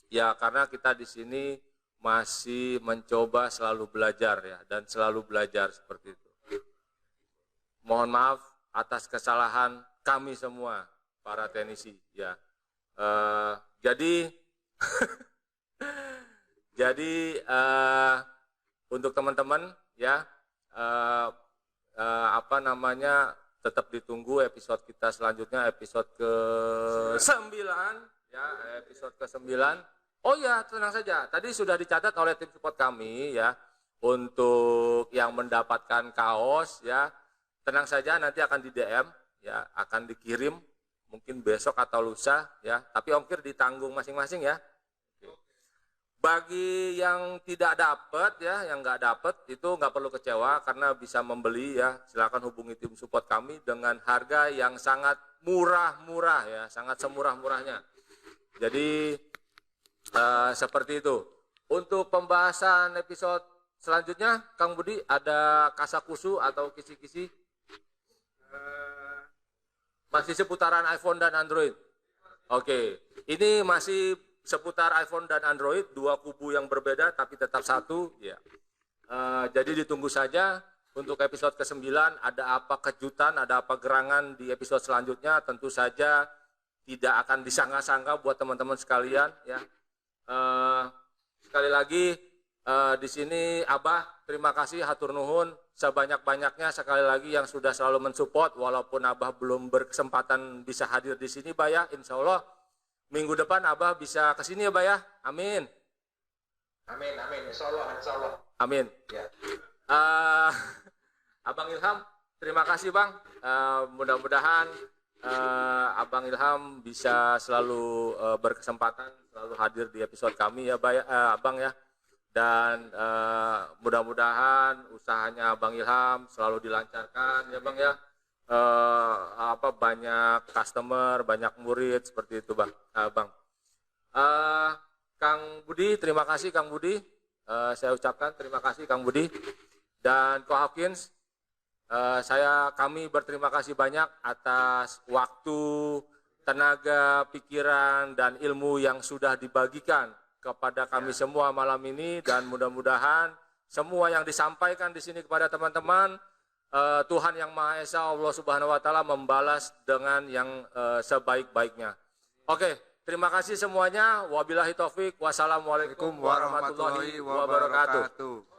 Ya karena kita di sini masih mencoba selalu belajar ya, dan selalu belajar seperti itu. Mohon maaf atas kesalahan kami semua para teknisi ya. Jadi untuk teman-teman ya, tetap ditunggu episode kita selanjutnya, episode ke-9 ya, episode ke-9. Oh ya, tenang saja, tadi sudah dicatat oleh tim support kami ya, untuk yang mendapatkan kaos ya, tenang saja nanti akan di DM ya, akan dikirim mungkin besok atau lusa ya, tapi ongkir ditanggung masing-masing ya. Bagi yang tidak dapat ya, yang nggak dapat itu nggak perlu kecewa karena bisa membeli ya, silakan hubungi tim support kami dengan harga yang sangat murah-murah ya, sangat semurah-murahnya. Jadi seperti itu. Untuk pembahasan episode selanjutnya, Kang Budi ada kasakusu atau kisi-kisi? Masih seputaran iPhone dan Android. Oke, ini masih seputar iPhone dan Android, dua kubu yang berbeda tapi tetap satu ya. Jadi ditunggu saja untuk episode ke-9, ada apa kejutan, ada apa gerangan di episode selanjutnya, tentu saja tidak akan disangka-sangka buat teman-teman sekalian ya. Sekali lagi di sini Abah terima kasih, hatur nuhun sebanyak-banyaknya sekali lagi yang sudah selalu mensupport, walaupun Abah belum berkesempatan bisa hadir di sini Bah ya. Insya Allah minggu depan Abah bisa ke sini ya Bah ya. Amin. Amin, amin. Insya Allah, insya Allah. Amin. Ya. Abang Ilham, terima kasih Bang. Mudah-mudahan Abang Ilham bisa selalu berkesempatan, selalu hadir di episode kami ya Abang ya. Dan mudah-mudahan usahanya Abang Ilham selalu dilancarkan ya Bang ya. Banyak customer, banyak murid seperti itu Bang. Kang Budi, terima kasih Kang Budi. Saya ucapkan terima kasih Kang Budi. Dan Ko Hawkins, kami berterima kasih banyak atas waktu, tenaga, pikiran, dan ilmu yang sudah dibagikan kepada kami semua malam ini, dan mudah-mudahan semua yang disampaikan di sini kepada teman-teman, Tuhan Yang Maha Esa, Allah Subhanahu wa taala membalas dengan yang sebaik-baiknya. Oke, terima kasih semuanya. Wabillahi taufik. Wassalamualaikum warahmatullahi wabarakatuh.